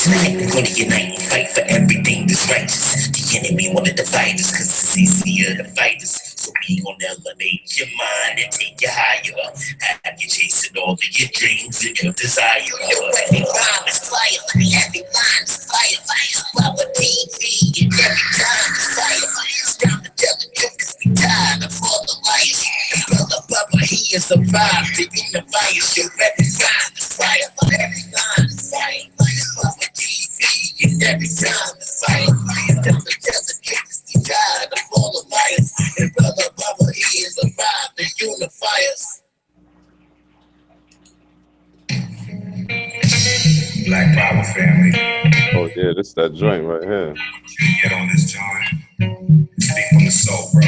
Tonight we're gonna unite and fight for everything that's righteous. The enemy wanted to fight us cause it's easier to fight us. So we gonna elevate your mind and take you higher. Have you chasing all of your dreams and your desire. Yo, every rhyme is fire, every line is fire. Power TV and every time is fire. It's time to tell the truth cause we tired of all the liars. And brother Bubba, he has survived the universe. Yo, every rhyme is fire, every line is fire. Power TV and every time is fire. It's time to tell the truth cause we tired of all the liars. And brother Bubba, he has survived the universe. Black Power family. Oh yeah, this is that joint right here. Get on this joint. Speak from the soul, bro.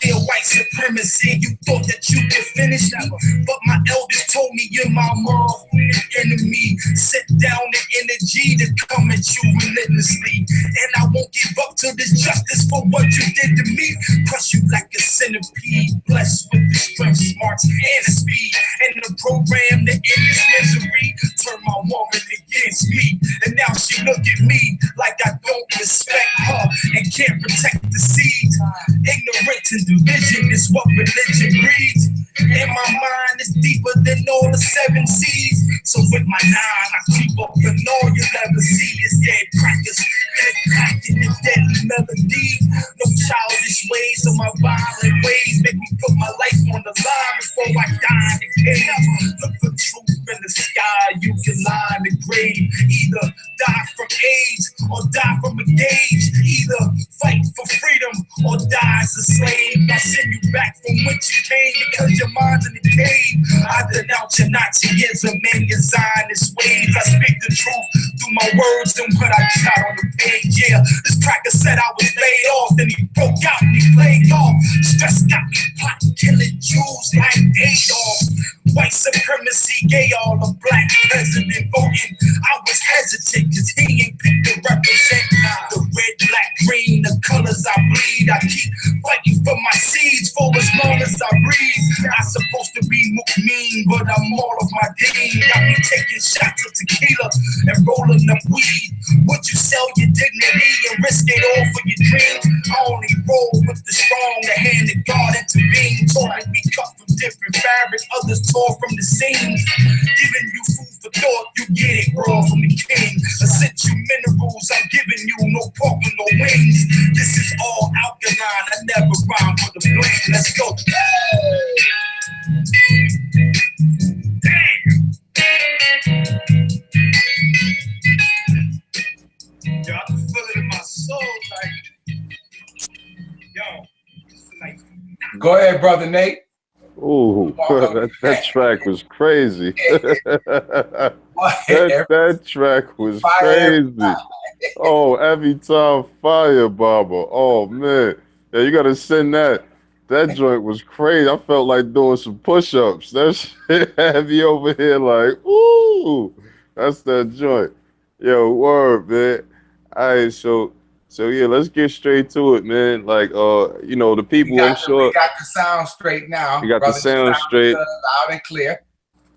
Yeah, white supremacy, you thought that you could finish, but my elders told me you're my moral enemy. Sit down the energy to come at you relentlessly, and I won't give up to this justice for what you did to me. Crush you like a centipede, blessed with the strength, smarts, and the speed, and the program to end this misery. Turn my woman against me, and now she look at me like I don't respect her and can't protect the seeds. Ignorance and division is what religion breeds. And my mind is deeper than all the 7 seas. So with my 9, I creep up and all you'll ever see is dead crackers. Dead cracking the deadly melody. No childish ways or my violent ways make me put my life on the line before I die in the cave. Look for truth in the sky, you can lie in the grave. Either die from AIDS or die from a gauge. Either fight for freedom or die as a slave. I send you back from whence you came because your mind's in the cave. I denounce your Nazism and your Zionist ways. I speak the truth through my words and what I jot on the page. Yeah, this cracker said I was laid off, then he broke out and he played off. Stress got me plotting, killing Jews like Adolf. White supremacy, gay all a black president voting. I was hesitant cause he ain't picked to represent the red, black, green, the colors I bleed. I keep fighting for my seeds for as long as I breathe. I'm supposed to be mean, but I'm all of my dean. Got me taking shots of tequila and rolling up weed. Would you sell your dignity and risk it all for your dreams? I only roll with the strong, the hand that God intervened. Taught me we cut from different fabric, others tore from the seams. Giving you food for thought, you get it raw from the king. Essential minerals, I'm giving you no pork and no wings. This is all alkaline, I never rhyme for the blame. Let's go. Yo, I can feel it in my soul, like, yo, like. Go ahead, brother Nate. Ooh, that track was crazy. that track was crazy. Oh, every time fire, Baba. Oh man, yeah, you gotta send that. That joint was crazy. I felt like doing some push-ups. That shit had me over here like, ooh, that's that joint. Yo, word, man. All right, so yeah, let's get straight to it, man. Like, you know, the people, I'm sure. We got the sound straight now. We got the sound straight. Loud and clear.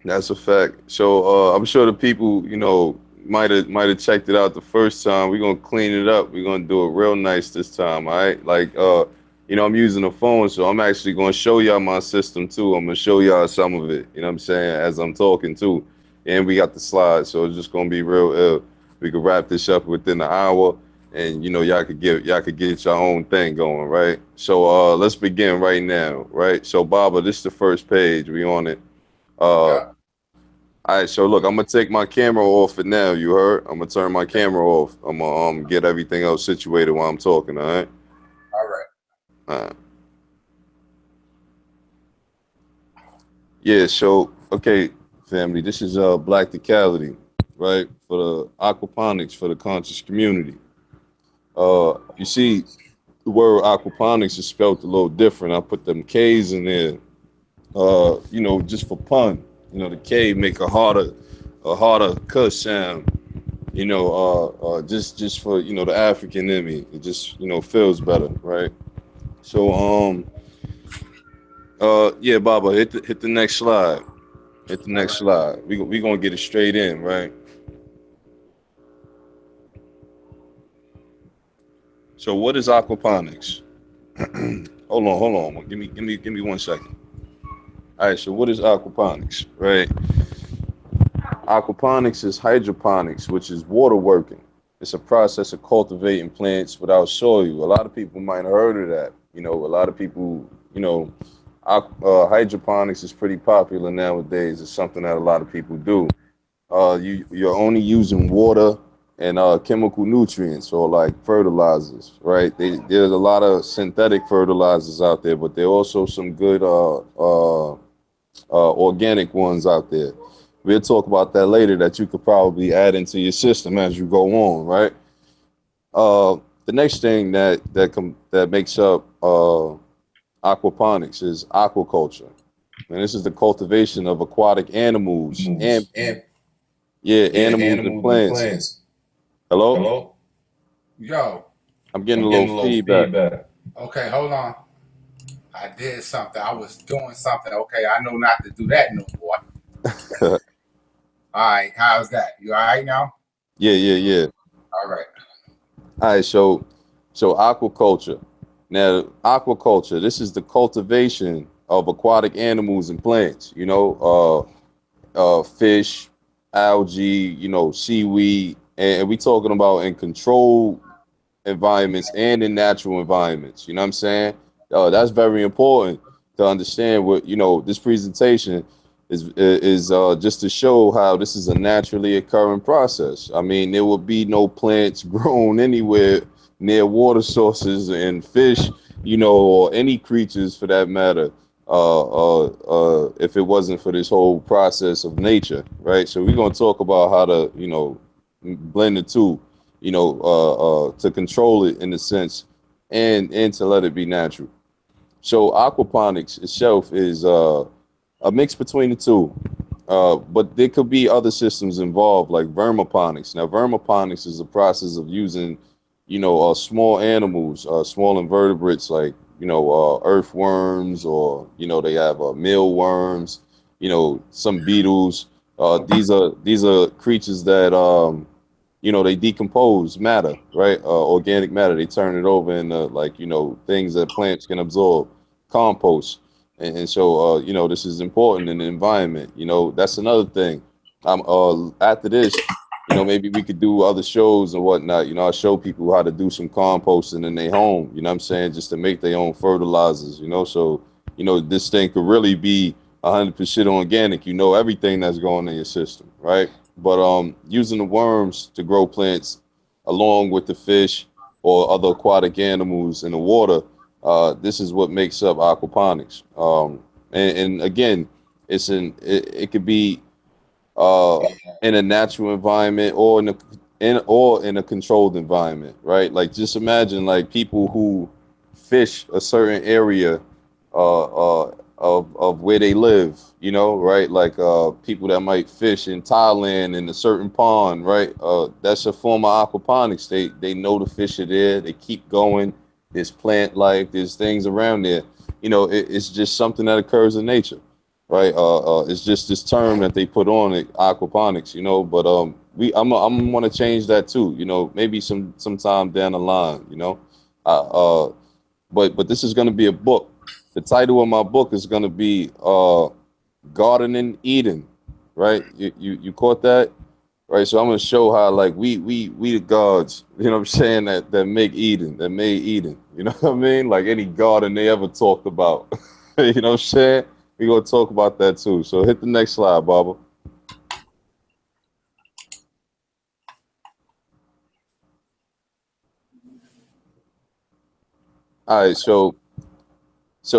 That's a fact. So I'm sure the people, you know, might have checked it out the first time. We're gonna clean it up. We're gonna do it real nice this time, all right? Like, you know, I'm using a phone, so I'm actually gonna show y'all my system too. I'm gonna show y'all some of it, you know what I'm saying, as I'm talking too. And we got the slides, so it's just gonna be real ill. We could wrap this up within an hour. And you know, y'all could get your own thing going, right? So let's begin right now, right? So Baba, this is the first page. We on it. All right, so look, I'm gonna take my camera off for now, you heard? I'm gonna turn my camera off. I'm gonna get everything else situated while I'm talking, all right? All right. All right. Yeah, so okay, family, this is Black Decality, right? For the Aquaponics for the conscious community. You see, the word aquaponics is spelled a little different. I put them K's in there, you know, just for pun. You know, the K make a harder cuss sound. You know, just for, you know, the African in me. It just, you know, feels better, right? So, yeah, Baba, hit the next slide. Hit the next slide. We gonna get it straight in, right? So what is aquaponics? Hold on. Give me 1 second. All right. So what is aquaponics? Right. Aquaponics is hydroponics, which is water working. It's a process of cultivating plants without soil. A lot of people might have heard of that. You know, a lot of people, hydroponics is pretty popular nowadays. It's something that a lot of people do. You're only using water and chemical nutrients or like fertilizers, right? There's a lot of synthetic fertilizers out there, but there are also some good organic ones out there. We'll talk about that later. That you could probably add into your system as you go on, right? The next thing that makes up aquaponics is aquaculture, and this is the cultivation of aquatic animals and And yeah, yeah, animals and animals and plants. plants. Hello, Hello? Yo, I'm getting a I'm little getting a little feedback. feedback. okay, hold on. I did something. I was doing something. Okay, I know not to do that no more. All right, how's that? You all right now? Yeah. All right. All right, so aquaculture. Now, aquaculture. This is the cultivation of aquatic animals and plants. Fish, algae. Seaweed, and we talking about in controlled environments and in natural environments. You know what I'm saying? That's very important to understand. What this presentation is just to show how this is a naturally occurring process. I mean, there will be no plants grown anywhere near water sources and fish, or any creatures for that matter. If it wasn't for this whole process of nature, right? So we're gonna talk about how to, blend the two, to control it in a sense, and to let it be natural. So aquaponics itself is a mix between the two, but there could be other systems involved like vermiponics. Now, vermiponics is a process of using, small animals, small invertebrates like earthworms, or they have mealworms, some beetles. These are creatures that they decompose matter, right? Organic matter. They turn it over into like things that plants can absorb, compost, and so this is important in the environment. That's another thing. After this, maybe we could do other shows and whatnot. I'll show people how to do some composting in their home. You know what I'm saying? Just to make their own fertilizers. So this thing could really be 100% organic. Everything that's going in your system, right? But using the worms to grow plants along with the fish or other aquatic animals in the water, this is what makes up aquaponics. And again, it could be uh, in a natural environment or in a controlled environment, right? Like just imagine like people who fish a certain area of where they live, right? Like people that might fish in Thailand in a certain pond, right? That's a form of aquaponics. They know the fish are there. They keep going. There's plant life. There's things around there. It's just something that occurs in nature, right? It's just this term that they put on it, aquaponics. But I'm want to change that too. Maybe sometime down the line. But this is going to be a book. The title of my book is going to be Gardening Eden, right? You caught that, right? So I'm going to show how like we the gods, what I'm saying, that make Eden, that made Eden. You know what I mean? Like any garden they ever talked about. You know what I'm saying? We're going to talk about that too. So hit the next slide, Baba. All right, so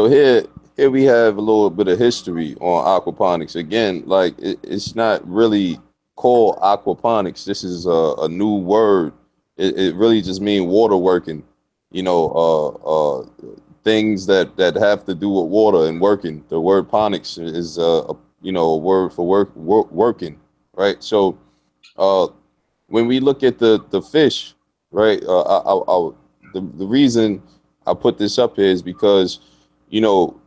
here we have a little bit of history on aquaponics. Again, like it's not really called aquaponics. This is a new word. It really just means water working. Things that have to do with water and working. The word ponics is a word for working, right? So uh, when we look at the fish, right? The reason I put this up here is because you know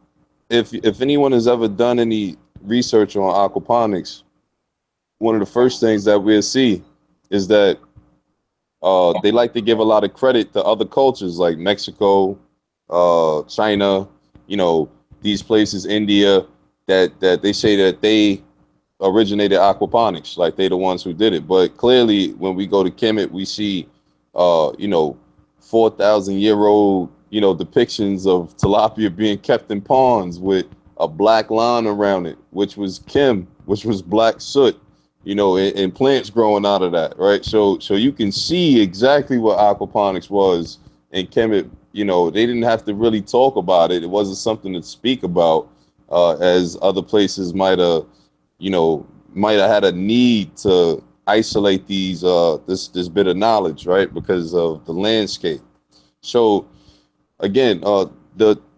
if anyone has ever done any research on aquaponics, one of the first things that we'll see is that They like to give a lot of credit to other cultures like Mexico, China, you know, these places, India, that they say that they originated aquaponics, like they the ones who did it. But clearly, when we go to Kemet, we see, you know, 4,000-year-old, you know, depictions of tilapia being kept in ponds with a black line around it, which was Kim, which was black soot, you know, and plants growing out of that, right? So you can see exactly what aquaponics was in Kemet. You know, they didn't have to really talk about it. It wasn't something to speak about, as other places might have had a need to isolate this bit of knowledge, right? Because of the landscape. So again,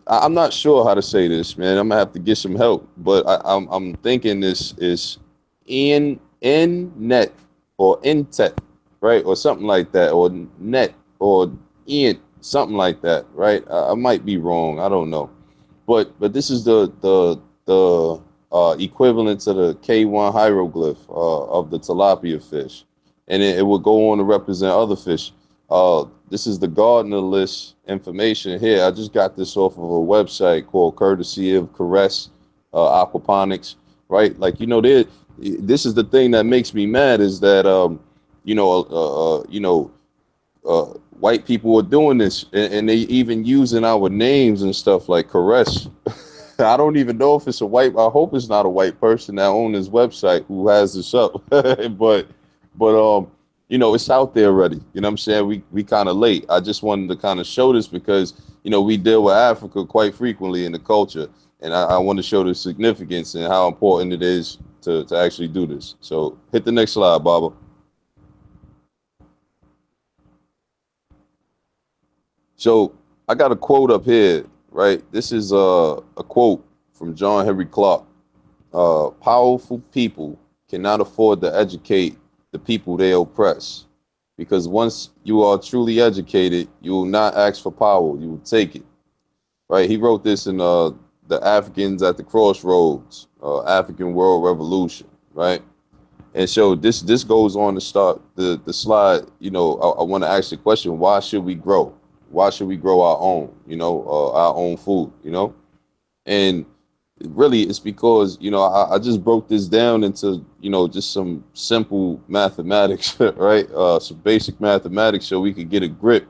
I'm not sure how to say this, man. I'm gonna have to get some help, but I'm thinking this is in net or intet, right, or something like that, or net or in something like that, right? I might be wrong. I don't know, but this is the equivalent to the K1 hieroglyph of the tilapia fish, and it will go on to represent other fish. This is the Gardner list information here. I just got this off of a website called Courtesy of Caress Aquaponics, right? Like, you know, this is the thing that makes me mad is that white people are doing this, and they even using our names and stuff like Caress. I don't even know if it's a white. I hope it's not a white person that owns this website who has this up. but you know, it's out there already. You know what I'm saying? We kind of late. I just wanted to kind of show this because, you know, we deal with Africa quite frequently in the culture, and I want to show the significance and how important it is to actually do this. So hit the next slide, Baba. So I got a quote up here, right? This is a quote from John Henry Clark. Powerful people cannot afford to educate the people they oppress, because once you are truly educated, you will not ask for power, you will take it. Right? He wrote this in the Africans at the Crossroads, African World Revolution. Right? And so this goes on to start the slide. You know, I want to ask the question: why should we grow? Why should we grow our own? You know, our own food. You know, and really it's because, you know, I just broke this down into, you know, just some simple mathematics, right? Some basic mathematics so we could get a grip,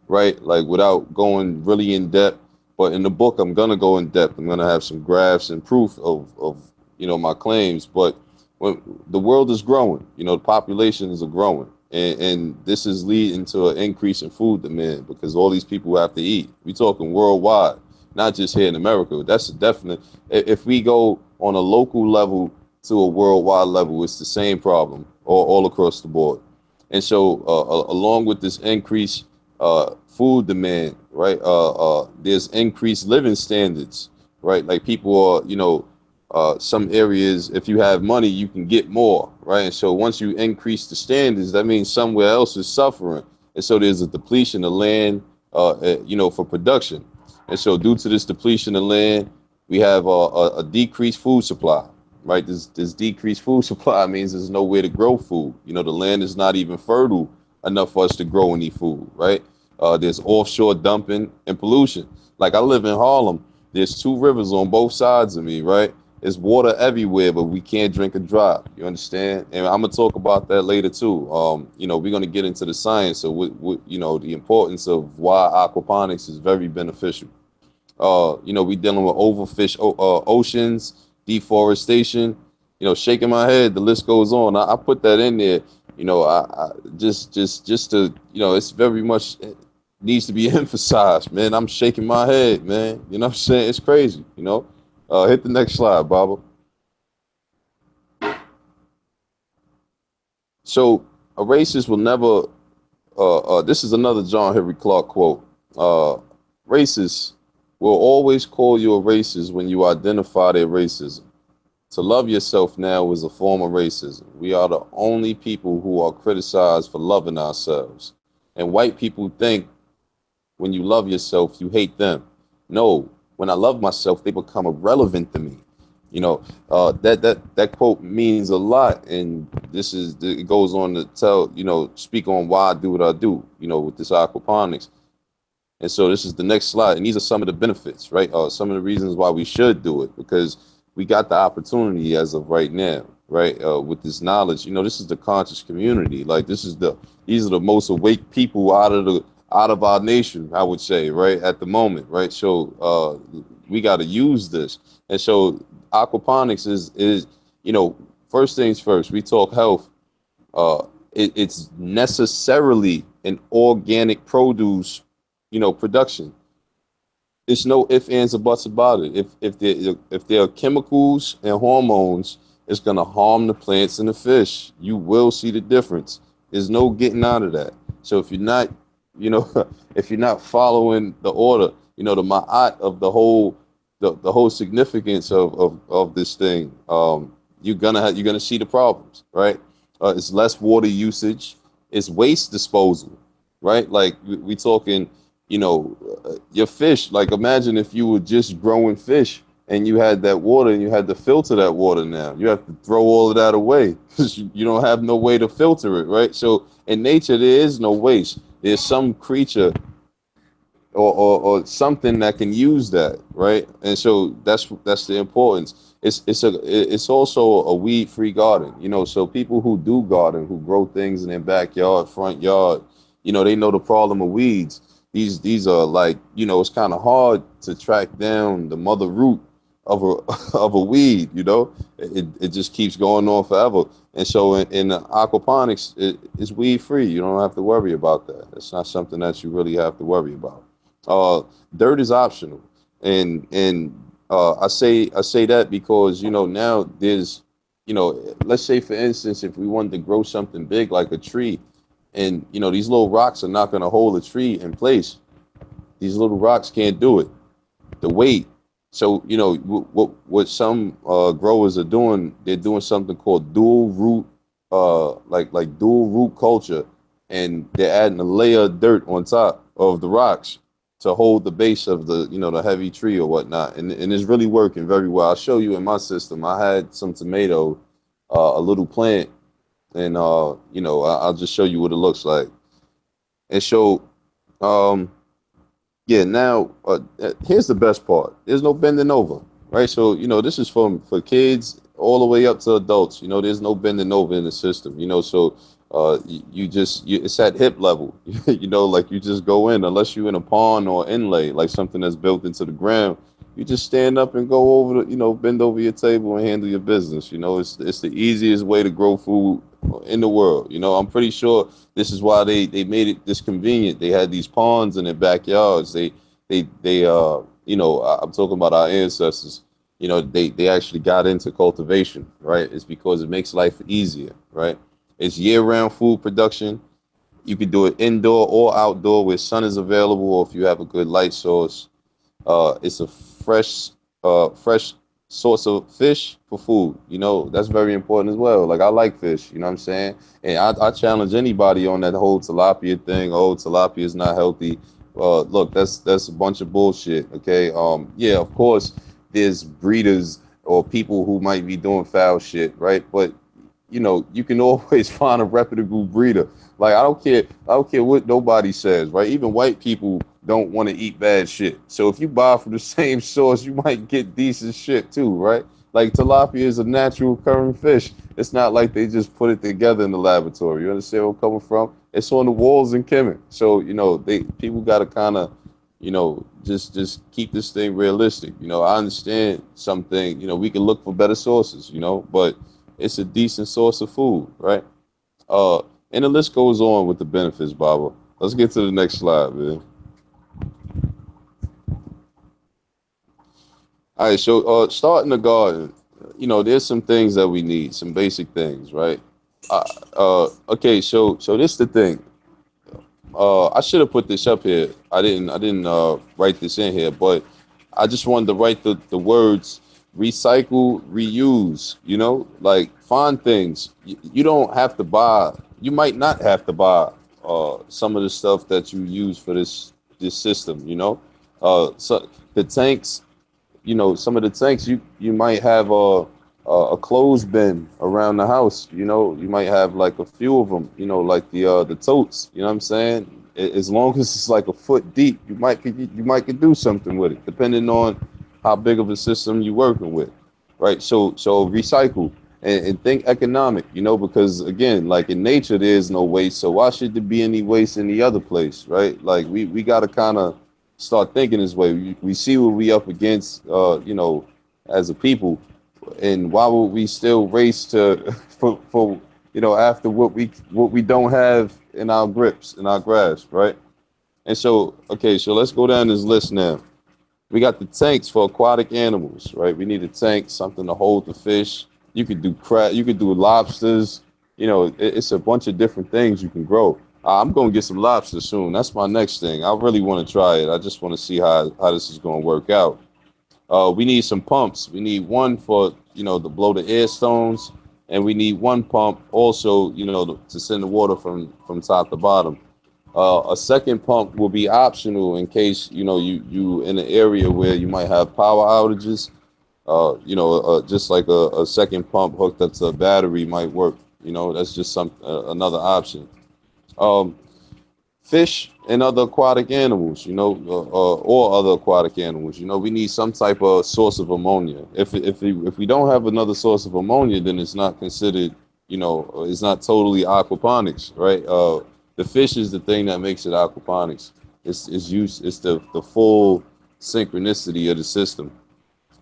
right? Like without going really in depth. But in the book, I'm gonna go in depth. I'm gonna have some graphs and proof of you know, my claims. But when the world is growing, you know, the populations are growing, and this is leading to an increase in food demand because all these people have to eat. We're talking worldwide, not just here in America. That's a definite. If we go on a local level to a worldwide level, it's the same problem all across the board. And so, along with this increased food demand, right, there's increased living standards, right? Like people are, you know, some areas, if you have money, you can get more, right? And so once you increase the standards, that means somewhere else is suffering. And so there's a depletion of land, you know, for production. And so due to this depletion of land, we have a decreased food supply, right? This decreased food supply means there's nowhere to grow food. You know, the land is not even fertile enough for us to grow any food, right? There's offshore dumping and pollution. Like I live in Harlem. There's two rivers on both sides of me, right? There's water everywhere, but we can't drink a drop. You understand? And I'm gonna talk about that later too. You know, we're gonna get into the science of you know, the importance of why aquaponics is very beneficial. You know, we dealing with overfish oceans, deforestation. You know, shaking my head. The list goes on. I put that in there. You know, I just to, you know, it's very much it needs to be emphasized, man. I'm shaking my head, man. You know what I'm saying? It's crazy. You know. Hit the next slide, Baba. So a racist will never. This is another John Henry Clark quote. Racists will always call you a racist when you identify their racism. To love yourself now is a form of racism. We are the only people who are criticized for loving ourselves. And white people think when you love yourself, you hate them. No, when I love myself, they become irrelevant to me. That quote means a lot, and it goes on to tell, speak on why I do what I do, with this aquaponics. And so this is the next slide, and these are some of the benefits, right? Some of the reasons why we should do it, because we got the opportunity as of right now, right? With this knowledge, this is the conscious community. Like these are the most awake people out of our nation, I would say, right at the moment, right? So we got to use this, and so aquaponics is first things first. We talk health. It's necessarily an organic produce, production. It's no ifs, ands, or buts about it. If there are chemicals and hormones, it's gonna harm the plants and the fish. You will see the difference. There's no getting out of that. So if you're not, if you're not following the order, the ma'at of the whole significance of this thing, you're gonna see the problems, right? It's less water usage. It's waste disposal, right? Like we talking, your fish. Like imagine if you were just growing fish and you had that water and you had to filter that water. Now you have to throw all of that away because you don't have no way to filter it, right? So in nature there is no waste. There's some creature or something that can use that, right? And so that's the importance. It's also a weed free garden, so people who do garden, who grow things in their backyard, front yard, they know the problem of weeds. These are like, it's kind of hard to track down the mother root of a of a weed. It just keeps going on forever. And so in aquaponics, it's weed free. You don't have to worry about that. It's not something that you really have to worry about. uh Dirt is optional. And I say that because now there's, let's say for instance, if we wanted to grow something big like a tree, and these little rocks are not going to hold a tree in place. These little rocks can't do it, the weight. So what some growers are doing, they're doing something called dual root, like dual root culture, and they're adding a layer of dirt on top of the rocks to hold the base of the heavy tree or whatnot, and it's really working very well. I'll show you in my system. I had some tomato, a little plant, and I'll just show you what it looks like. And so um yeah, now here's the best part. There's no bending over, right? So this is for kids all the way up to adults. There's no bending over in the system. So it's at hip level. Like you just go in, unless you're in a pond or inlay, like something that's built into the ground. You just stand up and go over bend over your table and handle your business. It's the easiest way to grow food in the world. I'm pretty sure this is why they made it this convenient. They had these ponds in their backyards. I'm talking about our ancestors. They actually got into cultivation, right? It's because it makes life easier, right? It's year-round food production. You can do it indoor or outdoor where sun is available, or if you have a good light source. It's a fresh source of fish for food. That's very important as well. Like I like fish, you know what I'm saying? And I challenge anybody on that whole tilapia thing. Oh, tilapia is not healthy. Look, that's a bunch of bullshit. Okay. Yeah, of course, there's breeders or people who might be doing foul shit, right? But you can always find a reputable breeder. Like I don't care what nobody says, right? Even white people don't want to eat bad shit. So if you buy from the same source, you might get decent shit too, right? Like tilapia is a natural occurring fish. It's not like they just put it together in the laboratory. You understand where I'm coming from? It's on the walls in Kemet. So they people got to kind of just keep this thing realistic. I understand something. We can look for better sources. But it's a decent source of food, right? Uh, and the list goes on with the benefits, Baba. Let's get to the next slide, man. All right, so starting the garden, there's some things that we need, some basic things, right? Okay, so this the thing. I should have put this up here. I didn't write this in here, but I just wanted to write the words recycle, reuse, like find things. You don't have to buy, you might not have to buy some of the stuff that you use for this system. So the tanks, some of the tanks you might have a clothes bin around the house. You might have like a few of them. Like the totes. You know what I'm saying? As long as it's like a foot deep, you might could do something with it, depending on how big of a system you're working with, right? So recycle and think economic. Because again, like in nature, there is no waste. So why should there be any waste in the other place, right? Like we got to kind of start thinking this way. We see what we up against, as a people, and why would we still race to for after what we don't have in our grips, in our grasp, right? And so, okay, so let's go down this list now. We got the tanks for aquatic animals, right? We need a tank, something to hold the fish. You could do crab, you could do lobsters. It's a bunch of different things you can grow. I'm gonna get some lobsters soon. That's my next thing. I really want to try it. I just want to see how this is gonna work out. We need some pumps. We need one for to blow the air stones, and we need one pump also to send the water from top to bottom. A second pump will be optional in case you in an area where you might have power outages. Just like a second pump hooked up to a battery might work. That's just another option. Um, Fish and other aquatic animals, or other aquatic animals. We need some type of source of ammonia. If we don't have another source of ammonia, then it's not considered, it's not totally aquaponics, right? The fish is the thing that makes it aquaponics. It's the full synchronicity of the system.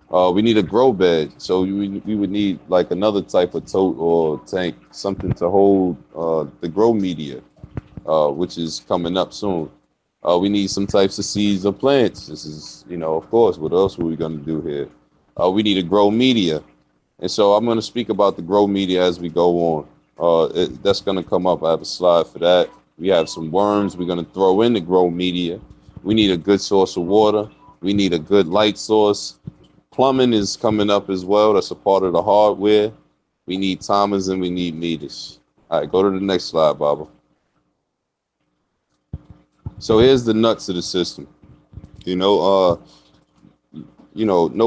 We need a grow bed, so we would need like another type of tote or tank, something to hold the grow media, which is coming up soon. We need some types of seeds or plants. This is, of course, what else are we going to do here? We need to grow media. And so I'm going to speak about the grow media as we go on. That's going to come up. I have a slide for that. We have some worms we're going to throw in the grow media. We need a good source of water. We need a good light source. Plumbing is coming up as well. That's a part of the hardware. We need timers and we need meters. All right, go to the next slide, Baba. So here's the nuts of the system. No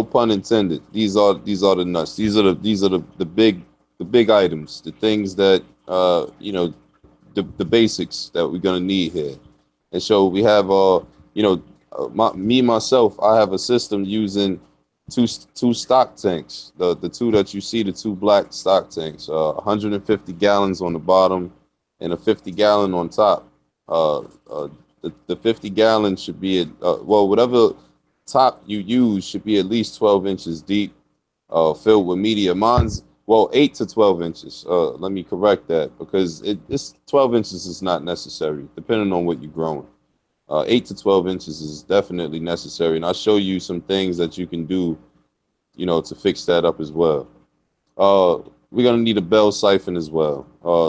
pun intended. These are the nuts. These are the big items, the things that the basics that we're gonna need here. And so we have myself, I have a system using two stock tanks. The two that you see, the two black stock tanks, 150 gallons on the bottom and a 50-gallon on top. The 50-gallon should be at whatever top you use should be at least 12 inches deep, filled with media. Mine's 8 to 12 inches. Let me correct that, because it's 12 inches is not necessary, depending on what you're growing. 8 to 12 inches is definitely necessary, and I'll show you some things that you can do, to fix that up as well. We're gonna need a bell siphon as well.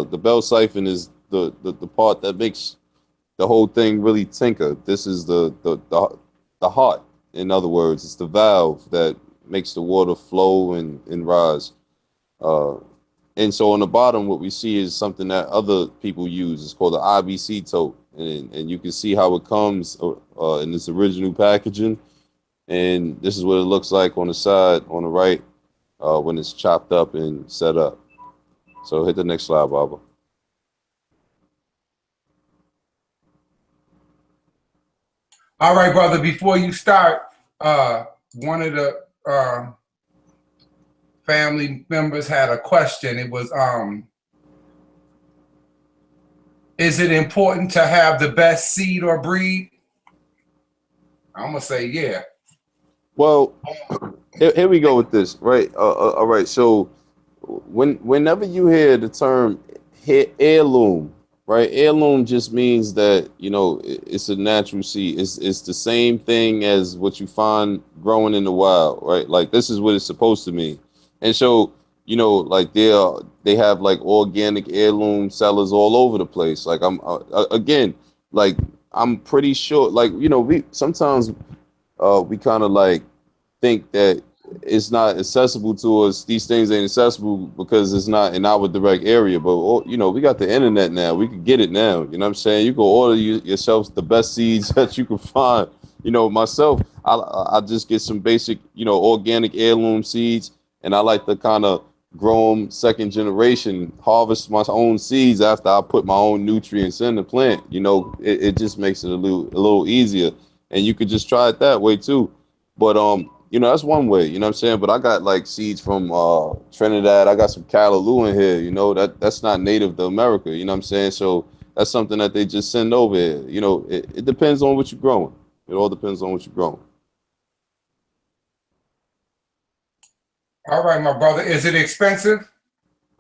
The bell siphon is the part that makes the whole thing really tinker. This is the heart. In other words, it's the valve that makes the water flow and rise. And so on the bottom, what we see is something that other people use. It's called the IBC tote, and you can see how it comes in this original packaging. And this is what it looks like on the side, on the right, when it's chopped up and set up. So hit the next slide, Baba. All right, brother, before you start, one of the family members had a question. It was, is it important to have the best seed or breed? I'm gonna say yeah. Well, here we go with this, right? All right. So whenever you hear the term heirloom, right? Heirloom just means that it's a natural seed. It's the same thing as what you find growing in the wild, right? Like this is what it's supposed to mean. And so like they have like organic heirloom sellers all over the place. Like again, like I'm pretty sure, like we sometimes we kind of like think that it's not accessible to us. These things ain't accessible because it's not in our direct area. But we got the internet now. We can get it now. You know what I'm saying? You can order yourself the best seeds that you can find You know, myself, I just get some basic, you know, organic heirloom seeds, and I like to kind of grow them second generation, harvest my own seeds after I put my own nutrients in the plant. You know, it just makes it a little easier, and you could just try it that way too. But you know, that's one way. You know what I'm saying? But I got like seeds from Trinidad. I got some callaloo in here. You know, that's not native to America. You know what I'm saying? So that's something that they just send over here. You know, it depends on what you're growing. It all depends on what you're growing. All right, my brother. Is it expensive?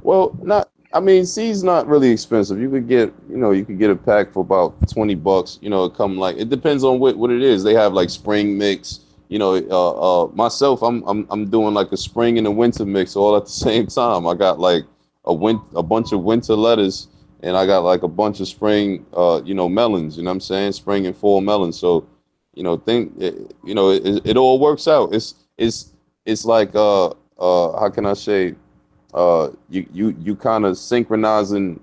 Well, not. I mean, seeds not really expensive. You could get, you know, you could get a pack for about $20. You know, it come like it depends on what it is. They have like spring mix. You know, myself, I'm doing like a spring and a winter mix all at the same time. I got like a bunch of winter lettuce, and I got like a bunch of spring, you know, melons. You know what I'm saying? Spring and fall melons. So, you know, you know, it all works out. It's like how can I say? You kind of synchronizing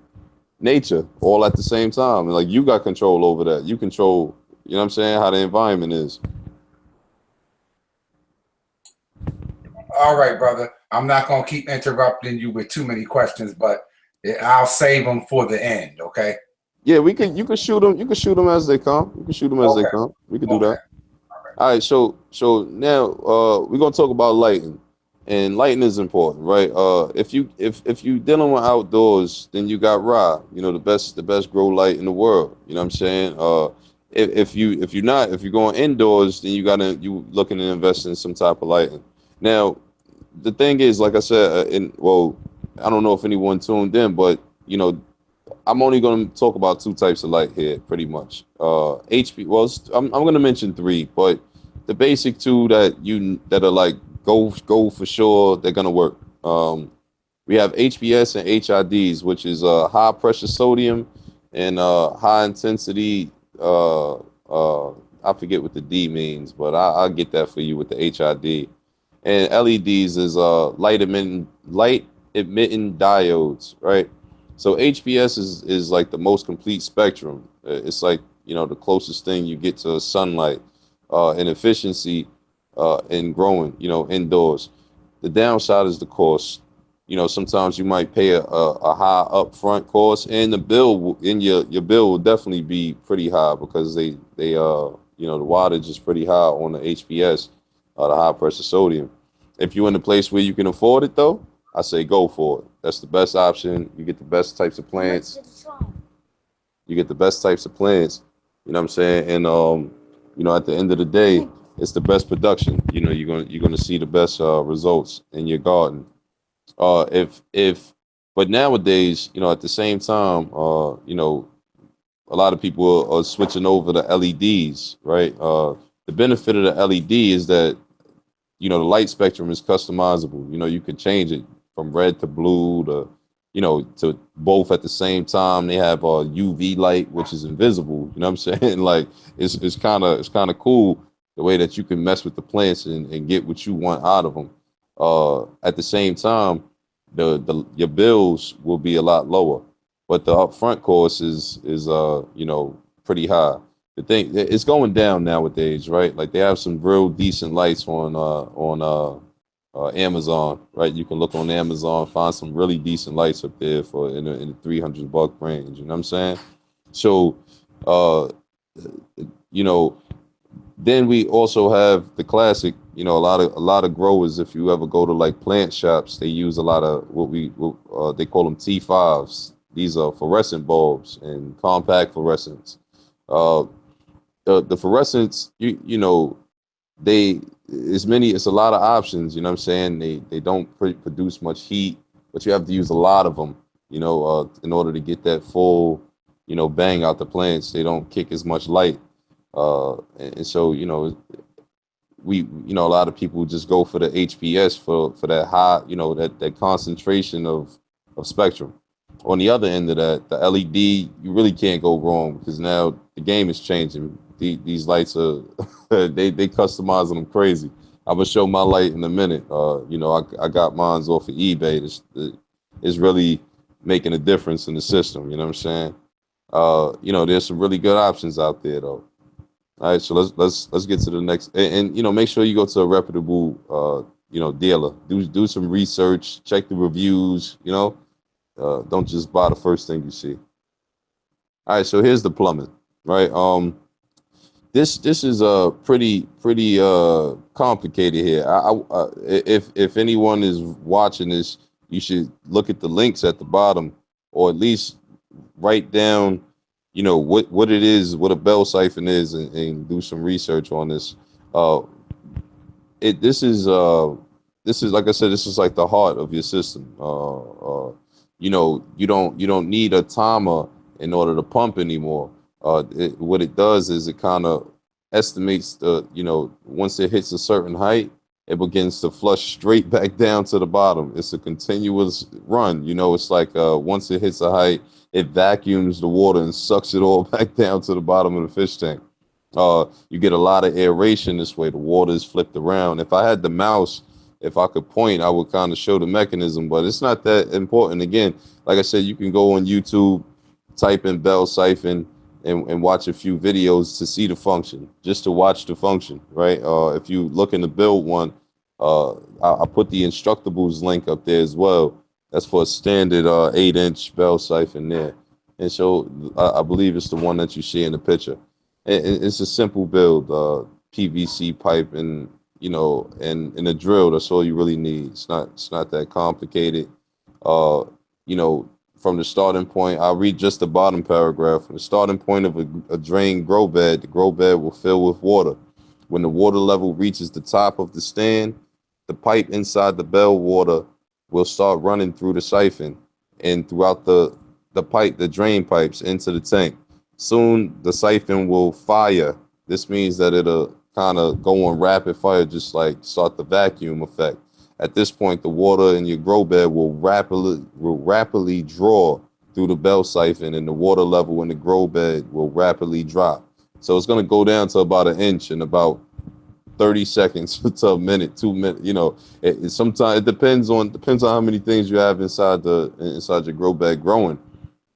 nature all at the same time. Like you got control over that. You control, you know what I'm saying, how the environment is. All right, brother. I'm not gonna keep interrupting you with too many questions, but I'll save them for the end. Okay. Yeah, you can shoot them. You can shoot them as they come. You can shoot them as they Okay. come. We can do Okay. that. All right, so now we're gonna talk about lighting, and lighting is important, right? If you dealing with outdoors, then you got Ra, you know, the best grow light in the world. You know what I'm saying? If you're going indoors, then you looking to invest in some type of lighting. Now, the thing is, like I said, I don't know if anyone tuned in, but you know, I'm only going to talk about two types of light here, pretty much. HP. Well, I'm going to mention three, but the basic two that are like go for sure. They're going to work. We have HPS and HIDs, which is high pressure sodium and high intensity. I forget what the D means, but I'll get that for you with the HID. And LEDs is light emitting diodes, right? So HPS is like the most complete spectrum. It's like, you know, the closest thing you get to sunlight and efficiency in growing, you know, indoors. The downside is the cost. You know, sometimes you might pay a high upfront cost, and the bill in your bill will definitely be pretty high because they you know, the wattage is pretty high on the HPS, the high pressure sodium. If you're in a place where you can afford it though, I say go for it. That's the best option. You get the best types of plants. You get the best types of plants. You know what I'm saying? And you know, at the end of the day, it's the best production. You know, you're gonna see the best results in your garden. If but nowadays, you know, at the same time, you know, a lot of people are switching over to LEDs, right? The benefit of the LED is that, you know, the light spectrum is customizable. You know, you can change it from red to blue to, you know, to both at the same time. They have UV light, which is invisible. You know what I'm saying? Like it's kind of cool the way that you can mess with the plants and get what you want out of them. At the same time, the your bills will be a lot lower, but the upfront cost is you know, pretty high. The thing it's going down nowadays, right? Like they have some real decent lights on Amazon, right? You can look on Amazon, find some really decent lights up there for in the $300 range. You know what I'm saying? So, uh, you know, then we also have the classic. You know, a lot of growers. If you ever go to like plant shops, they use a lot of they call them T5s. These are fluorescent bulbs and compact fluorescents. Uh, the fluorescents, you know, they it's a lot of options. You know what I'm saying? They don't produce much heat, but you have to use a lot of them, you know, in order to get that full, you know, bang out the plants. They don't kick as much light, and so, you know, a lot of people just go for the HPS for that high, you know, that concentration of spectrum. On the other end of that, the LED, you really can't go wrong because now the game is changing. These lights are they customizing them crazy. I will show my light in a minute. You know, I got mines off of eBay. It's really making a difference in the system. You know what I'm saying? You know, there's some really good options out there though. All right, so let's get to the next, and you know, make sure you go to a reputable you know, dealer. Do some research, check the reviews. You know, don't just buy the first thing you see. All right, so here's the plumbing, right? This is pretty complicated here. If anyone is watching this, you should look at the links at the bottom, or at least write down, you know, what it is, what a bell siphon is, and do some research on this. Uh, it this is like I said, this is like the heart of your system. You know, you don't need a timer in order to pump anymore. What it does is it kind of estimates the, you know, once it hits a certain height, it begins to flush straight back down to the bottom. It's a continuous run. You know, it's like once it hits a height, it vacuums the water and sucks it all back down to the bottom of the fish tank. You get a lot of aeration this way. The water is flipped around. If I had the mouse, if I could point, I would kind of show the mechanism, but it's not that important. Again, like I said, you can go on YouTube, type in bell siphon, and watch a few videos to see the function, just to watch the function, right? If you looking to build one, I put the Instructables link up there as well. That's for a standard 8-inch bell siphon there. And so I believe it's the one that you see in the picture. It's a simple build, PVC pipe and, you know, and a drill. That's all you really need. It's not that complicated. Uh, you know, from the starting point, I'll read just the bottom paragraph. From the starting point of a drain grow bed, the grow bed will fill with water. When the water level reaches the top of the stand, the pipe inside the bell water will start running through the siphon and throughout the drain pipes into the tank. Soon the siphon will fire. This means that it'll kind of go on rapid fire, just like start the vacuum effect. At this point, the water in your grow bed will rapidly draw through the bell siphon, and the water level in the grow bed will rapidly drop. So it's going to go down to about an inch in about 30 seconds to a minute, 2 minutes. You know, sometimes it depends on how many things you have inside your grow bed growing.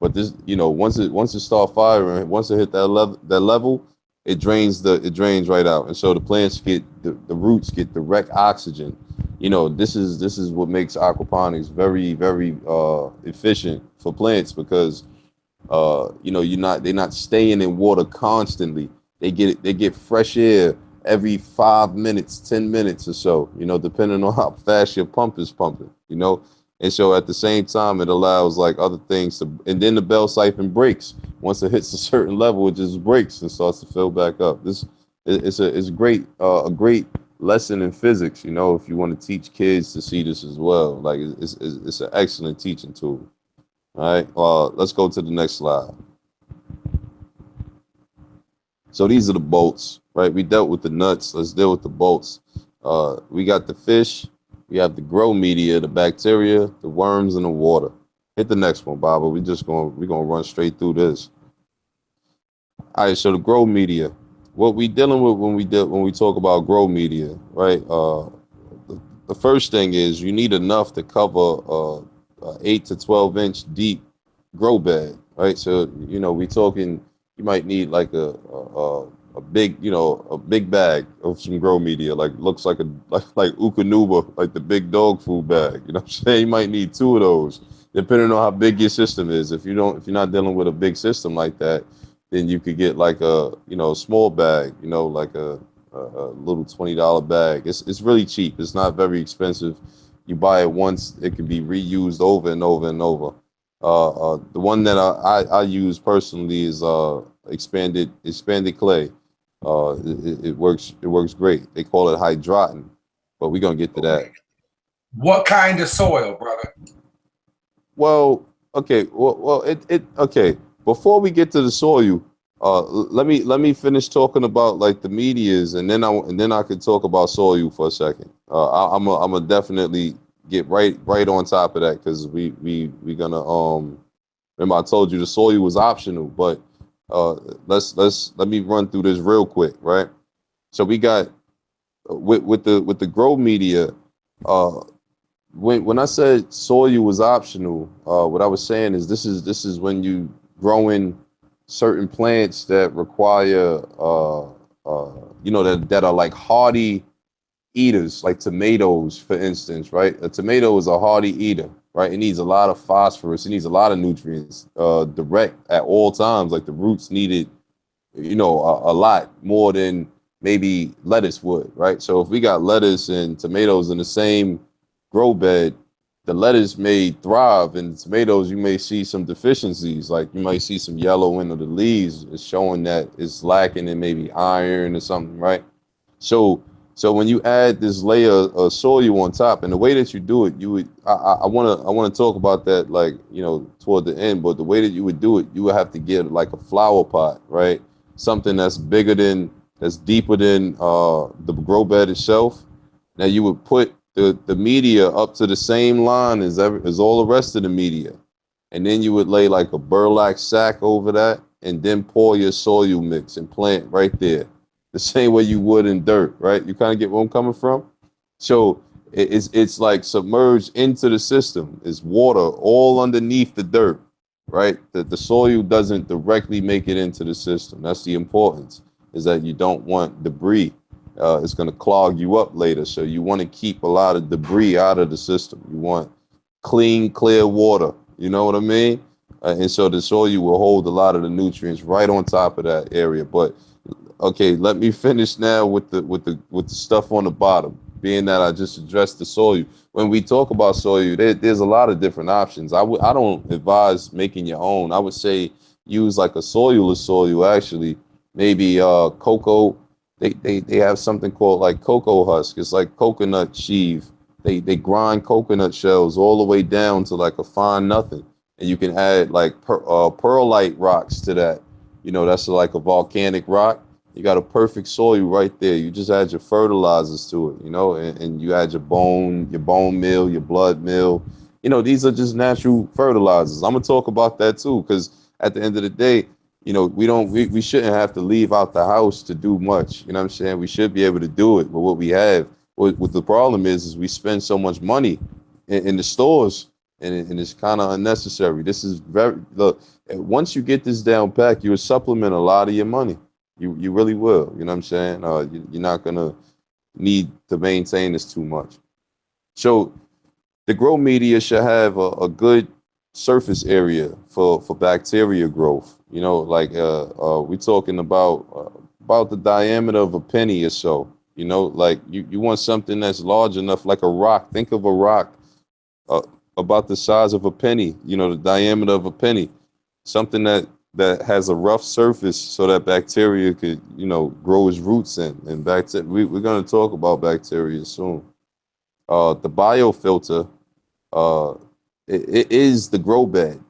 But this, you know, once it start firing, once it hit that level, it drains right out, and so the plants get the roots get direct oxygen. You know, this is what makes aquaponics very efficient for plants, because you know, they're not staying in water constantly. They get fresh air every 5 minutes, 10 minutes or so. You know, depending on how fast your pump is pumping. You know, and so at the same time, it allows like other things to, and then the bell siphon breaks. Once it hits a certain level, it just breaks and starts to fill back up. It's a great lesson in physics. You know, if you want to teach kids to see this as well, like it's an excellent teaching tool. All right, let's go to the next slide. So these are the bolts, right? We dealt with the nuts. Let's deal with the bolts. We got the fish. We have the grow media, the bacteria, the worms, and the water. Hit the next one, Baba. We're gonna run straight through this. All right. So the grow media. What we dealing with when we talk about grow media, right? The first thing is you need enough to cover a 8 to 12 inch deep grow bed, right? So you know we talking. You might need like a big, you know, a big bag of some grow media, like looks like like Ukanuba, like the big dog food bag. You know what I'm saying? You might need two of those, depending on how big your system is. If you're not dealing with a big system like that, then you could get like a, you know, a small bag, you know, like a little $20 bag. It's really cheap. It's not very expensive. You buy it once, it can be reused over and over and over. The one that I use personally is expanded clay. It works great. They call it hydroton, but we're gonna get to that. What kind of soil, brother? Well, okay. Well, it okay. Before we get to the soil, let me finish talking about like the medias, and then I could talk about soil for a second. I'm gonna definitely get right on top of that, because we gonna remember I told you the soil was optional, but let me run through this real quick, right? So we got with the grow media. Uh, when I said soil was optional, what I was saying is this is when you growing certain plants that require that are like hardy eaters, like tomatoes, for instance, right? A tomato is a hardy eater, right? It needs a lot of phosphorus. It needs a lot of nutrients, direct at all times. Like the roots needed, a lot more than maybe lettuce would, right? So if we got lettuce and tomatoes in the same grow bed, the lettuce may thrive, and the tomatoes you may see some deficiencies. Like you might see some yellowing of the leaves, it's showing that it's lacking in maybe iron or something, right? So so when you add this layer of soil on top, and the way that you do it, you would I wanna talk about that, like, toward the end, but the way that you would do it, you would have to get like a flower pot, right? Something that's deeper than the grow bed itself. Now you would put the media up to the same line as all the rest of the media, and then you would lay like a burlap sack over that, and then pour your soil mix and plant right there, the same way you would in dirt, right? You kind of get where I'm coming from. So it's like submerged into the system. It's water all underneath the dirt, right? The soil doesn't directly make it into the system. That's the importance, is that you don't want debris. It's going to clog you up later. So you want to keep a lot of debris out of the system. You want clean, clear water. You know what I mean? And so the soil will hold a lot of the nutrients right on top of that area. But okay, let me finish now with the stuff on the bottom. Being that I just addressed the soil. When we talk about soil, there's a lot of different options. I don't advise making your own. I would say use like a soilless soil. Actually, maybe cocoa. They have something called like cocoa husk. It's like coconut sheave. They grind coconut shells all the way down to like a fine nothing, and you can add like pearlite rocks to that. That's like a volcanic rock. You got a perfect soil right there. You just add your fertilizers to it, and you add your bone meal, your blood meal. These are just natural fertilizers. I'm gonna talk about that too, because at the end of the day, we shouldn't have to leave out the house to do much. You know what I'm saying? We should be able to do it with what we have. What the problem is we spend so much money in the stores, and it's kind of unnecessary. This is very look. Once you get this down pat, you will supplement a lot of your money. You really will. You know what I'm saying? You're not gonna need to maintain this too much. So the grow media should have a good surface area for bacteria growth. Like we talking about the diameter of a penny or so. Like you want something that's large enough, like a rock. Think of a rock uh, about the size of a penny. The diameter of a penny. Something that has a rough surface so that bacteria could, grow its roots in. And we're going to talk about bacteria soon. The biofilter, uh, it is the grow bed,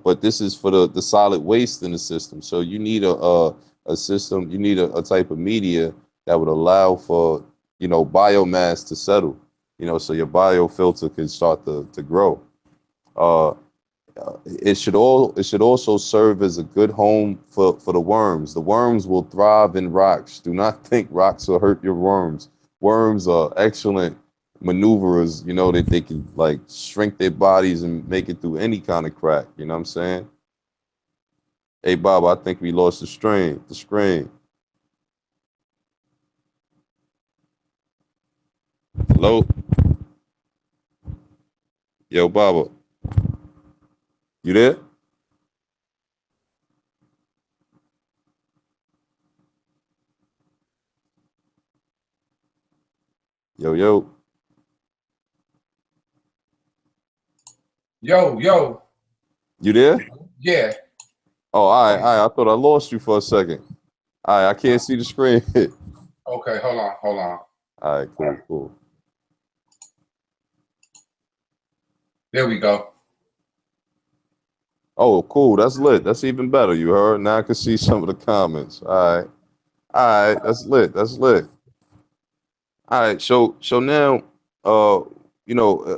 but this is for the solid waste in the system. So you need a system, you need a type of media that would allow for, biomass to settle, so your biofilter can start to grow. Uh, it should also serve as a good home for the worms. The worms will thrive in rocks. Do not think rocks will hurt your worms. Worms are excellent maneuverers, that they can like shrink their bodies and make it through any kind of crack. You know what I'm saying? Hey Bob, I think we lost the screen. Hello? Yo, Baba, you there? Yo, yo. Yo. You there? Yeah. Oh, all right. I thought I lost you for a second. All right, I can't see the screen. Okay, hold on. All right, cool. There we go. Oh, cool. That's lit. That's even better. You heard? Now I can see some of the comments. All right. That's lit. That's lit. All right. So now, uh,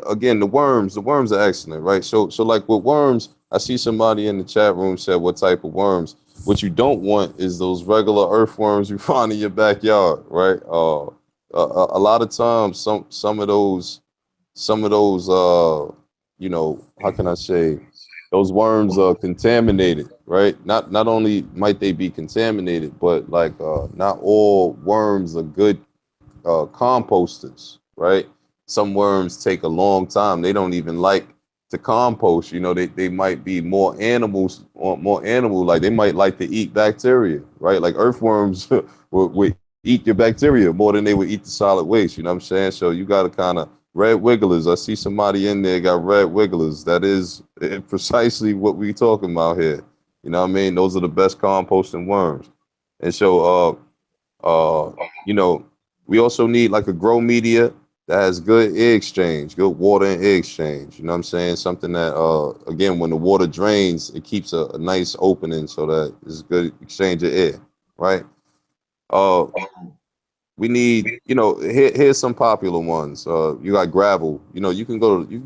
again, the worms are excellent, right? So like with worms, I see somebody in the chat room said what type of worms. What you don't want is those regular earthworms you find in your backyard, right? A lot of times, some of those, how can I say, those worms are contaminated, right? Not only might they be contaminated, but like not all worms are good composters, right? Some worms take a long time. They don't even like to compost. You know, they might be more animals or more animal like. They might like to eat bacteria, right? Like earthworms would eat your bacteria more than they would eat the solid waste. You know what I'm saying? So you got to kind of red wigglers. I see somebody in there got red wigglers. That is precisely what we talking about here. You know what I mean? Those are the best composting worms. And so you know, we also need like a grow media that has good air exchange, good water and air exchange. You know what I'm saying? Something that, again, when the water drains, it keeps a nice opening so that it's good exchange of air, right? Uh, we need, here's some popular ones. You got gravel. You know, you can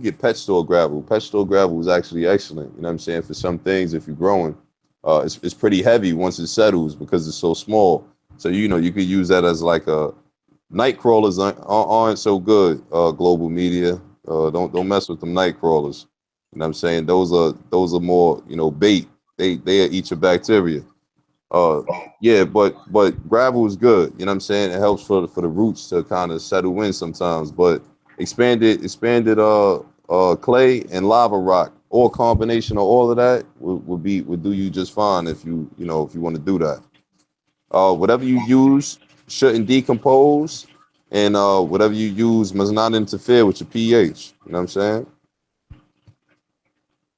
get pet store gravel. Pet store gravel is actually excellent. You know what I'm saying? For some things, if you're growing, it's pretty heavy once it settles because it's so small. So, you could use that as like a night crawlers aren't so good. Global media, don't mess with them night crawlers. You know what I'm saying? Those are more, bait. They eat your bacteria. Uh, yeah, but gravel is good. You know what I'm saying? It helps for the roots to kind of settle in sometimes. But expanded clay and lava rock, or a combination of all of that would do you just fine if you want to do that. Whatever you use shouldn't decompose, and whatever you use must not interfere with your pH. You know what I'm saying?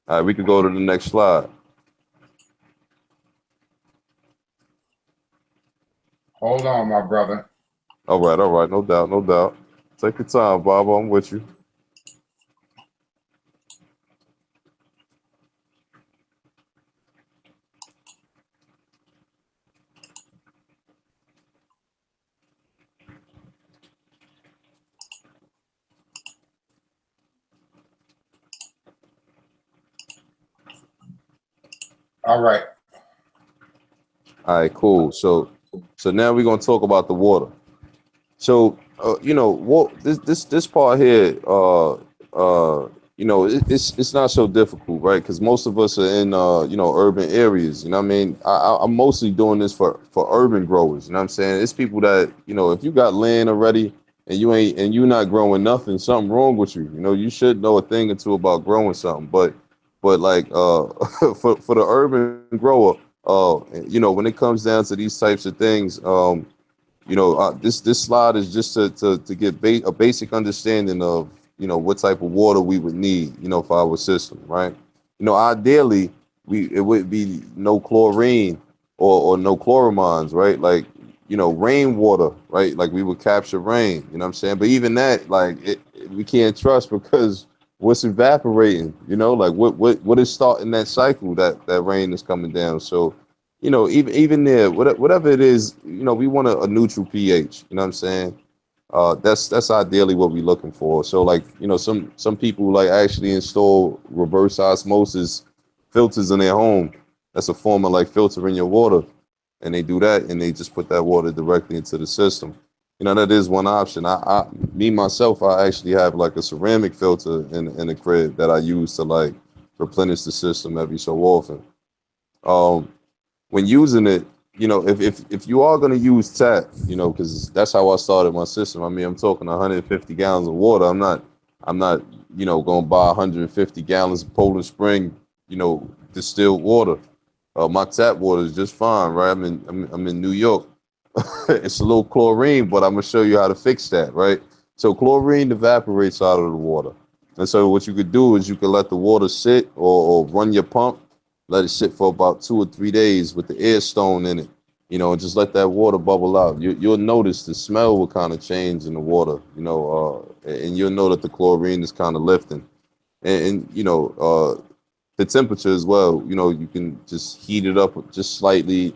All right, we could go to the next slide. Hold on, my brother. All right, no doubt, no doubt. Take your time, Bob. I'm with you. All right. All right, cool. So now we're gonna talk about the water. So what this part here, it's not so difficult, right? Because most of us are in urban areas. You know what I mean? I'm mostly doing this for urban growers. You know what I'm saying? It's people that if you got land already and you're not growing nothing, something wrong with you. You know, you should know a thing or two about growing something. But like for the urban grower, when it comes down to these types of things, this slide is just to get a basic understanding of what type of water we would need for our system, right? Ideally it would be no chlorine or no chloramines, right? Like rainwater, right? Like we would capture rain, you know what I'm saying? But even that, like we can't trust because what's evaporating, like what is starting that cycle that rain is coming down. So even there, whatever it is, we want a neutral pH. You know what I'm saying? That's ideally what we're looking for. So like, some people like actually install reverse osmosis filters in their home. That's a form of like filtering your water, and they do that, and they just put that water directly into the system. That is one option. Me myself, I actually have like a ceramic filter in the crib that I use to like replenish the system every so often. Um, when using it, if you are going to use tap, because that's how I started my system. I mean, I'm talking 150 gallons of water. I'm not, going to buy 150 gallons of Poland Spring, distilled water. My tap water is just fine, right? I'm in New York. It's a little chlorine, but I'm gonna show you how to fix that, right? So chlorine evaporates out of the water, and so what you could do is you could let the water sit or run your pump, let it sit for about 2 or 3 days with the air stone in it, and just let that water bubble out. You'll notice the smell will kind of change in the water, and you'll know that the chlorine is kind of lifting, and the temperature as well. You can just heat it up just slightly,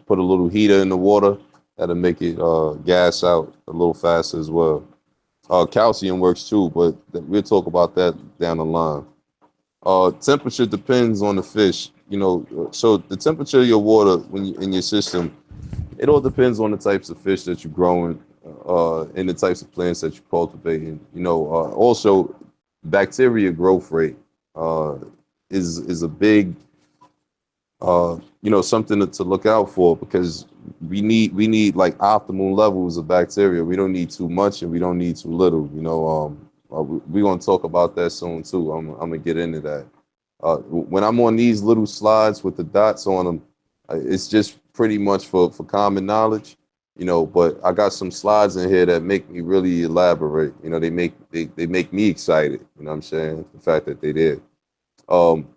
put a little heater in the water. That'll make it gas out a little faster as well. Calcium works too, but we'll talk about that down the line. Temperature depends on the fish. So the temperature of your water when in your system, it all depends on the types of fish that you're growing, and the types of plants that you're cultivating. Also, bacteria growth rate. Uh, is a big something to look out for, because we need like optimal levels of bacteria. We don't need too much and we don't need too little. We're gonna talk about that soon too. I'm gonna get into that. When I'm on these little slides with the dots on them, it's just pretty much for common knowledge. But I got some slides in here that make me really elaborate. They make me excited. You know what I'm saying? The fact that they did. Um,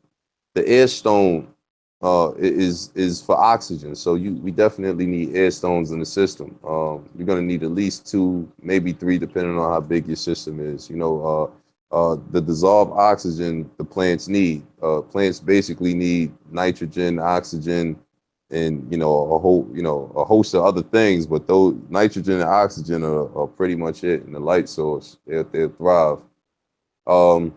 the air stone is for oxygen. So we definitely need air stones in the system. You're gonna need at least two, maybe three, depending on how big your system is. The dissolved oxygen the plants need. Plants basically need nitrogen, oxygen, and a host of other things. But those nitrogen and oxygen are pretty much it, and the light source. They'll thrive. Um,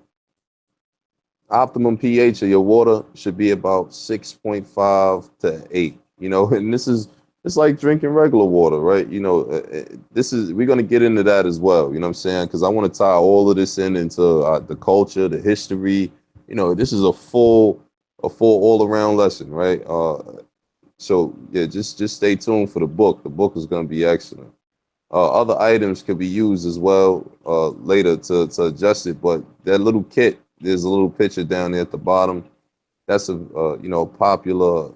Optimum pH of your water should be about 6.5 to 8. And it's like drinking regular water, right? We're going to get into that as well. You know what I'm saying? Because I want to tie all of this into the culture, the history. This is a full all around lesson, right? So yeah, just stay tuned for the book. The book is going to be excellent. Other items could be used as well later to adjust it, but that little kit, there's a little picture down there at the bottom. That's a popular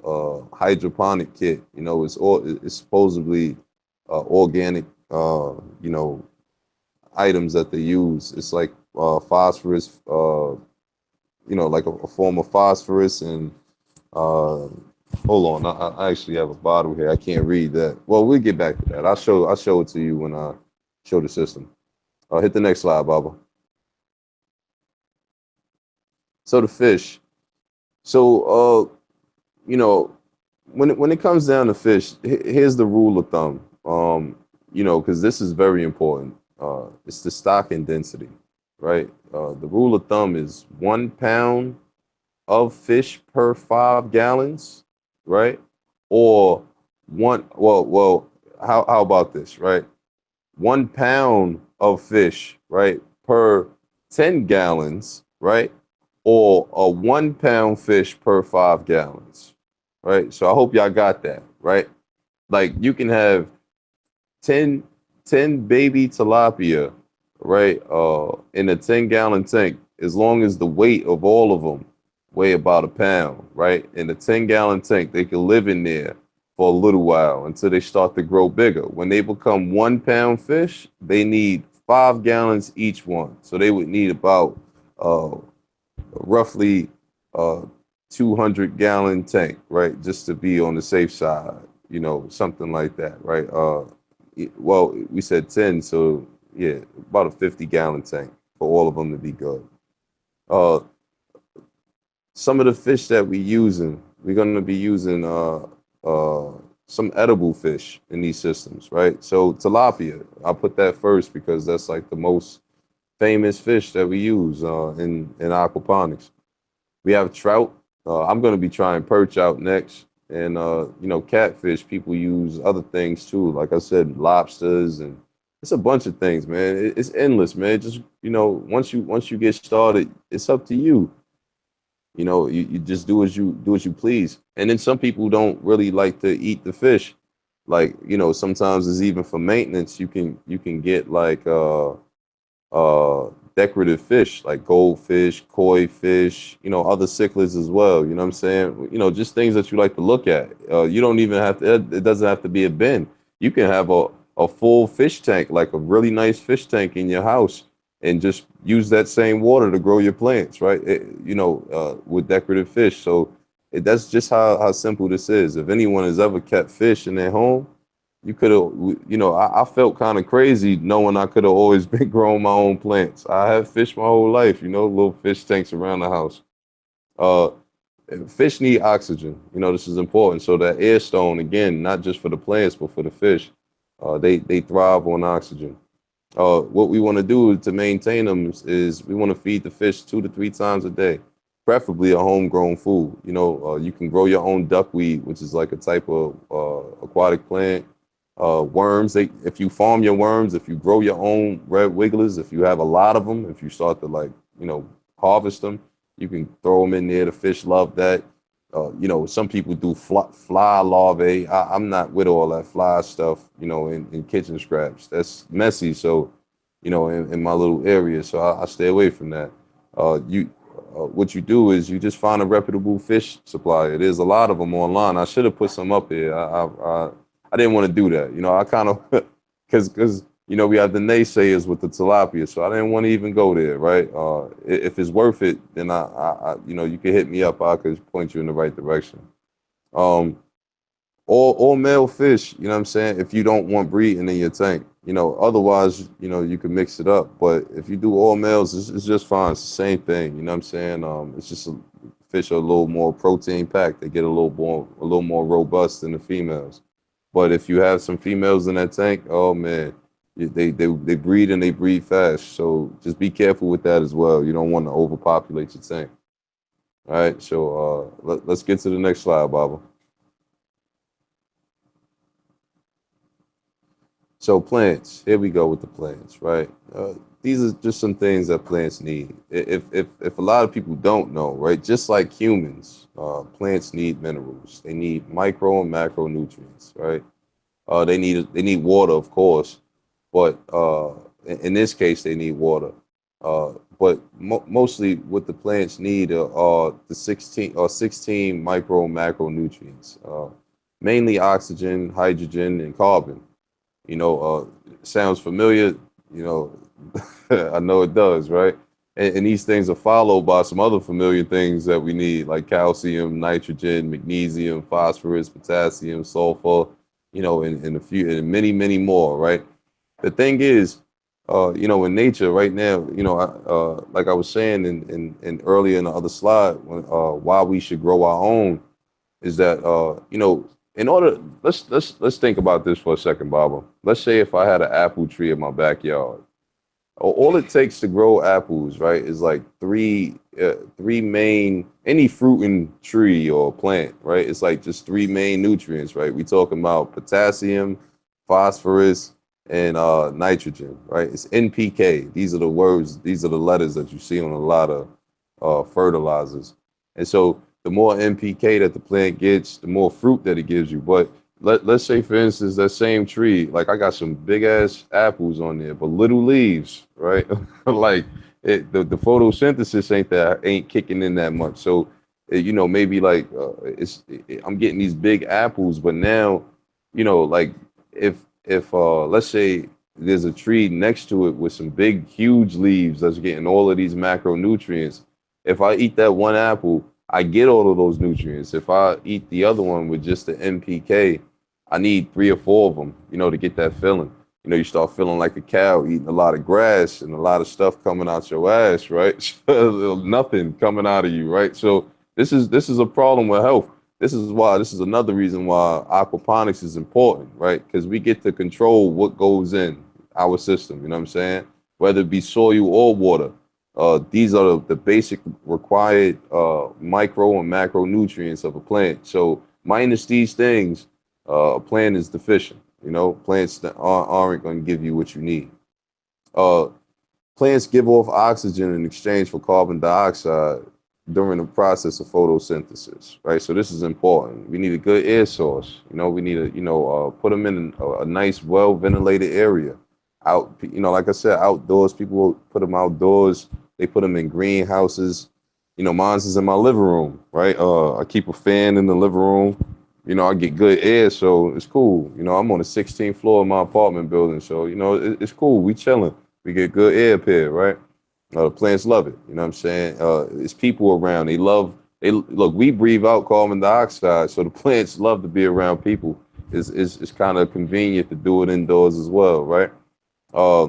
hydroponic kit. It's supposedly organic items that they use. It's like phosphorus, like a form of phosphorus and uh, hold on, I actually have a bottle here. I can't read that. Well, we'll get back to that. I'll show it to you when I show the system. Hit the next slide, Baba. So the fish. So when it comes down to fish, here's the rule of thumb. Because this is very important. It's the stocking density, right? The rule of thumb is 1 pound of fish per 5 gallons, right? Or how about this, right? 1 pound of fish, right, per 10 gallons, right? Or a 1 pound fish per 5 gallons, right? So I hope y'all got that, right? Like you can have 10, 10 baby tilapia, right, in a 10-gallon tank, as long as the weight of all of them weigh about a pound, right? In a 10-gallon tank, they can live in there for a little while until they start to grow bigger. When they become 1 pound fish, they need 5 gallons each one. So they would need about uh, roughly 200-gallon tank, right? Just to be on the safe side, something like that, right? Well, we said 10, so yeah, about a 50-gallon tank for all of them to be good. Uh, some of the fish that we're going to be using some edible fish in these systems, right? So tilapia, I'll put that first because that's like the most famous fish that we use in aquaponics. We have trout. I'm going to be trying perch out next. And, catfish, people use other things too. Like I said, lobsters, and it's a bunch of things, man. It's endless, man. Just, once you get started, it's up to you. You just do as you please. And then some people don't really like to eat the fish. Like, sometimes it's even for maintenance. You can get like uh decorative fish like goldfish, koi fish, other cichlids as well. You know what I'm saying? Just things that you like to look at. You don't even have to, it doesn't have to be a bin. You can have a full fish tank, like a really nice fish tank in your house, and just use that same water to grow your plants, right? With decorative fish. So that's just how simple this is. If anyone has ever kept fish in their home, you could have, I felt kind of crazy knowing I could have always been growing my own plants. I have fish my whole life, little fish tanks around the house. Uh, Fish need oxygen. This is important. So that air stone, again, not just for the plants, but for the fish, they thrive on oxygen. What we want to do to maintain them is we want to feed the fish 2 to 3 times a day, preferably a homegrown food. You can grow your own duckweed, which is like a type of aquatic plant. Worms, if you farm your worms, if you grow your own red wigglers, if you have a lot of them, if you start to like, harvest them, You can throw them in there. The fish love that. You know, some people do fly larvae. I'm not with all that fly stuff, you know, in kitchen scraps. That's messy. So, you know, in my little area. So I stay away from that. You, what you do is you just find a reputable fish supplier. There's a lot of them online. I should have put some up here. I didn't want to do that. You know, I kind of, because you know, we have the naysayers with the tilapia, so I didn't want to even go there, right? If it's worth it, then you know, you can hit me up. I could point you in the right direction. Um, all male fish, you know what I'm saying? If you don't want breeding in your tank, you know, otherwise, you know, you can mix it up. But if you do all males, it's just fine. It's the same thing, you know what I'm saying? It's just fish are a little more protein packed. They get a little more robust than the females. But if you have some females in that tank, oh man, they breed and they breed fast. So just be careful with that as well. You don't want to overpopulate your tank. All right. So let's get to the next slide, Baba. So plants, here we go with the plants, right? These are just some things that plants need. If a lot of people don't know, right? Just like humans, plants need minerals. They need micro and macronutrients, right? They need water, of course, but in this case, they need water. But mostly, what the plants need are the 16 micro and macronutrients, mainly oxygen, hydrogen, and carbon. You know, sounds familiar. You know, I know it does, right? And these things are followed by some other familiar things that we need, like calcium, nitrogen, magnesium, phosphorus, potassium, sulfur. You know, and a few and many, many more, right? The thing is, you know, in nature right now, you know, like I was saying in earlier in the other slide, why we should grow our own is that you know, in order let's think about this for a second, Baba. Let's say if I had an apple tree in my backyard. All it takes to grow apples, right, is like three main any fruiting tree or plant, right? It's like just three main nutrients, right? We talking about potassium, phosphorus, and nitrogen, right? It's NPK. These are the words, these are the letters that you see on a lot of fertilizers. And so the more NPK that the plant gets, the more fruit that it gives you. But let's say, for instance, that same tree, like I got some big ass apples on there, but little leaves, right? Like the photosynthesis ain't kicking in that much. So, you know, maybe like I'm getting these big apples, but now, you know, like if let's say there's a tree next to it with some big, huge leaves that's getting all of these macronutrients. If I eat that one apple, I get all of those nutrients. If I eat the other one with just the NPK, I need three or four of them, you know, to get that feeling. You know, you start feeling like a cow eating a lot of grass and a lot of stuff coming out your ass, right? Nothing coming out of you, right? So this is a problem with health. This is another reason why aquaponics is important, right? Because we get to control what goes in our system, you know what I'm saying? Whether it be soil or water. These are the basic required micro and macronutrients of a plant. So minus these things, a plant is deficient. You know, plants that aren't going to give you what you need. Uh, Plants give off oxygen in exchange for carbon dioxide during the process of photosynthesis, right? So this is important. We need a good air source. You know, we need to, put them in a nice, well ventilated area. Out, you know, like I said, outdoors. People will put them outdoors. They put them in greenhouses. You know, mine's is in my living room, right? I keep a fan in the living room. You know, I get good air, so it's cool. You know, I'm on the 16th floor of my apartment building, so you know, it's cool. We chilling. We get good air up here, right? The plants love it. You know what I'm saying? It's people around. They look. We breathe out carbon dioxide, so the plants love to be around people. It's kind of convenient to do it indoors as well, right? Uh,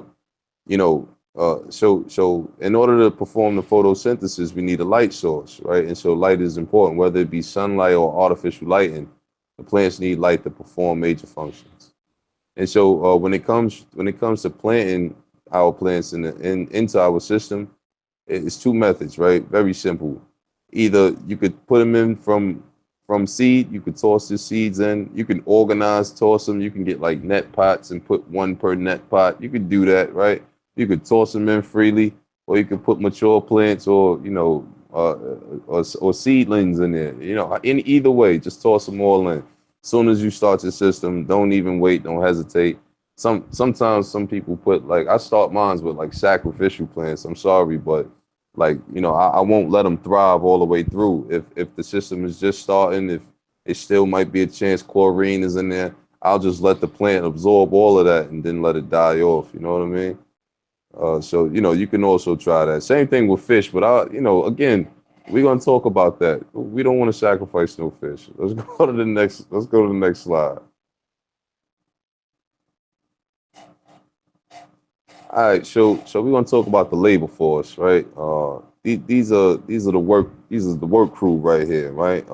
so in order to perform the photosynthesis, we need a light source, right? And so light is important, whether it be sunlight or artificial lighting. The plants need light to perform major functions. And so when it comes to planting our plants into our system, it's two methods, right? Very simple. Either you could put them in from seed, you could toss the seeds in, you can organize, toss them, you can get like net pots and put one per net pot. You could do that, right? You could toss them in freely, or you could put mature plants or, or seedlings in there. You know, in either way, just toss them all in. As soon as you start your system, don't even wait, don't hesitate. Sometimes some people put like I start mines with like sacrificial plants. I'm sorry, but like you know, I won't let them thrive all the way through. If the system is just starting, if it still might be a chance chlorine is in there, I'll just let the plant absorb all of that and then let it die off. You know what I mean? So you know, you can also try that. Same thing with fish, but you know, again, we're gonna talk about that. We don't want to sacrifice no fish. Let's go to the next. Let's go to the next slide. All right, so we're gonna talk about the labor force, right? These are the work crew right here, right?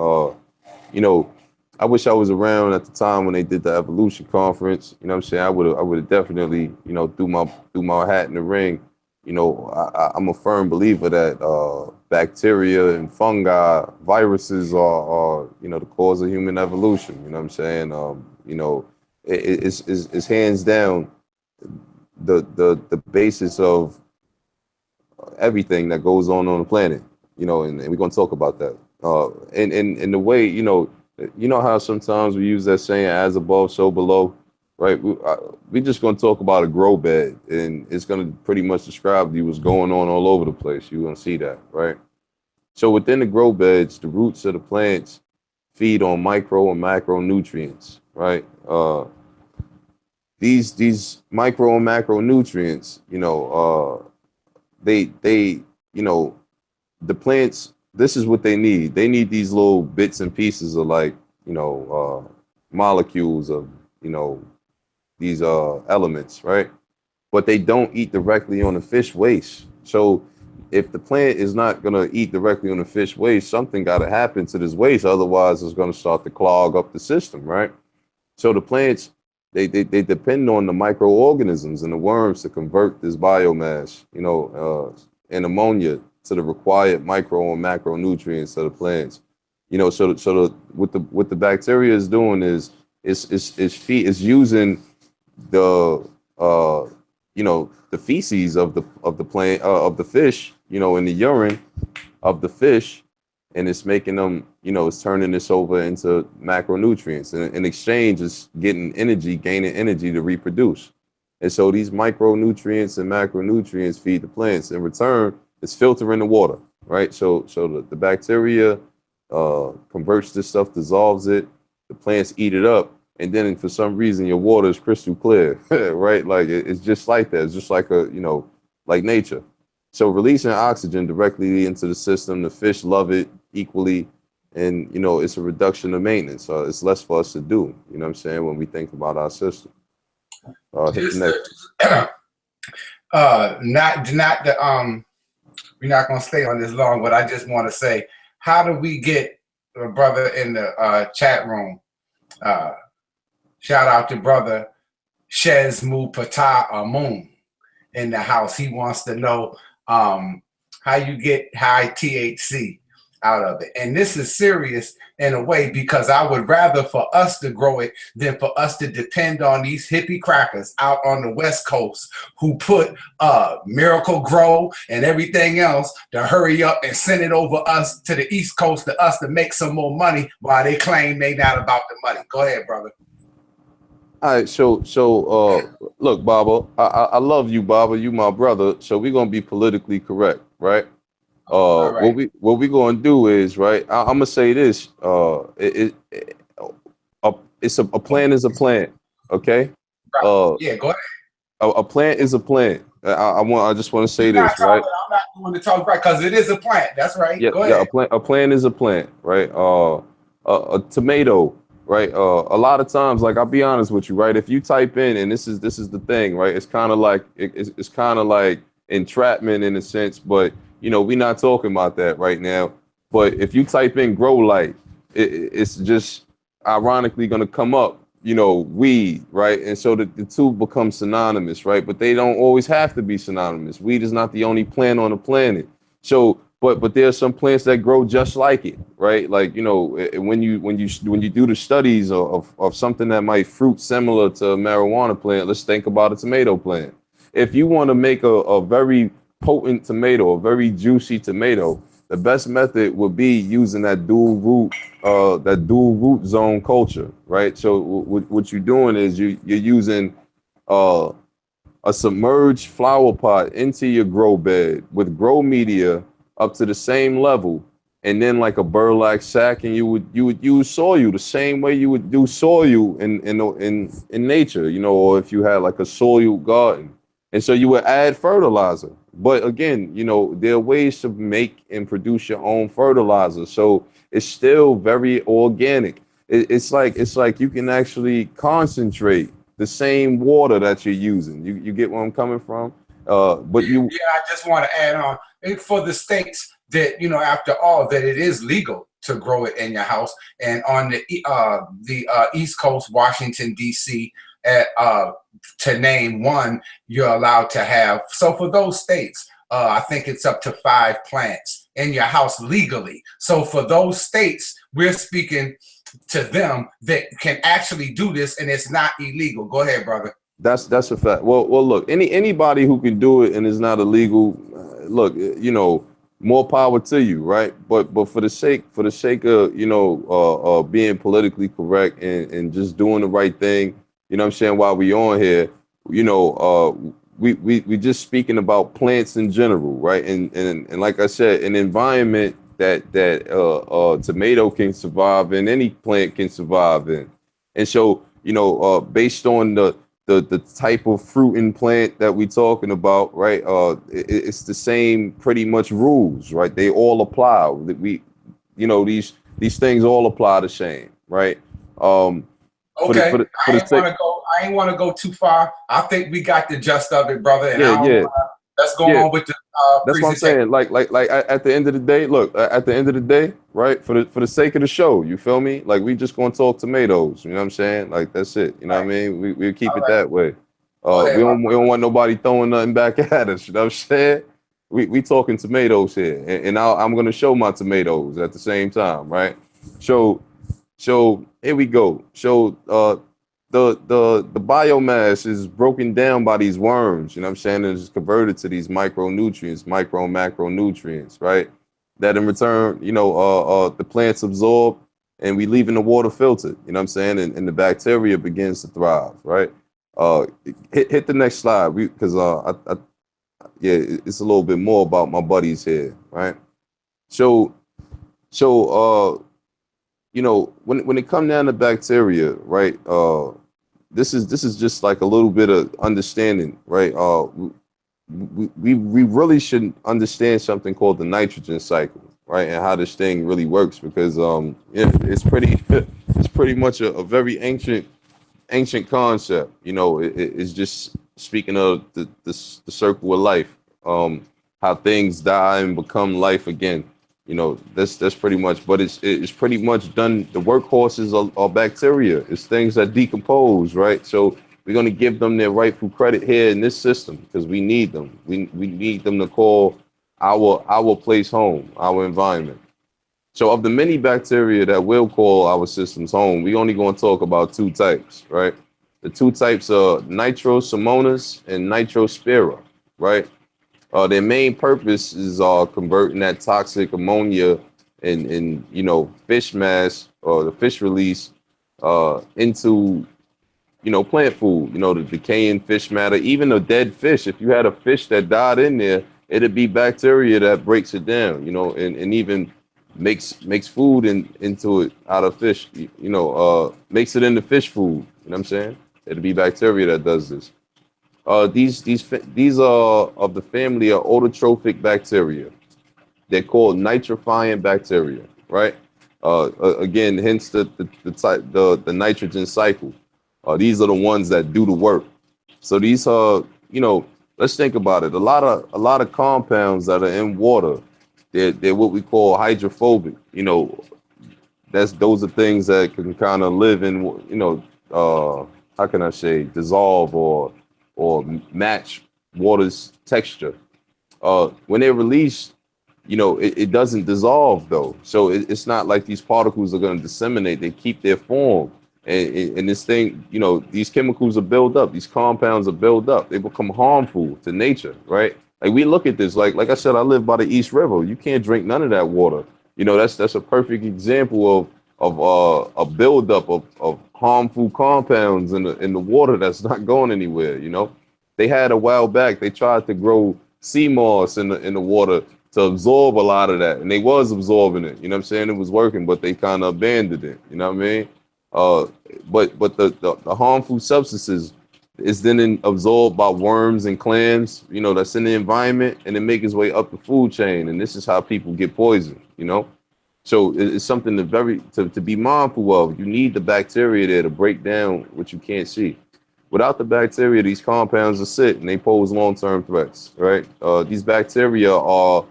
You know, I wish I was around at the time when they did the evolution conference. You know what I'm saying? I would have definitely, you know, threw my hat in the ring. You know, I'm a firm believer that bacteria and fungi, viruses are you know the cause of human evolution. You know what I'm saying? You know, it's hands down the basis of everything that goes on the planet, you know, and we're gonna talk about that. And the way, you know how sometimes we use that saying "as above, so below," right? We just gonna talk about a grow bed, and it's gonna pretty much describe you what's going on all over the place. You're gonna see that, right? So within the grow beds, the roots of the plants feed on micro and macronutrients, right? These micro and macronutrients, they you know the plants, this is what they need. They need these little bits and pieces of like molecules of you know these elements, right? But they don't eat directly on the fish waste. So if the plant is not going to eat directly on the fish waste, something got to happen to this waste, otherwise it's going to start to clog up the system, right? So the plants, they depend on the microorganisms and the worms to convert this biomass, and ammonia to the required micro and macronutrients of the plants. What the bacteria is doing is is using the the feces of the plant of the fish, in the urine of the fish, and it's making them, it's turning this over into macronutrients. And in exchange, it's gaining energy to reproduce. And so these micronutrients and macronutrients feed the plants. In return, it's filtering the water, right? So the bacteria converts this stuff, dissolves it, the plants eat it up, and then for some reason your water is crystal clear, right? Like it's just like that. It's just like like nature. So releasing oxygen directly into the system, the fish love it equally, and it's a reduction of maintenance. So it's less for us to do. You know what I'm saying, when we think about our system. Hit the next. Not the we're not gonna stay on this long, but I just want to say, how do we get a brother in the chat room? Shout out to brother Shez Patah Amun in the house. He wants to know how you get high THC out of it. And this is serious in a way, because I would rather for us to grow it than for us to depend on these hippie crackers out on the West Coast who put Miracle Grow and everything else to hurry up and send it over us to the East Coast to us to make some more money while they claim they not about the money. Go ahead, brother. All right, so look, Baba, I love you, Baba. You my brother. So we're gonna be politically correct, right? Right. What we gonna do is, right. I'm gonna say this. A plant is a plant. Okay. Yeah, go ahead. A plant is a plant. I just want to say this, right? I'm not doing the talk right, because it is a plant. That's right. Yeah, go ahead. A plant is a plant, right? A tomato, right? A lot of times, like I'll be honest with you, right? If you type in, and this is the thing, right? It's kind of like it's kind of like entrapment in a sense, but we're not talking about that right now. But if you type in grow light, it's just ironically going to come up, weed, right? And so the two become synonymous, right? But they don't always have to be synonymous. Weed is not the only plant on the planet. So, but there are some plants that grow just like it, right? Like, when you do the studies of something that might fruit similar to a marijuana plant, let's think about a tomato plant. If you want to make a very potent tomato, a very juicy tomato, the best method would be using that dual root zone culture, right? So what you're doing is you're using uh, a submerged flower pot into your grow bed with grow media up to the same level, and then like a burlap sack, and you would use soil the same way you would do soil in nature, you know, or if you had like a soil garden, and so you would add fertilizer. But again, you know, there are ways to make and produce your own fertilizer, so it's still very organic. It's like you can actually concentrate the same water that you're using. You get where I'm coming from? But you Yeah, I just want to add on for the states that, you know, after all, that it is legal to grow it in your house, and on the East Coast, Washington D.C., to name one, you're allowed to have. So for those states, I think it's up to 5 plants in your house legally. So for those states, we're speaking to them that can actually do this, and it's not illegal. Go ahead, brother. That's a fact. Well, look, anybody who can do it and is not illegal, look, you know, more power to you, right? But for the sake of, you know, being politically correct and just doing the right thing, you know what I'm saying, while we on here, you know, we just speaking about plants in general, right? And like I said, an environment that tomato can survive in, any plant can survive in. And so, you know, based on the type of fruit and plant that we talking about, right? It's the same pretty much rules, right? They all apply. You know, these things all apply the same, right? For the Okay, for the for the sake, I ain't want to go too far. I think we got the gist of it, brother. And yeah, I don't yeah, want to. Let's go yeah. on with the That's what I'm presentation. saying. Like at the end of the day, look, at the end of the day, right? For the sake of the show, you feel me? Like we just gonna talk tomatoes. You know what I'm saying? Like that's it. You know what I mean? We keep All it right, that way. go We ahead, my don't want nobody throwing nothing back at us. You know what I'm saying? We talking tomatoes here, and I'm gonna show my tomatoes at the same time, right? So here we go. So the biomass is broken down by these worms, you know what I'm saying? And it's converted to these micronutrients, micro and macronutrients, right? That in return, you know, the plants absorb, and we leave in the water filtered, you know what I'm saying? And the bacteria begins to thrive, right? Uh, hit the next slide, because yeah, it's a little bit more about my buddies here, right? So so you know, when it come down to bacteria, right? This is just like a little bit of understanding, right? We really should understand something called the nitrogen cycle, right, and how this thing really works, because yeah, it's pretty it's pretty much a very ancient concept. You know, it's just speaking of the circle of life, how things die and become life again. You know, that's pretty much, but it's pretty much done. The workhorses are bacteria. It's things that decompose, right? So we're gonna give them their rightful credit here in this system, because we need them. We need them to call our place home, our environment. So of the many bacteria that will call our systems home, we only going to talk about 2 types, right? The 2 types are Nitrosomonas and Nitrospira, right? Their main purpose is converting that toxic ammonia and you know, fish mass, or the fish release, into, you know, plant food, you know, the decaying fish matter, even a dead fish. If you had a fish that died in there, it'd be bacteria that breaks it down, you know, and even makes food into it out of fish, you know, makes it into fish food. You know what I'm saying? It'd be bacteria that does this. These are of the family of autotrophic bacteria. They're called nitrifying bacteria, right? Again, hence the nitrogen cycle. These are the ones that do the work. So these are, you know, let's think about it. A lot of compounds that are in water, they're what we call hydrophobic. You know, those are things that can kind of live in, you know, how can I say, dissolve or match water's texture. When they're released, you know, it doesn't dissolve though. So it's not like these particles are going to disseminate. They keep their form. And this thing, you know, these chemicals are built up. These compounds are built up. They become harmful to nature, right? Like we look at this, like I said, I live by the East River. You can't drink none of that water. You know, that's a perfect example of a buildup of harmful compounds in the water that's not going anywhere. You know, they had a while back. They tried to grow sea moss in the water to absorb a lot of that, and they was absorbing it. You know what I'm saying? It was working, but they kind of abandoned it. You know what I mean? Uh, but the harmful substances is then absorbed by worms and clams, you know, that's in the environment, and it make its way up the food chain. And this is how people get poisoned, you know. So it's something to be mindful of. You need the bacteria there to break down what you can't see. Without the bacteria, these compounds are sit and they pose long-term threats, right? These bacteria are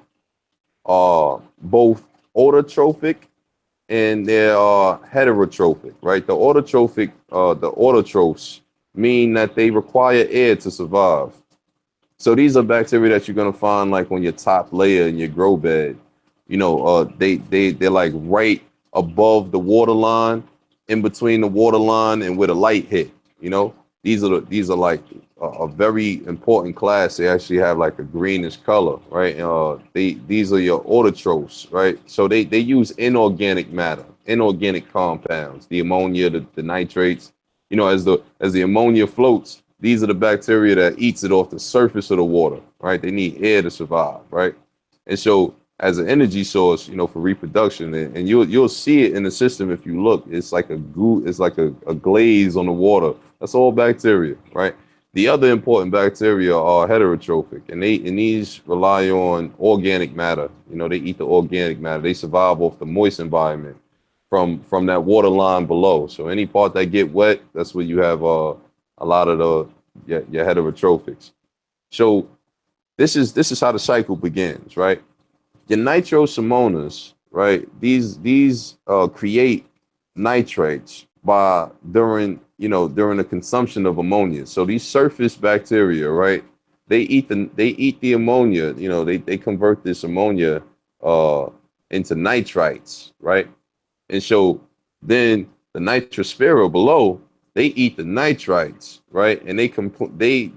both autotrophic and they are heterotrophic, right? The autotrophs mean that they require air to survive. So these are bacteria that you're gonna find like on your top layer in your grow bed. You know, they're like right above the water line, in between the water line and where the light hit. You know, these are like a very important class. They actually have like a greenish color, right? These are your autotrophs, right? So they use inorganic matter, inorganic compounds, the ammonia, the nitrates. You know, as the ammonia floats, these are the bacteria that eats it off the surface of the water, right? They need air to survive, right? And so as an energy source, you know, for reproduction, and you'll see it in the system if you look. It's like a goo, it's like a glaze on the water. That's all bacteria, right? The other important bacteria are heterotrophic, and these rely on organic matter. You know, they eat the organic matter. They survive off the moist environment from that water line below. So any part that get wet, that's where you have a lot of your heterotrophics. So this is how the cycle begins, right? Your nitrosomonas, right? These create nitrates by during the consumption of ammonia. So these surface bacteria, right? They eat the ammonia. You know, they convert this ammonia into nitrites, right? And so then the nitrosphere below, they eat the nitrites, right? And they convert the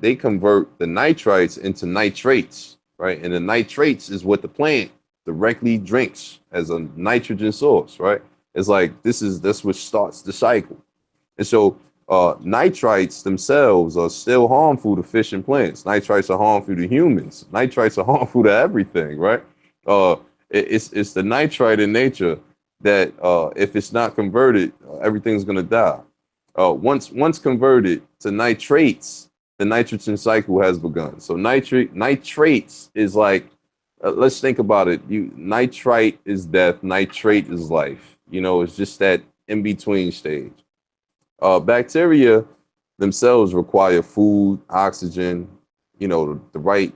nitrites into nitrates, right? And the nitrates is what the plant directly drinks as a nitrogen source, right? It's like that's what starts the cycle. And so nitrites themselves are still harmful to fish and plants. Nitrites are harmful to humans. Nitrites are harmful to everything, right? Uh, it's the nitrite in nature that if it's not converted, everything's gonna die. Once converted to nitrates, the nitrogen cycle has begun. So nitrates is like, let's think about it. Nitrite is death, nitrate is life. You know, it's just that in between stage. Bacteria themselves require food, oxygen, you know, the right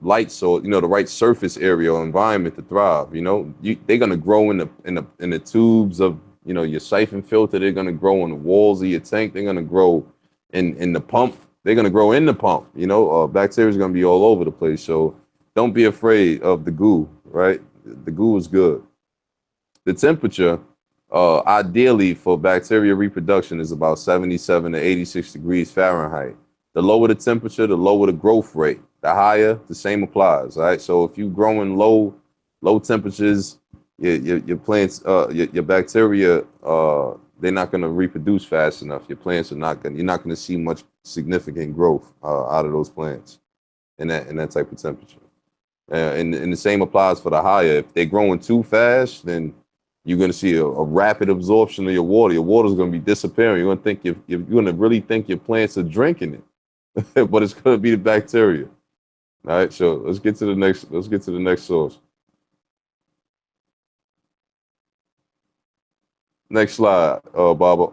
light source, you know, the right surface area or environment to thrive. You know, they're gonna grow in the tubes of, you know, your siphon filter. They're gonna grow on the walls of your tank. They're gonna grow in the pump. They're gonna grow in the pump. You know, bacteria is gonna be all over the place. So don't be afraid of the goo. Right, the goo is good. The temperature, ideally for bacteria reproduction, is about 77 to 86 degrees Fahrenheit. The lower the temperature, the lower the growth rate. The higher, the same applies. All right. So if you grow in low temperatures, your plants, your bacteria, they're not going to reproduce fast enough. Your plants are not going. You're not going to see much significant growth out of those plants in that type of temperature. And the same applies for the higher. If they're growing too fast, then you're going to see a rapid absorption of your water. Your water is going to be disappearing. You're going to think you're going to really think your plants are drinking it, but it's going to be the bacteria. All right, so let's get to the next. Let's get to the next source. Next slide, Baba.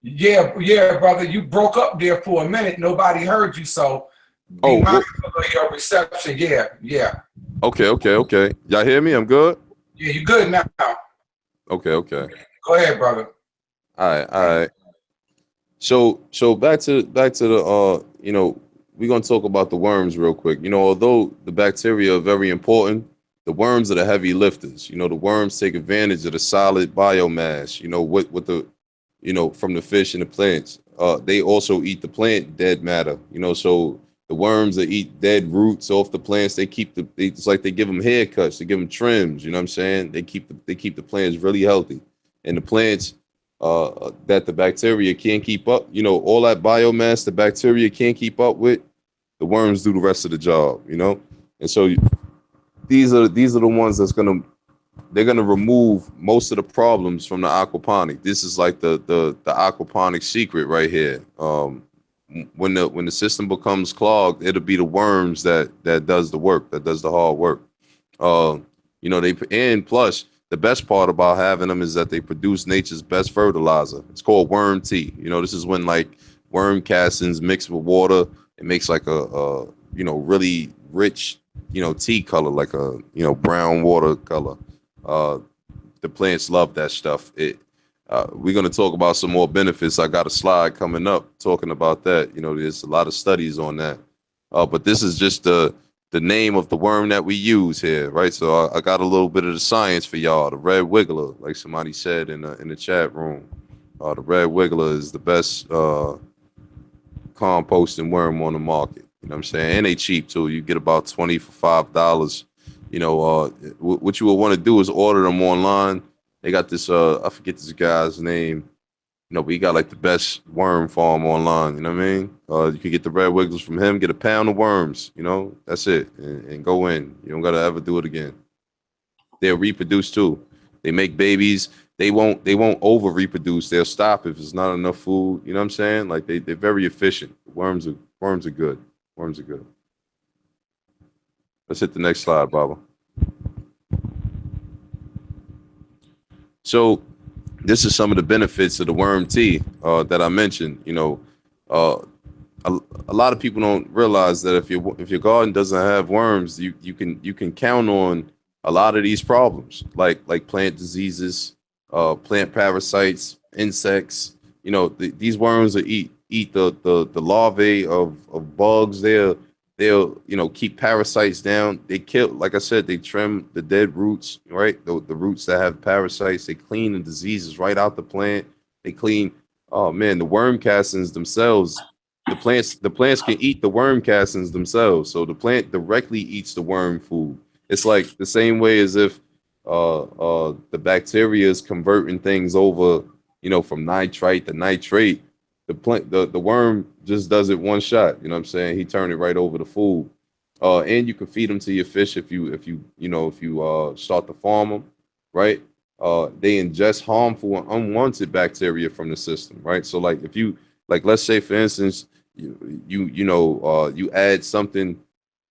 Yeah, brother. You broke up there for a minute. Nobody heard you, so be Oh, well, mindful of your reception. Yeah. okay. Y'all hear me? I'm good. Yeah, you good now. Okay. Go ahead, brother. All right. So back to the you know, we're gonna talk about the worms real quick. You know, although the bacteria are very important, the worms are the heavy lifters. You know, the worms take advantage of the solid biomass. You know, what the from the fish and the plants. They also eat the plant dead matter. You know, so The worms that eat dead roots off the plants. They keep it's like they give them haircuts. They give them trims. You know what I'm saying? They keep the plants really healthy, and the plants that the bacteria can't keep up. You know, all that biomass the bacteria can't keep up with. The worms do the rest of the job. You know, and so these are the ones they're gonna remove most of the problems from the aquaponic. This is like the aquaponic secret right here. When the system becomes clogged, it'll be the worms that does the work, that does the hard work. Uh, you know, and plus the best part about having them is that they produce nature's best fertilizer. It's called worm tea. You know, this is when like worm castings mixed with water, it makes like a really rich tea color, like a brown water color. Uh, the plants love that stuff. We're going to talk about some more benefits. I got a slide coming up talking about that. You know, there's a lot of studies on that. But this is just the name of the worm that we use here, right? So I got a little bit of the science for y'all. The red wiggler, like somebody said in the chat room. The red wiggler is the best composting worm on the market. You know what I'm saying? And they cheap too. You get about 20 for $5. You know, what you will want to do is order them online. They got this I forget this guy's name. You know, but he got like the best worm farm online. You know what I mean? You can get the red wigglers from him, get a pound of worms, you know, that's it. And go in. You don't gotta ever do it again. They'll reproduce too. They make babies. They won't over reproduce. They'll stop if there's not enough food. You know what I'm saying? Like they're very efficient. Worms are good. Worms are good. Let's hit the next slide, Baba. So this is some of the benefits of the worm tea that I mentioned. You know, uh, a lot of people don't realize that if your garden doesn't have worms, you can count on a lot of these problems, like plant diseases, plant parasites, insects. You know, these worms will eat the larvae of bugs. They'll keep parasites down. They kill, like I said, they trim the dead roots, right? The roots that have parasites. They clean the diseases right out the plant. They clean. Oh man, the worm castings themselves. The plants can eat the worm castings themselves. So the plant directly eats the worm food. It's like the same way as if the bacteria is converting things over, from nitrite to nitrate. The worm just does it one shot. You know what I'm saying? He turned it right over the food. And you can feed them to your fish if you start to farm them, right? They ingest harmful and unwanted bacteria from the system, right? So like if you like, let's say for instance, you add something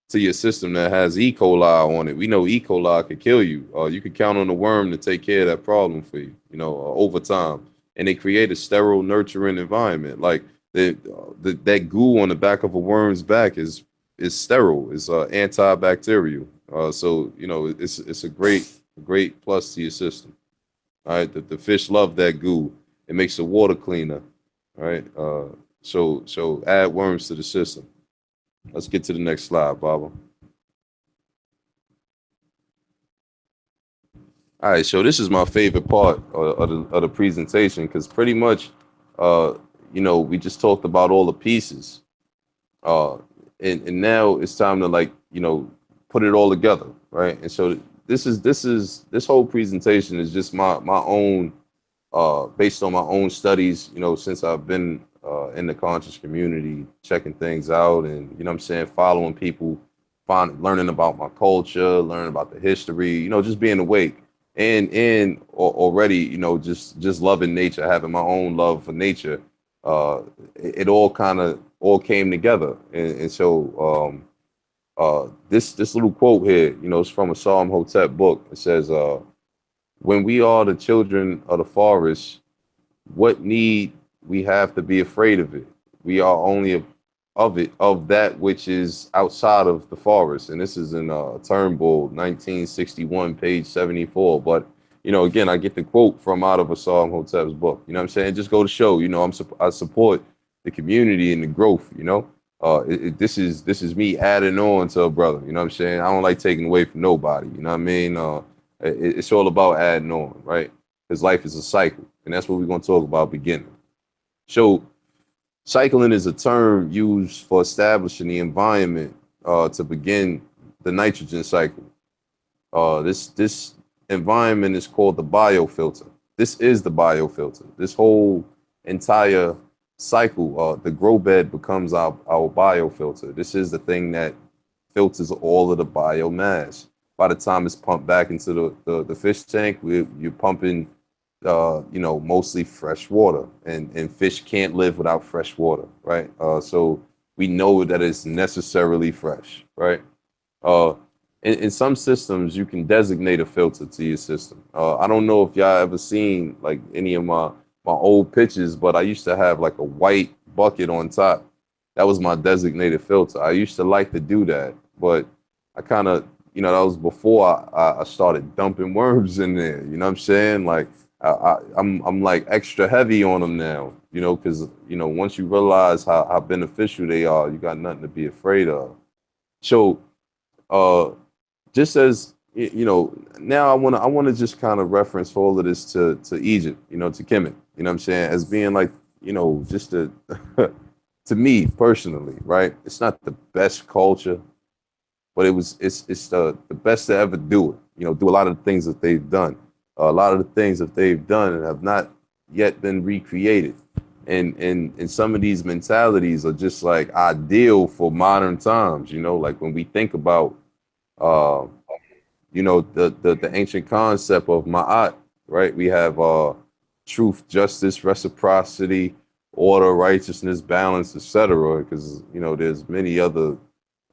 to your system that has E. coli on it. We know E. coli could kill you. You could count on the worm to take care of that problem for you, over time. And they create a sterile, nurturing environment. Like that goo on the back of a worm's back is sterile. It's antibacterial. So it's a great plus to your system. All right, the fish love that goo. It makes the water cleaner. All right, so add worms to the system. Let's get to the next slide, Baba. All right, so this is my favorite part of the presentation because pretty much, we just talked about all the pieces, uh, and now it's time to put it all together, right? And so this whole presentation is just my own, based on my own studies, since I've been in the conscious community, checking things out, and what I'm saying, following people, learning about my culture, learning about the history, just being awake. Already, just loving nature, having my own love for nature. It all kind of all came together, and so this little quote here, it's from a Psalm Hotep book. It says, "When we are the children of the forest, what need we have to be afraid of it? We are only of that which is outside of the forest." And this is in Turnbull, 1961, page 74. But again, I get the quote from out of a Psalm Hotep's book. You know what I'm saying? Just go to show. I support the community and the growth. This is me adding on to a brother. You know what I'm saying? I don't like taking away from nobody. You know what I mean? It's all about adding on, right? Because life is a cycle, and that's what we're gonna talk about beginning. So Cycling is a term used for establishing the environment to begin the nitrogen cycle. This environment is called the biofilter. This is the biofilter. This whole entire cycle, the grow bed becomes our biofilter. This is the thing that filters all of the biomass. By the time it's pumped back into the fish tank, you're pumping, mostly fresh water, and fish can't live without fresh water, right? So we know that it's necessarily fresh, right? Uh, in some systems, you can designate a filter to your system. I don't know if y'all ever seen like any of my old pictures, but I used to have like a white bucket on top. That was my designated filter. I used to like to do that, but I kind of, that was before I started dumping worms in there. You know what I'm saying? Like I'm like extra heavy on them now. Because once you realize how beneficial they are, you got nothing to be afraid of. So uh, just as now I want to just kind of reference all of this to Egypt, to Kemet, what I'm saying, as being like, just a to me personally, right? It's not the best culture, but it's the best to ever do it. Do a lot of the things that they've done. A lot of the things that they've done have not yet been recreated. And some of these mentalities are just like ideal for modern times, like when we think about uh, the ancient concept of ma'at, right? We have truth, justice, reciprocity, order, righteousness, balance, etc. Because there's many other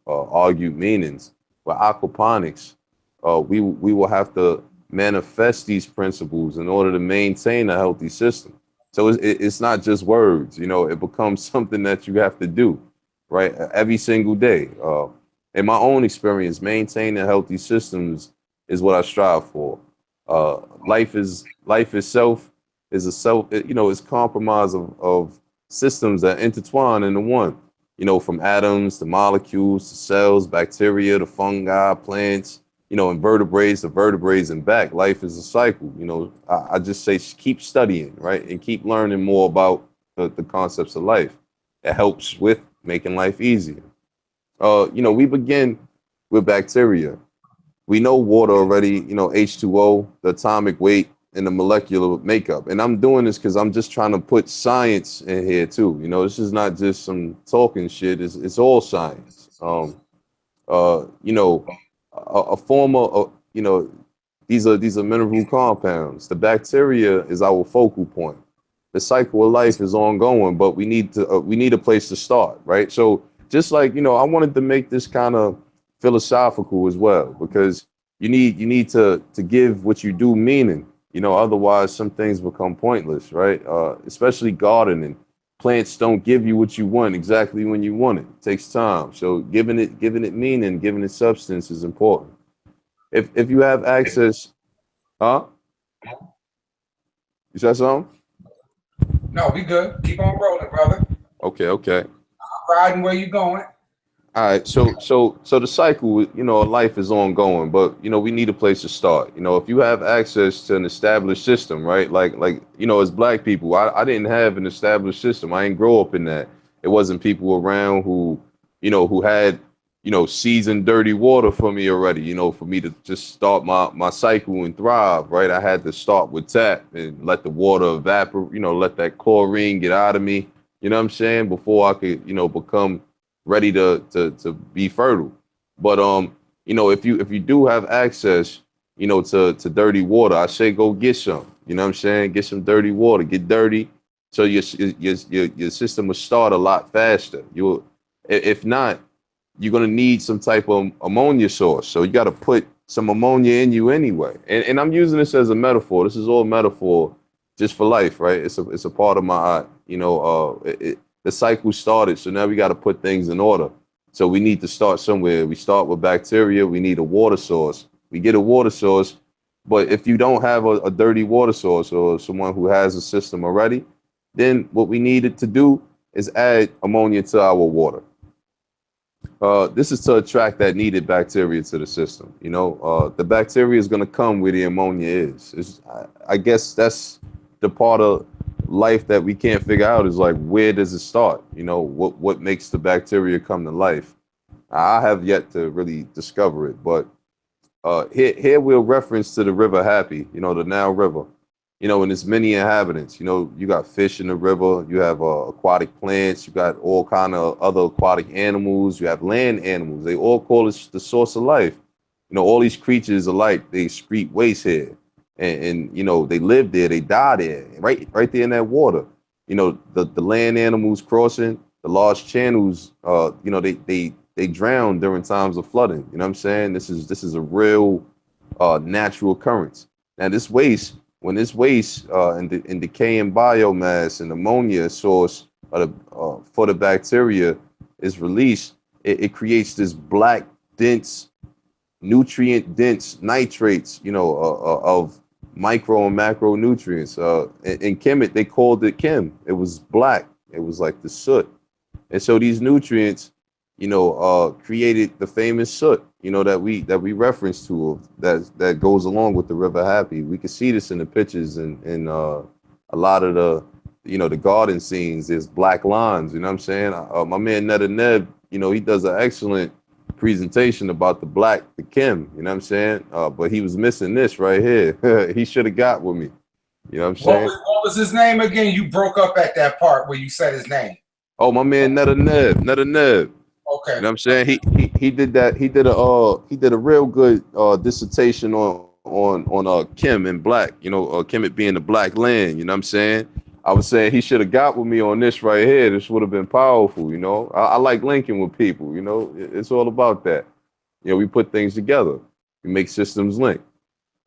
argued meanings. But aquaponics, we will have to manifest these principles in order to maintain a healthy system. So it's not just words, it becomes something that you have to do, right? Every single day. In my own experience, maintaining healthy systems is what I strive for. Life itself is a it's compromise of systems that intertwine into one. From atoms to molecules to cells, bacteria to fungi, plants, invertebrates to vertebrates and back. Life is a cycle. I just say keep studying, right? And keep learning more about the concepts of life. It helps with making life easier. We begin with bacteria. We know water already, H2O, the atomic weight, and the molecular makeup. And I'm doing this because I'm just trying to put science in here too. This is not just some talking shit. It's all science. A form of, these are mineral compounds. The bacteria is our focal point. The cycle of life is ongoing, but we need a place to start, right? So just like, I wanted to make this kind of philosophical as well, because you need to give what you do meaning. Otherwise some things become pointless, right? Especially gardening. Plants don't give you what you want exactly when you want it. It takes time. So giving it meaning, giving it substance is important. If you have access, huh? You said something? No, we good. Keep on rolling, brother. Okay, okay. Riding where you going. All right, so the cycle, of life is ongoing, but we need a place to start. If you have access to an established system, right? Like as Black people, I didn't have an established system. I didn't grow up in that. It wasn't people around who had seasoned dirty water for me already. For me to just start my cycle and thrive, right? I had to start with tap and let the water evaporate. Let that chlorine get out of me. You know what I'm saying? Before I could become ready to be fertile. But if you do have access, to dirty water, I say go get some. You know what I'm saying? Get some dirty water, get dirty, so your system will start a lot faster. If not, you're gonna need some type of ammonia source. So you got to put some ammonia in you anyway. And I'm using this as a metaphor. This is all metaphor, just for life, right? It's a part of my the cycle started, so now we got to put things in order. So we need to start somewhere. We start with bacteria. We need a water source. We get a water source, but if you don't have a dirty water source or someone who has a system already, then what we needed to do is add ammonia to our water. This is to attract that needed bacteria to the system. The bacteria is going to come where the ammonia is. I guess that's the part of life that we can't figure out is like, where does it start? You know, what makes the bacteria come to life? I have yet to really discover it, but here we'll reference to the river Happy, you know, the Nile River, you know, and it's many inhabitants. You know, you got fish in the river, you have aquatic plants, you got all kind of other aquatic animals, you have land animals. They all call it the source of life. You know, all these creatures alike, they excrete waste here, and you know, they live there, they die there, right there in that water. You know, the land animals crossing the large channels. You know, they drown during times of flooding. You know what I'm saying? This is a real natural occurrence. Now this waste, when this waste and decaying biomass and ammonia source for the bacteria is released, it creates this black, dense, nutrient dense nitrates, you know, of micro and macronutrients. In Kemet, they called it Chem. It was black. It was like the soot. And so these nutrients, you know, created the famous soot, you know, that we reference to, that goes along with the River Happy. We can see this in the pictures and in a lot of the, you know, the garden scenes. There's black lines. You know what I'm saying? My man Netta Neb, you know, he does an excellent presentation about the Chem. You know what I'm saying? But he was missing this right here. He should have got with me. You know what I'm saying? What was his name again? You broke up at that part where you said his name. Oh, my man Netta Neb. Okay. You know what I'm saying? He did that. He did a real good dissertation on Chem and black. You know, Kemet being the black land. You know what I'm saying? I was saying he should have got with me on this right here. This would have been powerful. You know, I like linking with people. You know, it's all about that. You know, we put things together. We make systems link.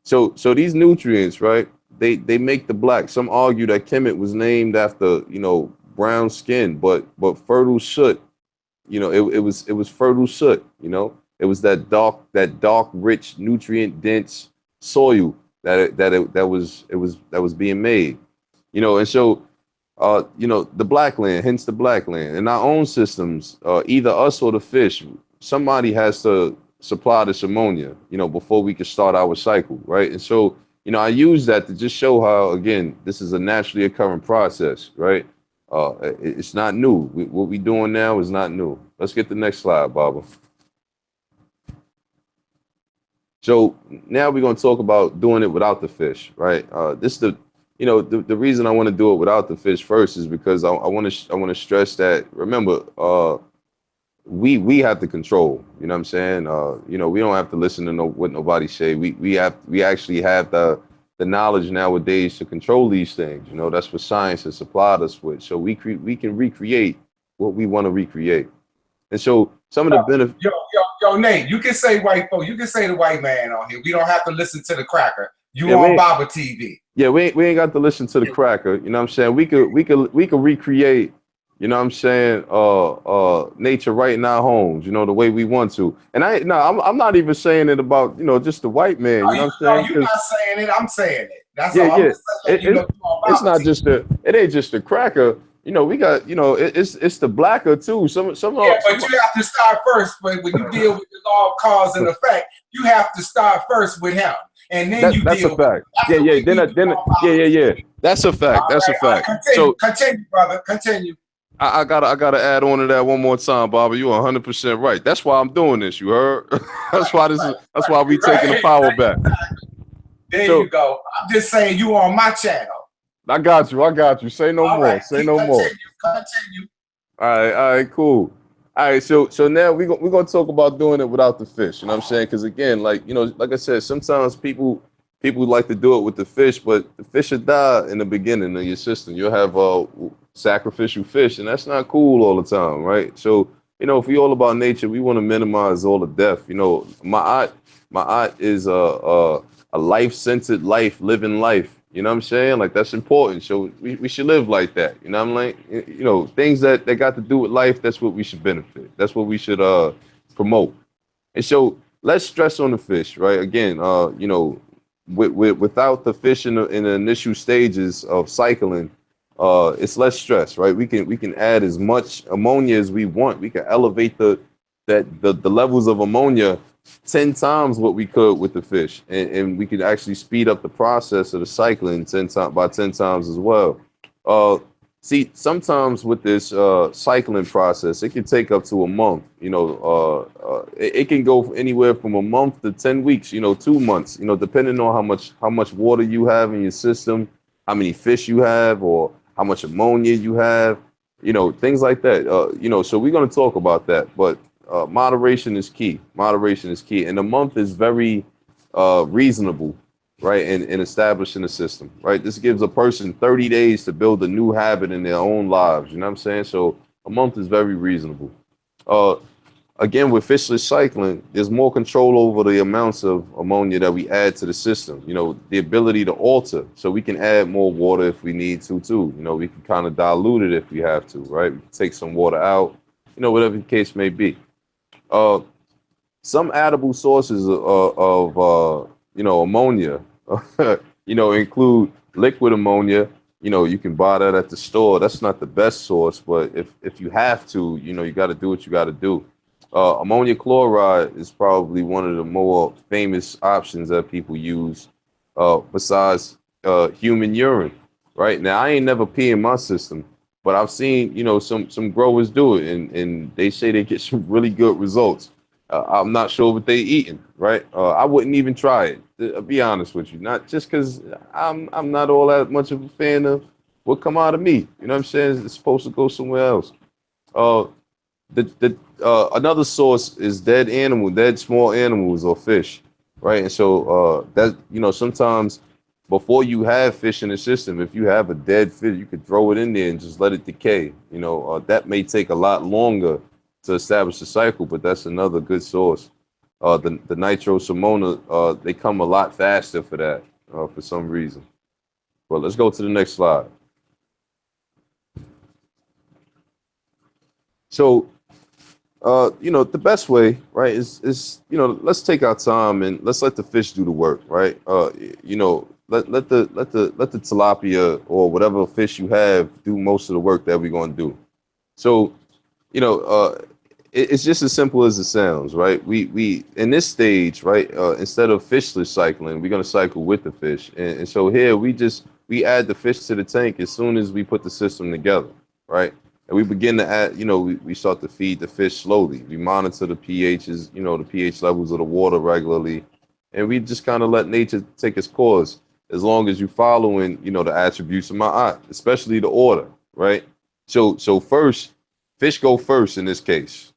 So these nutrients, right? They make the black. Some argue that Kemet was named after, you know, brown skin, but fertile soot. You know, it was fertile soot. You know, it was that dark, rich, nutrient dense soil that was being made. You know, and so you know, the black land, hence the black land. In our own systems, either us or the fish, somebody has to supply this ammonia, you know, before we can start our cycle, right? And so, you know, I use that to just show how, again, this is a naturally occurring process, right? It's not new. What we're doing now is not new. Let's get the next slide, Baba. So now we're going to talk about doing it without the fish, right? This is the reason I want to do it without the fish first is because I want to stress that, remember, we have the control. You know what I'm saying? You know, we don't have to listen to what nobody say. We actually have the knowledge nowadays to control these things. You know, that's what science has supplied us with. So we can recreate what we want to recreate. And so some of the benefits. Yo, Nate, you can say white folk. You can say the white man on here. We don't have to listen to the cracker. You on Baba TV. Yeah, we ain't got to listen to the cracker. You know what I'm saying? We could recreate, you know what I'm saying, nature right in our homes, you know, the way we want to. And I'm not even saying it about, you know, just the white man. You know what I'm saying? You're not saying it, I'm saying it. That's yeah, all. Yeah. It's not just it ain't just the cracker. You know, we got, you know, it's the blacker too. But you have to start first. When you deal with the law of cause and effect, you have to start first with him. And then that's a fact. Yeah. That's a fact. That's a fact. Continue, brother. Continue. I gotta add on to that one more time, Bobby. You're 100% right. That's why I'm doing this. You heard? That's why we taking the power back. There you go. I'm just saying you on my channel. I got you. Say no more. Right. Say no more. Continue. All right, cool. All right, so now we're gonna talk about doing it without the fish. You know what I'm saying? Because again, like, you know, like I said, sometimes people like to do it with the fish, but the fish will die in the beginning of your system. You'll have sacrificial fish, and that's not cool all the time, right? So, you know, if we all about nature, we want to minimize all the death. You know, my aunt is a life-centered life, living life. You know what I'm saying? Like, that's important. So we should live like that. You know what I'm like? You know, things that got to do with life, that's what we should benefit. That's what we should promote. And so let's stress on the fish, right? Again, you know, without the fish in the initial stages of cycling, it's less stress, right? We can add as much ammonia as we want. We can elevate the levels of ammonia 10 times what we could with the fish, and we could actually speed up the process of the cycling 10 times as well. Uh, See, sometimes with this cycling process, it can take up to a month. It can go anywhere from a month to 10 weeks. 2 months. Depending on how much water you have in your system, how many fish you have, or how much ammonia you have. Things like that. So we're going to talk about that. But moderation is key. Moderation is key, and a month is very reasonable, right? In establishing a system, right? This gives a person 30 days to build a new habit in their own lives. You know what I'm saying? So a month is very reasonable. Uh, Again, with fishless cycling, there's more control over the amounts of ammonia that we add to the system. The ability to alter, so we can add more water if we need to, too. We can kind of dilute it if we have to, right? We can take some water out, whatever the case may be. Uh, some edible sources of ammonia, include liquid ammonia. You can buy that at the store. That's not the best source, but if you have to, you got to do what you got to do. Ammonia chloride is probably one of the more famous options that people use, besides human urine. Right now, I ain't never pee in my system, but I've seen some growers do it, and they say they get some really good results. I'm not sure what they eating, right? I wouldn't even try it. To be honest with you, not just because I'm not all that much of a fan of what come out of me. You know what I'm saying? It's supposed to go somewhere else. Uh, the another source is dead small animals or fish, right? And so that sometimes before you have fish in the system, if you have a dead fish, you could throw it in there and just let it decay. That may take a lot longer to establish the cycle, but that's another good source. The nitrosamona, they come a lot faster for that, for some reason. Well, let's go to the next slide. So the best way, right, is let's take our time and let's let the fish do the work, right? Let the tilapia or whatever fish you have do most of the work that we're going to do. So, you know, uh, it's just as simple as it sounds, right? We in this stage, right, instead of fishless cycling, we're going to cycle with the fish, and so here we add the fish to the tank as soon as we put the system together, right? And we begin to add, we start to feed the fish slowly. We monitor the pHs, the pH levels of the water regularly, and we just kind of let nature take its course as long as you following, the attributes of my eye, especially the order, right? So first, fish go first in this case.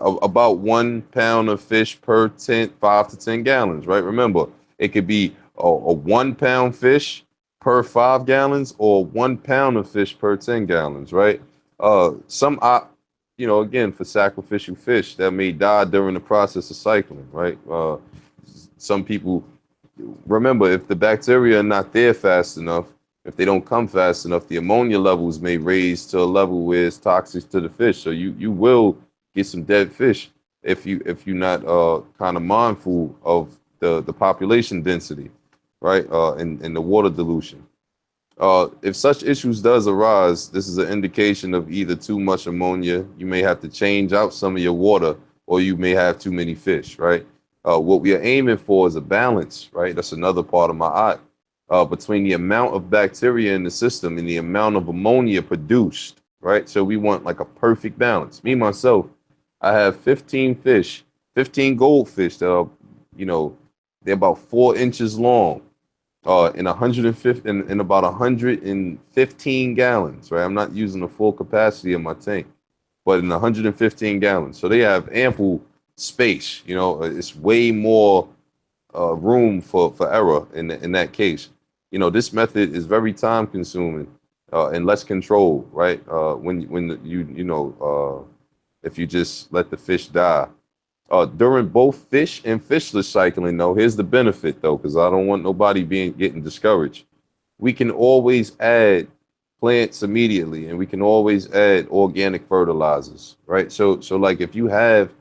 About 1 pound of fish per 5 to 10 gallons, right? Remember, it could be a 1 pound fish per 5 gallons or 1 pound of fish per 10 gallons, right? Some opt, again, for sacrificial fish that may die during the process of cycling, right? Some people, remember, if the bacteria are not there fast enough, if they don't come fast enough, the ammonia levels may raise to a level where it's toxic to the fish. So you will get some dead fish if you're not kind of mindful of the population density, right? And the water dilution. If such issues does arise, this is an indication of either too much ammonia. You may have to change out some of your water, or you may have too many fish, right? What we are aiming for is a balance, right? That's another part of my art, between the amount of bacteria in the system and the amount of ammonia produced, right? So we want like a perfect balance. Me, myself, I have 15 fish, 15 goldfish that are, you know, they're about 4 inches long, in 150 in about 115 gallons, right? I'm not using the full capacity of my tank, but in 115 gallons. So they have ample space, it's way more room for error in that case. This method is very time consuming, and less controlled, right? If you just let the fish die. During both fish and fishless cycling, though, here's the benefit, though, because I don't want nobody getting discouraged. We can always add plants immediately, and we can always add organic fertilizers, right? So like if you have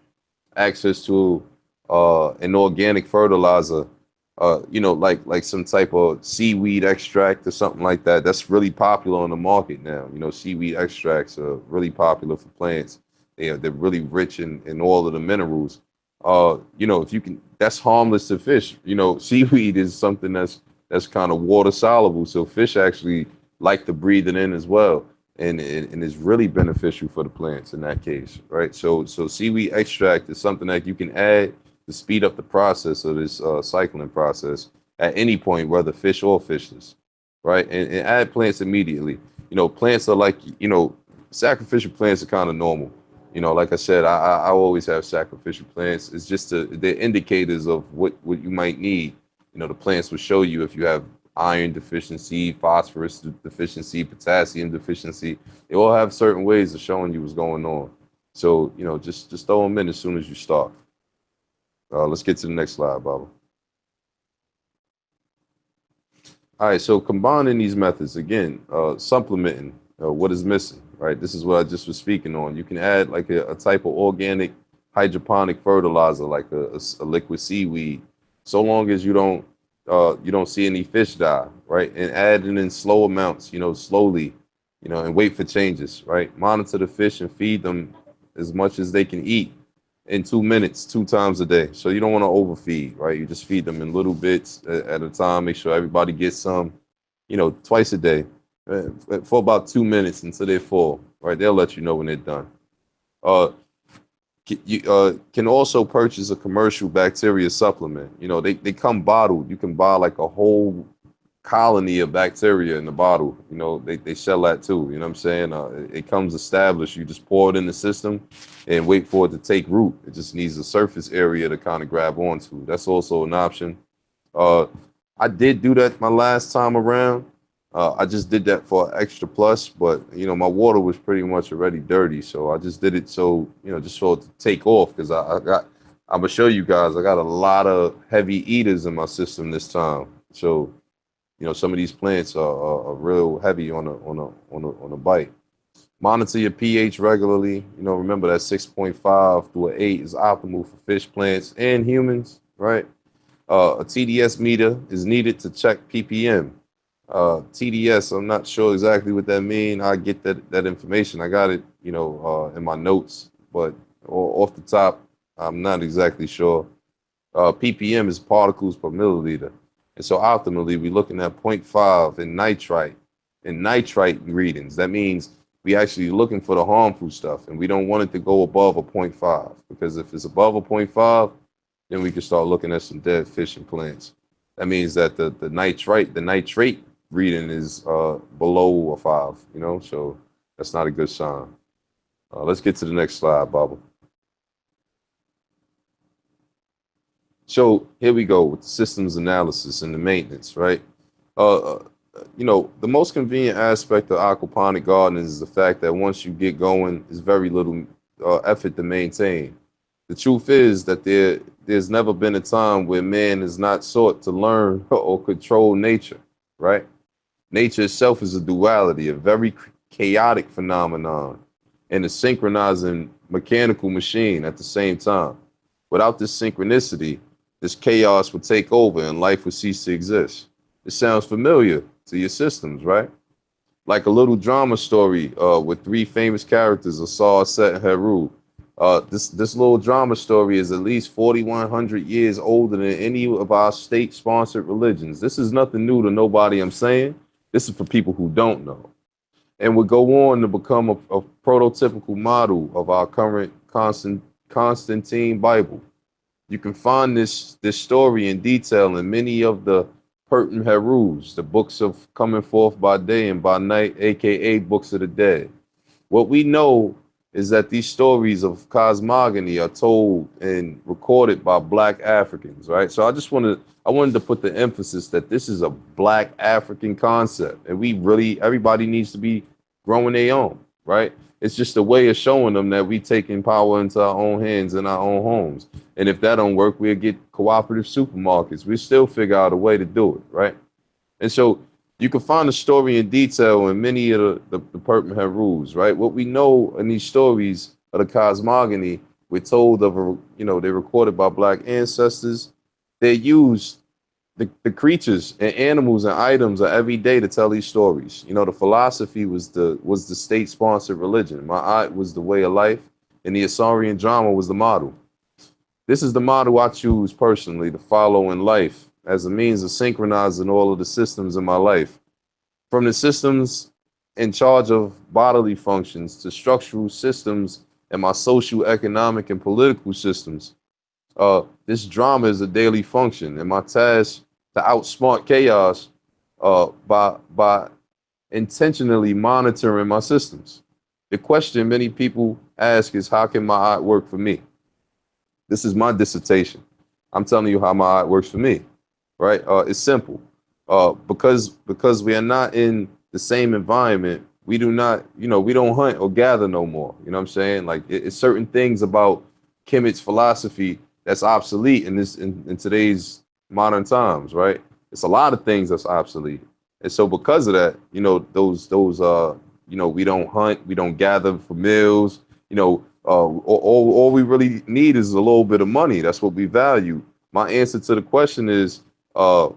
access to an organic fertilizer, like some type of seaweed extract or something like that, that's really popular on the market now. Seaweed extracts are really popular for plants. They're really rich in all of the minerals. If you can, that's harmless to fish. Seaweed is something that's kind of water soluble, so fish actually like to breathe it in as well. And it's really beneficial for the plants in that case, right? So seaweed extract is something that you can add to speed up the process of this cycling process at any point, whether fish or fishless, right? And add plants immediately. Plants are like, sacrificial plants are kind of normal. Like I said, I always have sacrificial plants. It's just they're indicators of what you might need. The plants will show you if you have iron deficiency, phosphorus deficiency, potassium deficiency. They all have certain ways of showing you what's going on. So, just throw them in as soon as you start. Let's get to the next slide, Baba. All right, so combining these methods, again, supplementing what is missing, right? This is what I just was speaking on. You can add like a type of organic hydroponic fertilizer, like a liquid seaweed, so long as you don't see any fish die, right? And add it in slow amounts, slowly, and wait for changes, right? Monitor the fish and feed them as much as they can eat in 2 minutes, 2 times a day. So you don't want to overfeed, right? You just feed them in little bits at a time. Make sure everybody gets some, twice a day for about 2 minutes until they're full, right? They'll let you know when they're done. You can also purchase a commercial bacteria supplement. They come bottled. You can buy like a whole colony of bacteria in the bottle. They sell that too. You know what I'm saying? It comes established. You just pour it in the system and wait for it to take root. It just needs a surface area to kind of grab onto. That's also an option. I did do that my last time around. I just did that for extra plus, but my water was pretty much already dirty, so I just did it so just so it to take off because I'm gonna show you guys I got a lot of heavy eaters in my system this time. So some of these plants are real heavy on a bite. Monitor your pH regularly. Remember that 6.5 to an 8 is optimal for fish, plants, and humans, right? A TDS meter is needed to check ppm. TDS, I'm not sure exactly what that means. I get that information. I got it, in my notes, but off the top, I'm not exactly sure. ppm is particles per milliliter. And so optimally, we're looking at 0.5 in nitrite readings. That means we actually looking for the harmful stuff, and we don't want it to go above a 0.5, because if it's above a 0.5, then we can start looking at some dead fish and plants. That means that the nitrate reading is below a 5, so that's not a good sign. Let's get to the next slide, Baba. So here we go with the systems analysis and the maintenance, right? The most convenient aspect of aquaponic gardening is the fact that once you get going, there's very little effort to maintain. The truth is that there's never been a time where man has not sought to learn or control nature, right? Nature itself is a duality, a very chaotic phenomenon, and a synchronizing mechanical machine at the same time. Without this synchronicity, this chaos would take over and life would cease to exist. It sounds familiar to your systems, right? Like a little drama story with 3 famous characters, Asar, Set, and Heru. This little drama story is at least 4,100 years older than any of our state-sponsored religions. This is nothing new to nobody, I'm saying. This is for people who don't know. And would go on to become a prototypical model of our current Constantine Bible. You can find this story in detail in many of the Pertin Herus, the books of coming forth by day and by night, aka books of the dead. What we know is that these stories of cosmogony are told and recorded by Black Africans, right? So I wanted to put the emphasis that this is a Black African concept, and everybody needs to be growing their own, right? It's just a way of showing them that we taking power into our own hands in our own homes. And if that don't work, we'll get cooperative supermarkets. We still figure out a way to do it, right? And so you can find the story in detail in many of the Pertin Herus, right? What we know in these stories of the cosmogony, we're told of, they're recorded by Black ancestors. They used the creatures and animals and items of every day to tell these stories. The philosophy was the state-sponsored religion. Ma'at was the way of life, and the Asarian drama was the model. This is the model I choose personally to follow in life as a means of synchronizing all of the systems in my life. from the systems in charge of bodily functions to structural systems and my social, economic, and political systems. This drama is a daily function, and my task to outsmart chaos by intentionally monitoring my systems. The question many people ask is, how can my art work for me? This is my dissertation. I'm telling you how my art works for me, right? It's simple. Because we are not in the same environment, we do not, we don't hunt or gather no more. You know what I'm saying? Like it's certain things about Kemet's philosophy that's obsolete in today's modern times, right? It's a lot of things that's obsolete. And so because of that, we don't hunt, we don't gather for meals, all we really need is a little bit of money. That's what we value. My answer to the question uh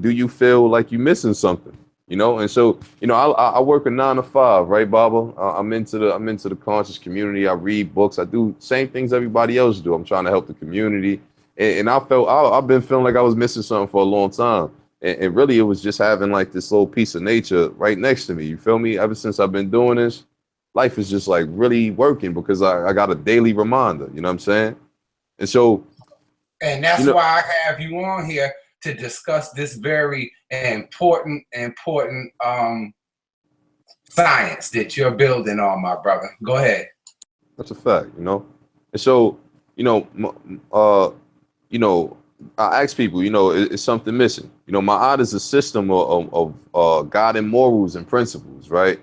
do you feel like you're missing something? And so, I work a 9 to 5, right, Baba? I'm into the conscious community. I read books. I do same things everybody else do. I'm trying to help the community, and I've been feeling like I was missing something for a long time, and really it was just having like this little piece of nature right next to me. You feel me? Ever since I've been doing this, life is just like really working because I got a daily reminder. You know what I'm saying? And so, and that's why I have you on here to discuss this very important science that you're building on, my brother. Go ahead. that's a fact. And so, I ask people, is something missing? My art is a system of guiding morals and principles, right?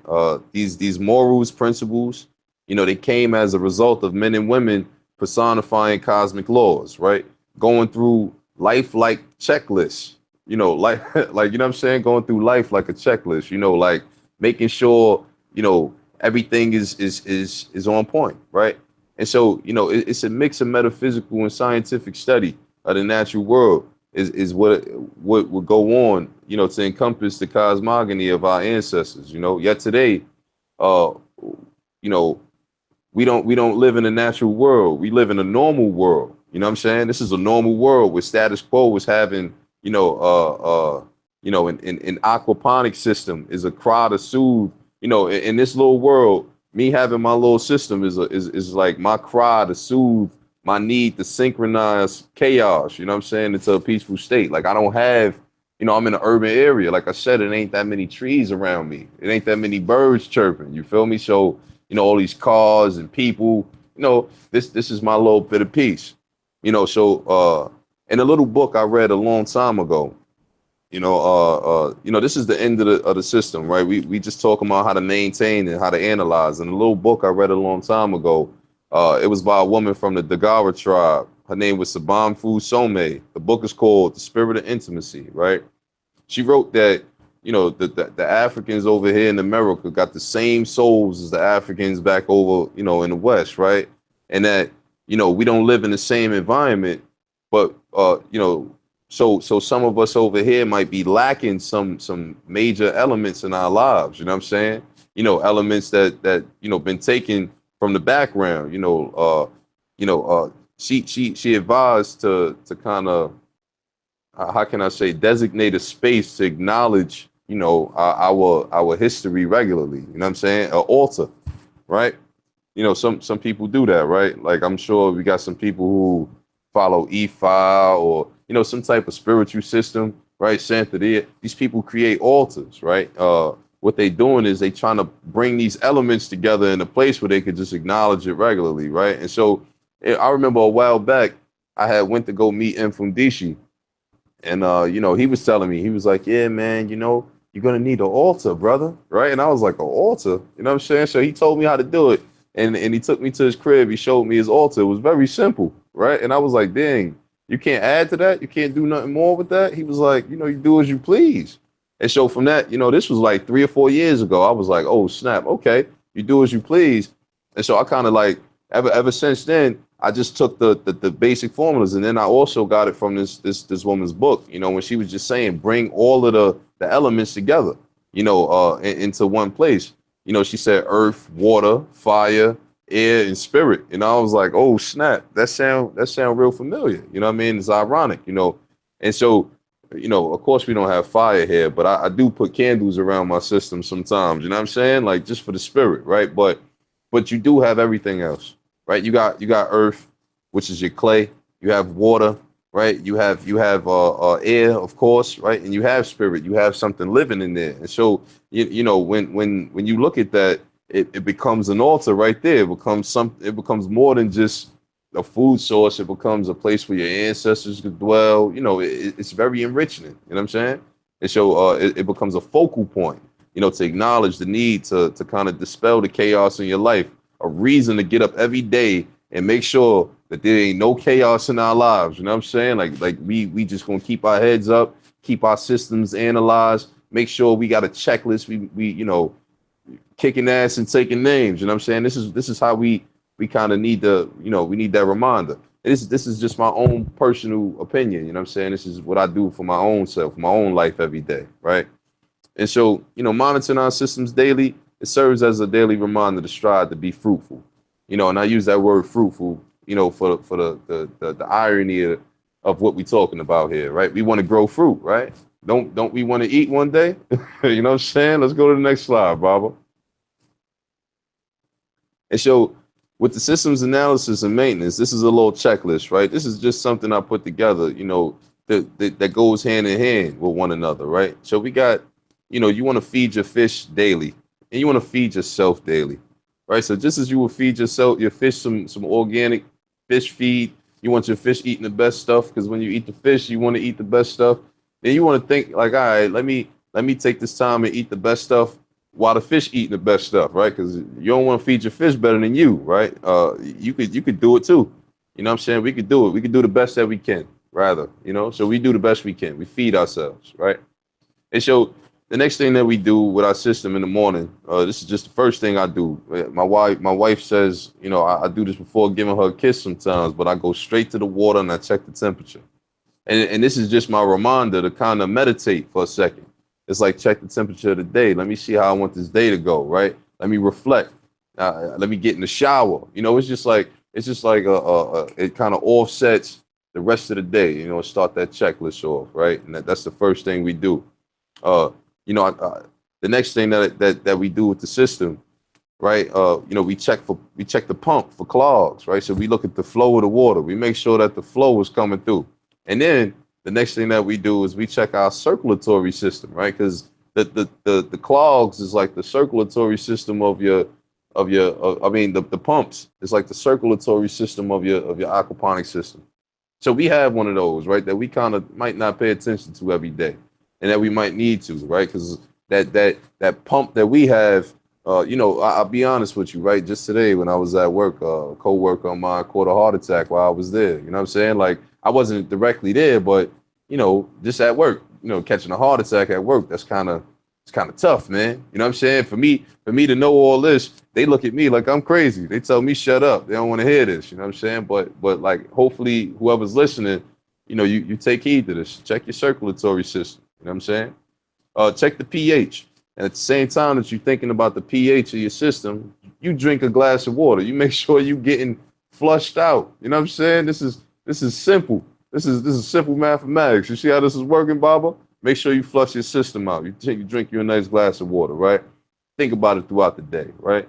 These morals, principles, they came as a result of men and women personifying cosmic laws, right? Going through life like checklists, like like what I'm saying, going through life like a checklist, like making sure, everything is on point, right? And so, it's a mix of metaphysical and scientific study of the natural world is what would go on, to encompass the cosmogony of our ancestors. Yet today, uh, you know, we don't live in a natural world. We live in a normal world. You know what I'm saying? This is a normal world where status quo was having, in aquaponics system is a cry to soothe. In this little world, me having my little system is like my cry to soothe my need to synchronize chaos. You know what I'm saying? Into a peaceful state. Like I don't have, I'm in an urban area. Like I said, it ain't that many trees around me. It ain't that many birds chirping. You feel me? So, all these cars and people, this is my little bit of peace. In a little book I read a long time ago, this is the end of the system, right? We just talking about how to maintain and how to analyze. In a little book I read a long time ago, it was by a woman from the Dagara tribe. Her name was Sabam Fu Some. The book is called The Spirit of Intimacy, right? She wrote that, the Africans over here in America got the same souls as the Africans back over, in the West, right? And that, we don't live in the same environment, but, so some of us over here might be lacking some major elements in our lives, you know what I'm saying? Elements that been taken from the background, she advised to kind of, how can I say, designate a space to acknowledge, our history regularly. You know what I'm saying? An altar, right? Some people do that, right? Like I'm sure we got some people who follow Ifa or some type of spiritual system, right? Santeria. These people create altars, right? What they doing is they trying to bring these elements together in a place where they could just acknowledge it regularly, right? And so I remember a while back I had went to go meet Mfundishi. And he was telling me, he was like, yeah, man, you're gonna need an altar, brother. Right. And I was like, an altar? You know what I'm saying? So he told me how to do it. And he took me to his crib. He showed me his altar. It was very simple. Right. And I was like, dang, you can't add to that. You can't do nothing more with that. He was like, you do as you please. And so from that, this was like 3 or 4 years ago. I was like, oh, snap. Okay. You do as you please. And so I kind of like, ever since then, I just took the basic formulas, and then I also got it from this woman's book. When she was just saying, bring all of the elements together, into one place. She said earth, water, fire, air, and spirit. And I was like, oh snap, that sound real familiar. You know what I mean? It's ironic, And so you know, of course we don't have fire here, but I do put candles around my system sometimes. You know what I'm saying? Like just for the spirit, right? But you do have everything else, right? You got earth, which is your clay. You have water, right? You have air, of course, right? And you have spirit. You have something living in there. And so you know when you look at that, it becomes an altar right there. It becomes more than just a food source. It becomes a place where your ancestors could dwell. You know, it's very enriching. You know what I'm saying? And so it becomes a focal point, you know, to acknowledge the need to kind of dispel the chaos in your life, a reason to get up every day and make sure that there ain't no chaos in our lives. You know what I'm saying? Like we just gonna keep our heads up, keep our systems analyzed, make sure we got a checklist. We you know, kicking ass and taking names. You know what I'm saying? This is how we kind of need to, you know, we need that reminder. This is just my own personal opinion. You know what I'm saying? This is what I do for my own self, my own life every day, right? And so, you know, monitoring our systems daily, it serves as a daily reminder to strive to be fruitful. You know, and I use that word fruitful, you know, for the irony of what we're talking about here, right? We want to grow fruit, right? Don't we want to eat one day? You know what I'm saying? Let's go to the next slide, Baba. And so with the systems analysis and maintenance, this is a little checklist, right? This is just something I put together, you know, that goes hand in hand with one another, right? So we got, you know, you want to feed your fish daily and you want to feed yourself daily, right? So just as you will feed yourself, your fish some organic fish feed, you want your fish eating the best stuff because when you eat the fish, you want to eat the best stuff. Then you want to think like, all right, let me take this time and eat the best stuff while the fish eating the best stuff, right? Because you don't want to feed your fish better than you, right? You could do it too. You know what I'm saying? We could do it. We could do the best that we can, rather, you know? So we do the best we can. We feed ourselves, right? And so the next thing that we do with our system in the morning, this is just the first thing I do. My wife says, you know, I do this before giving her a kiss sometimes, but I go straight to the water and I check the temperature. And this is just my reminder to kind of meditate for a second. It's like check the temperature of the day. Let me see how I want this day to go, right? Let me reflect. Let me get in the shower. You know, it's just like it kind of offsets the rest of the day. You know, start that checklist off, right? And that's the first thing we do. Uh, you know, the next thing that we do with the system, right? You know, we check the pump for clogs, right? So we look at the flow of the water. We make sure that the flow is coming through. And then the next thing that we do is we check our circulatory system, right? Because the clogs is like the circulatory system I mean the pumps is like the circulatory system of your aquaponic system. So we have one of those, right? That we kind of might not pay attention to every day, and that we might need to, right? Because that pump that we have, you know, I'll be honest with you, right? Just today when I was at work, a coworker of mine caught a heart attack while I was there. You know what I'm saying? Like I wasn't directly there, but you know, just at work, you know, catching a heart attack at work, it's kind of tough, man. You know what I'm saying? For me to know all this, they look at me like I'm crazy. They tell me shut up. They don't want to hear this. You know what I'm saying? But like hopefully whoever's listening, you know, you take heed to this. Check your circulatory system. You know what I'm saying? Check the pH. And at the same time that you're thinking about the pH of your system, you drink a glass of water. You make sure you're getting flushed out. You know what I'm saying? This is simple. This is simple mathematics. You see how this is working, Baba? Make sure you flush your system out. You drink you a nice glass of water, right? Think about it throughout the day, right?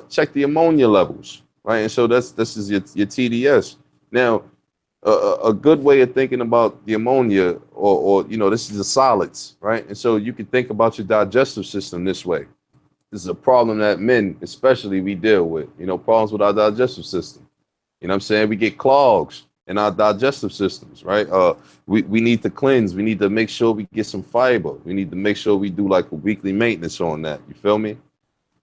Check the ammonia levels, right? And so this is your TDS. Now, a good way of thinking about the ammonia, or you know, this is the solids, right? And so you can think about your digestive system this way. This is a problem that men, especially, we deal with. You know, problems with our digestive system. You know what I'm saying? We get clogs in our digestive systems, right? We need to cleanse. We need to make sure we get some fiber. We need to make sure we do like a weekly maintenance on that. You feel me?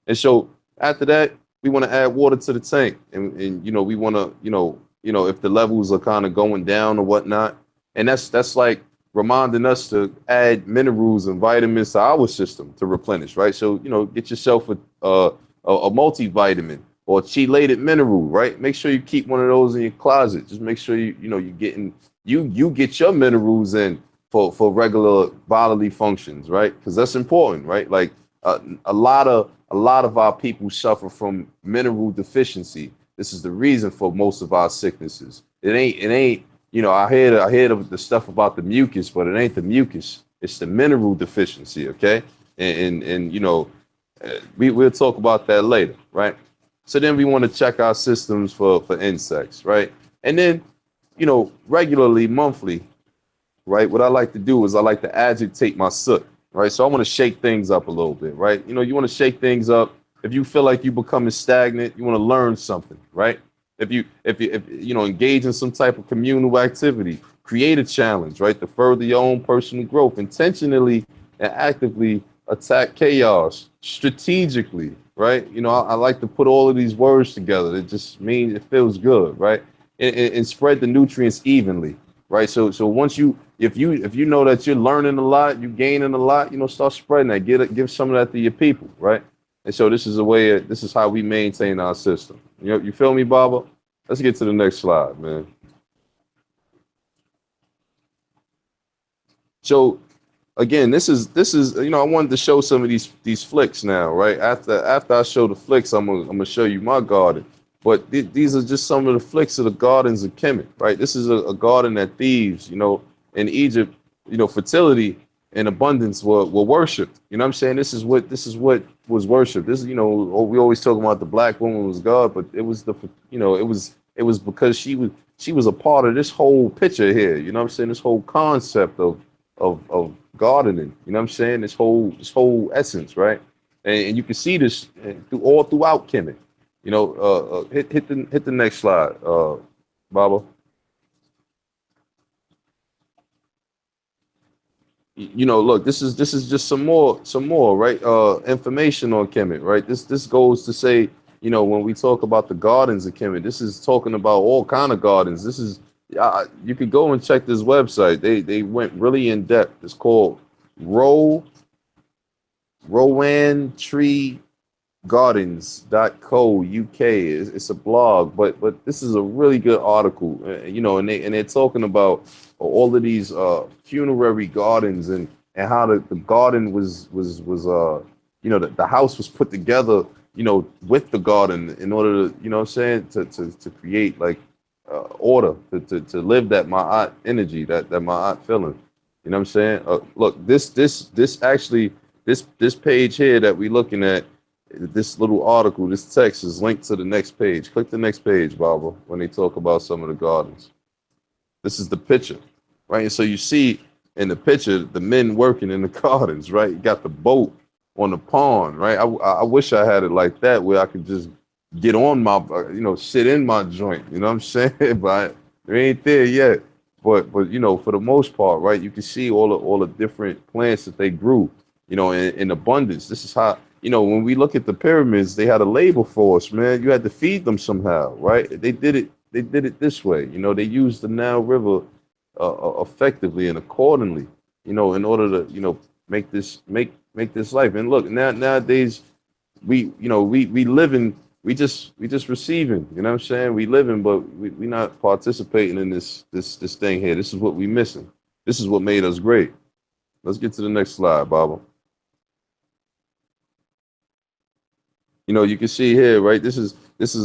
And so after that, we want to add water to the tank, and you know, we want to, if the levels are kind of going down or whatnot, and that's like reminding us to add minerals and vitamins to our system to replenish, right? So you know, get yourself a multivitamin or a chelated mineral, right? Make sure you keep one of those in your closet. Just make sure you're getting you get your minerals in for regular bodily functions, right? Because that's important, right? Like a lot of our people suffer from mineral deficiency. This is the reason for most of our sicknesses. It ain't I hear the stuff about the mucus, but it ain't the mucus. It's the mineral deficiency, okay? And we'll talk about that later, right? So then we want to check our systems for insects, right? And then, regularly, monthly, right? What I like to do is I like to agitate my soot, right? So I want to shake things up a little bit, right? You want to shake things up. If you feel like you're becoming stagnant, you want to learn something, right? If you engage in some type of communal activity, create a challenge, right? To further your own personal growth, intentionally and actively attack chaos strategically, right? I like to put all of these words together. It just means it feels good, right? And spread the nutrients evenly, right? So once if you know that you're learning a lot, you're gaining a lot, start spreading that. Give some of that to your people, right? And so this is how we maintain our system. You feel me, Baba? Let's get to the next slide, man. So again, this is I wanted to show some of these flicks now, right? After I show the flicks, I'm gonna show you my garden. But these are just some of the flicks of the gardens of Kemet, right? This is a garden that thieves, in Egypt, fertility and abundance were worshipped. You know what I'm saying? This is what was worshipped. This is, we always talk about the black woman was God, but it was it was because she was a part of this whole picture here. You know what I'm saying? This whole concept of gardening. You know what I'm saying? This whole essence, right? And you can see this all throughout Kemet. Hit the next slide, Baba. Look, this is just some more, right? Information on Kemet, right? This goes to say, when we talk about the gardens of Kemet, this is talking about all kind of gardens. This is you could go and check this website. They went really in depth. It's called Rowan Tree Gardens.co UK. It's a blog, but this is a really good article, and they're talking about all of these funerary gardens and how the garden was the house was put together, with the garden in order to, what I'm saying, to create like order to live that Ma'at energy, that Ma'at feeling. You know what I'm saying? Look, this actually this page here that we're looking at, this little article, this text is linked to the next page. Click the next page, Barbara, when they talk about some of the gardens. This is the picture, right? And so you see in the picture the men working in the gardens, right? You got the boat on the pond, right? I wish I had it like that, where I could just get on my, sit in my joint. You know what I'm saying? But it ain't there yet. But for the most part, right? You can see all the different plants that they grew, in abundance. This is how, when we look at the pyramids, they had a labor force, man. You had to feed them somehow, right? They did it this way. They used the Nile River effectively and accordingly, in order to, make this life. And look, nowadays we live in, we just receiving, you know what I'm saying? We living, but we not participating in this thing here. This is what we missing. This is what made us great. Let's get to the next slide, Baba. You can see here, right? This is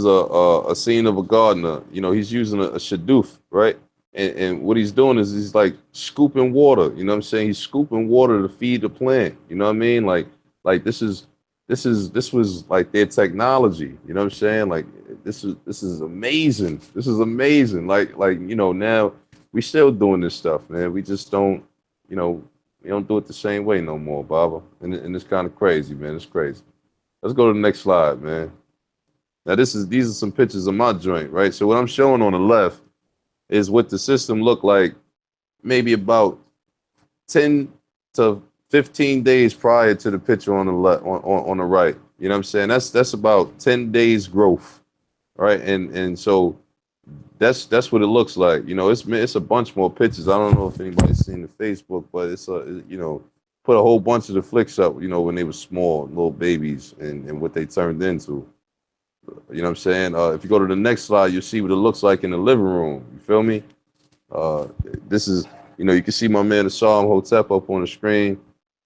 a scene of a gardener. He's using a shadoof, right? And what he's doing is he's like scooping water. You know what I'm saying? He's scooping water to feed the plant. You know what I mean? Like this was like their technology. You know what I'm saying? Like this is amazing. This is amazing. Like now we still doing this stuff, man. We just don't, we don't do it the same way no more, Baba. And it's kind of crazy, man. It's crazy. Let's go to the next slide, man. Now these are some pictures of my joint, right? So what I'm showing on the left is what the system looked like maybe about 10 to 15 days prior to the picture on the left, on the right. You know what I'm saying? That's about 10 days growth, right? And so that's what it looks like. It's a bunch more pictures. I don't know if anybody's seen the Facebook, but put a whole bunch of the flicks up, when they were small, little babies, and what they turned into. You know what I'm saying? If you go to the next slide, you'll see what it looks like in the living room. You feel me? This is, you can see my man Asam Hotep up on the screen.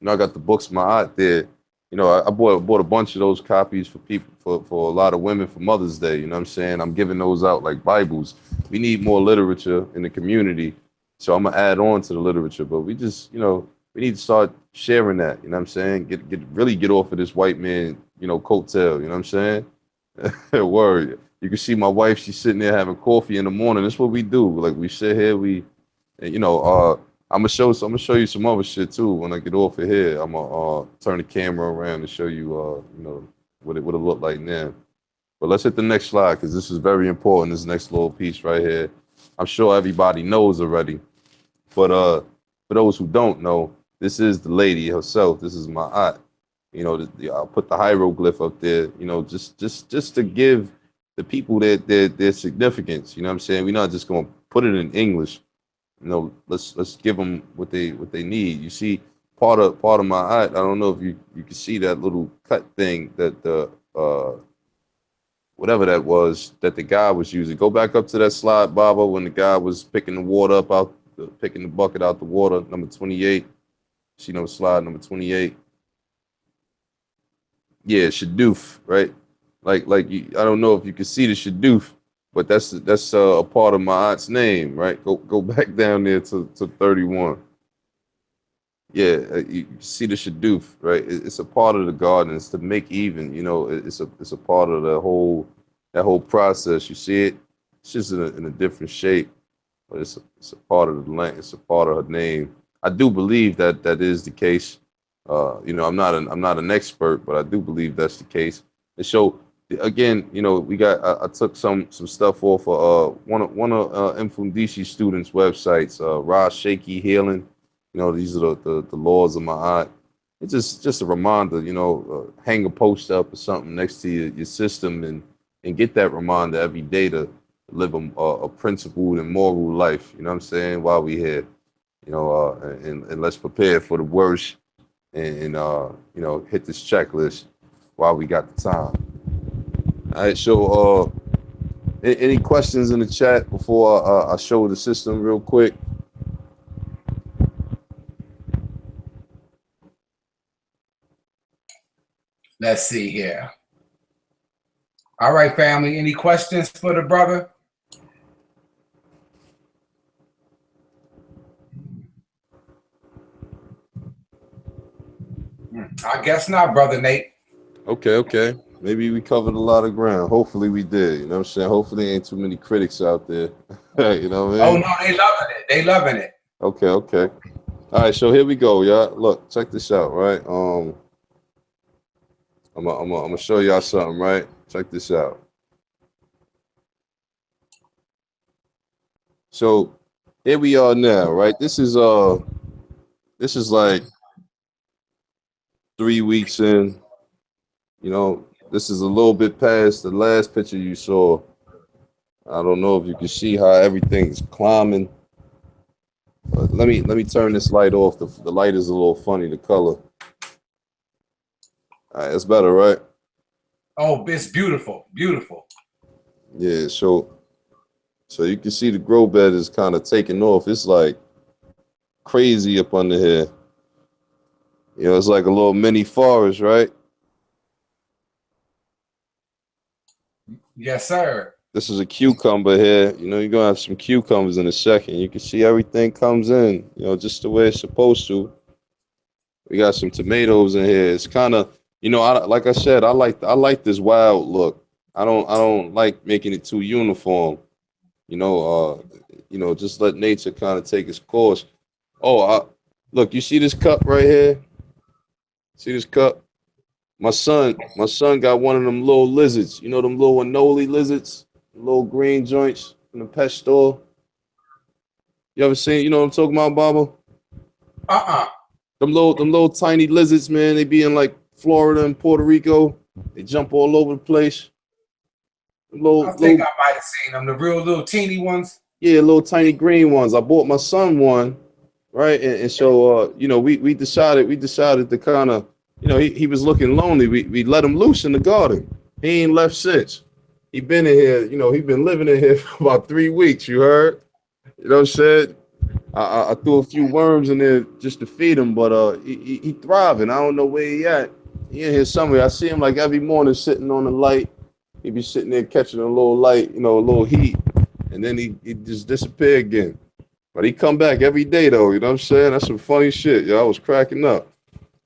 I got the books my out there. I bought a bunch of those copies for people, for a lot of women for Mother's Day. You know what I'm saying? I'm giving those out like Bibles. we need more literature in the community. So I'm gonna add on to the literature, but we just, we need to start sharing that. You know what I'm saying? Get off of this white man, coattail. You know what I'm saying? Word. You can see my wife. She's sitting there having coffee in the morning. That's what we do. Like we sit here. And, I'm gonna show you some other shit too when I get off of here. I'm gonna turn the camera around and show you, what it would have looked like now. But let's hit the next slide because this is very important. This next little piece right here. I'm sure everybody knows already, but for those who don't know, this is the lady herself. This is my aunt. I'll put the hieroglyph up there. Just to give the people their significance. You know what I'm saying? We're not just gonna put it in English. Let's give them what they need. You see, part of my aunt. I don't know if you can see that little cut thing that the whatever that was that the guy was using. Go back up to that slide, Baba, when the guy was picking the water up out, picking the bucket out the water, number 28. Slide number 28. Yeah, Shadoof, right? I don't know if you can see the Shadoof, but that's a part of my aunt's name, right? Go back down there to 31. Yeah, you see the shadoof, right? It's a part of the garden. It's to make even. It's a part of that whole process. You see it. It's just in a different shape, but it's a part of the land. It's a part of her name. I do believe that is the case. I'm not an expert, but I do believe that's the case. And so again, we got. I took some stuff off of one of Mfundisi students' websites, Ra Shaky Healing. These are the laws of my aunt. It's just a reminder, hang a post up or something next to your system and get that reminder every day to live a principled and moral life. You know what I'm saying? While we here, and let's prepare for the worst and hit this checklist while we got the time. All right. So, any questions in the chat before I show the system real quick? Let's see here. All right, family. Any questions for the brother? I guess not, Brother Nate. Okay. Maybe we covered a lot of ground. Hopefully we did. You know what I'm saying? Hopefully ain't too many critics out there. You know what I mean? Oh, no, they loving it. Okay. All right, so here we go, y'all. Look, check this out, right? I'm gonna show y'all something, right? Check this out. So here we are now, right? This is like 3 weeks in. This is a little bit past the last picture you saw. I don't know if you can see how everything's climbing. But let me turn this light off. The light is a little funny, the color. All right, it's better, right? Oh, it's beautiful. Yeah, so you can see the grow bed is kind of taking off. It's like crazy up under here. It's like a little mini forest, right? Yes, sir. This is a cucumber here. You're gonna have some cucumbers in a second. You can see everything comes in, just the way it's supposed to. We got some tomatoes in here. It's kind of, like I said, I like this wild look. I don't like making it too uniform. Just let nature kind of take its course. Oh, look, you see this cup right here? See this cup? My son got one of them little lizards. Them little anole lizards, little green joints in the pet store. You ever seen? You know what I'm talking about, Baba? Them little tiny lizards, man. They be in like Florida and Puerto Rico. They jump all over the place. I think I might have seen them. The real little teeny ones. Yeah, little tiny green ones. I bought my son one, right? And so we decided to kind of, he was looking lonely. We let him loose in the garden. He ain't left since. He been in here, he been living in here for about 3 weeks, you heard? You know what I'm saying? I threw a few worms in there just to feed him, but he thriving. I don't know where he at. He in here somewhere. I see him like every morning sitting on the light. He be sitting there catching a little light, a little heat. and then he just disappeared again. But he come back every day though, you know what I'm saying? That's some funny shit. Yo, I was cracking up.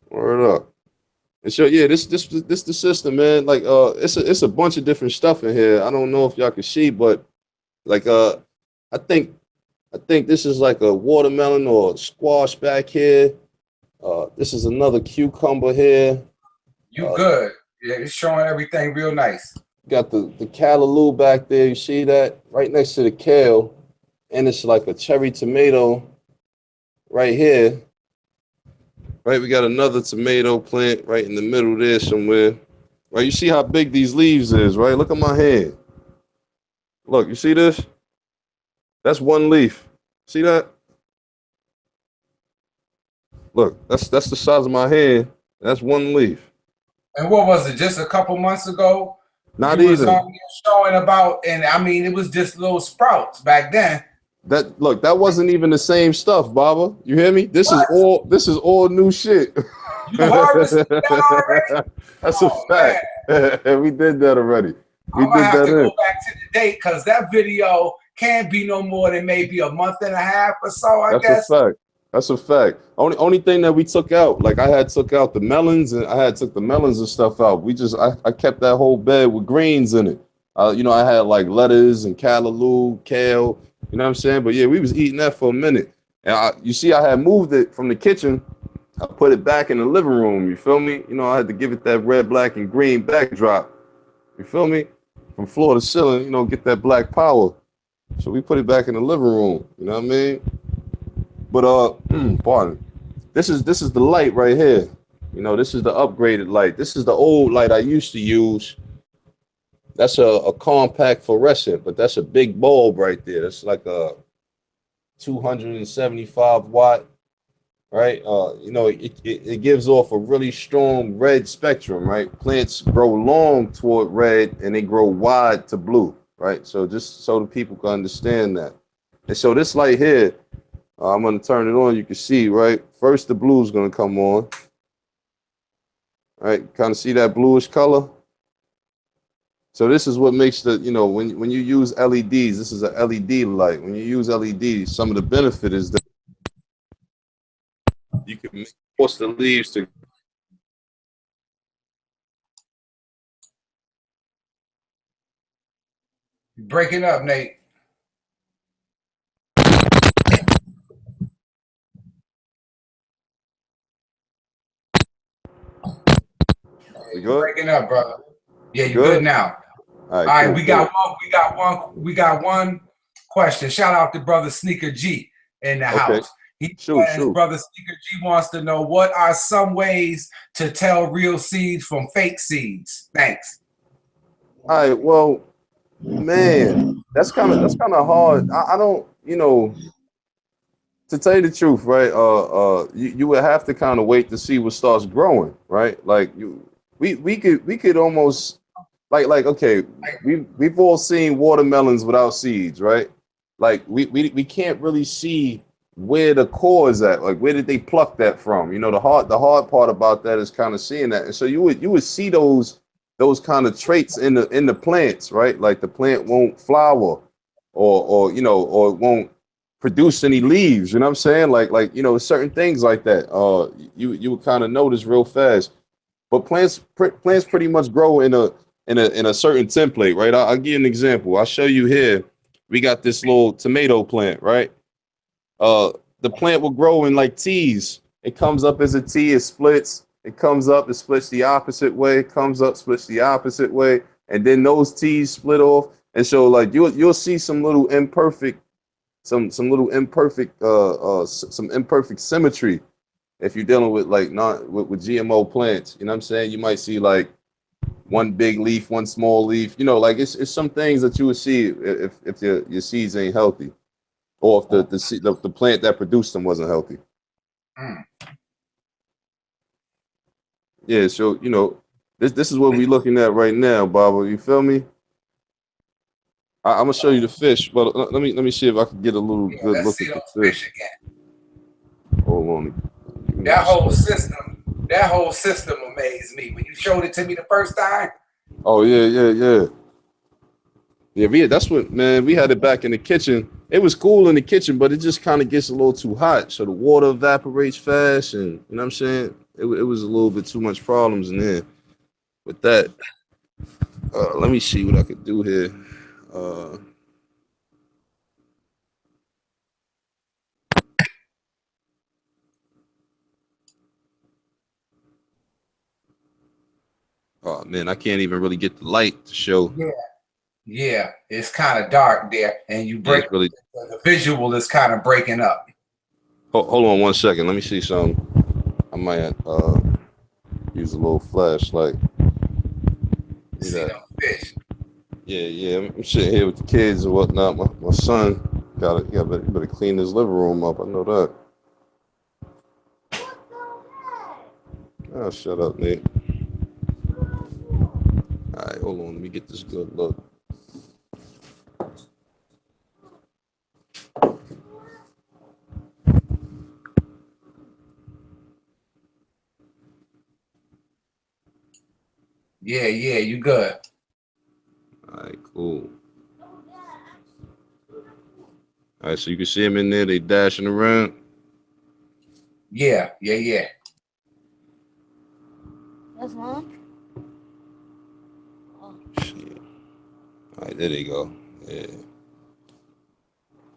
Word up. And so yeah, this the system, man. Like it's a bunch of different stuff in here. I don't know if y'all can see, but like I think I think this is like a watermelon or squash back here. This is another cucumber here. You good. Yeah, it's showing everything real nice. Got the callaloo back there. You see that? Right next to the kale. And it's like a cherry tomato right here. Right, we got another tomato plant right in the middle there somewhere. Right, you see how big these leaves is, right? Look at my hand. Look, you see this? That's one leaf. See that? Look, that's the size of my hand. That's one leaf. And what was it? Just a couple months ago? Not you was even. on showing about, and I mean, it was just little sprouts back then. That wasn't even the same stuff, Baba. You hear me? This is all new shit. You harvested that already? That's a fact. We did that already. We I'm gonna did have that to in. go back to the date because that video can't be no more than maybe a month and a half or so. I guess. That's a fact. That's a fact. Only thing that we took out, like I had took out the melons and I had took the melons and stuff out. I kept that whole bed with greens in it. You know, I had like lettuce and callaloo, kale. You know what I'm saying? But yeah, we was eating that for a minute. And you see, I had moved it from the kitchen. I put it back in the living room. You feel me? You know, I had to give it that red, black, and green backdrop. You feel me? From floor to ceiling, you know, get that black power. So we put it back in the living room. You know what I mean? But pardon. This is the light right here. You know, this is the upgraded light. This is the old light I used to use. That's a compact fluorescent, but that's a big bulb right there. That's like a 275 watt, right? You know, it gives off a really strong red spectrum, right? Plants grow long toward red and they grow wide to blue, right? So just so the people can understand that. And so this light here, I'm going to turn it on. You can see, right? First, the blue is going to come on. Right? Kind of see that bluish color? So this is what makes the, you know, when you use LEDs, this is an LED light. When you use LEDs, some of the benefit is that you can force the leaves to. You're breaking up, Nate. You You're good? breaking up, brother. Yeah, you're Good? good now. All All right, cool, we got one question. Shout out to brother Sneaker G in the Okay. house. He Shoot. says, brother Sneaker G wants to know what are some ways to tell real seeds from fake seeds. Thanks. All right. Well, man, that's kind of hard. I don't, you know, to tell you the truth, right? You would have to kind of wait to see what starts growing, right? Like we could almost like okay, we've all seen watermelons without seeds, right? Like we can't really see where the core is at. Like where did they pluck that from? You know, the hard part about that is kind of seeing that. And so you would see those kind of traits in the plants, right? Like the plant won't flower or you know, or it won't produce any leaves, you know what I'm saying? Like you know, certain things like that. You would kind of notice real fast. But plants pretty much grow in a certain template, right? I'll give you an example. I'll show you here. We got this little tomato plant, right? The plant will grow in like T's. It comes up as a T, it splits. It comes up, it splits the opposite way. It comes up, splits the opposite way, and then those T's split off. And so like you'll see some little imperfect, some imperfect symmetry if you're dealing with like not with GMO plants. You know what I'm saying? You might see like one big leaf, one small leaf. You know, like it's some things that you would see if your seeds ain't healthy, or if the plant that produced them wasn't healthy. Mm. Yeah, so you know, this is what we're looking at right now, Baba. You feel me? I'm gonna show you the fish, but let me see if I can get a little good Let's look see at those the fish. again. Hold on. That whole system amazed me. When you showed it to me the first time, Oh yeah. Yeah, that's what, man. We had it back in the kitchen. It was cool in the kitchen, but it just kind of gets a little too hot, so the water evaporates fast, and you know what I'm saying. It was a little bit too much problems in there with that. Let me see what I could do here. Uh, oh man, I can't even really get the light to show. Yeah, yeah, it's kind of dark there, and you Yeah, break it's really. the visual is kind of breaking up. Hold on 1 second. Let me see something. I might use a little flashlight. See See that? them fish. Yeah. I'm sitting here with the kids and whatnot. My son better clean his living room up. I know that. Oh, shut up, Nate. All right, hold on. Let me get this good look. Yeah, you good. All right, cool. All right, so you can see them in there. They dashing around. Yeah. That's one. Oh. Shit. All right, there they go. Yeah.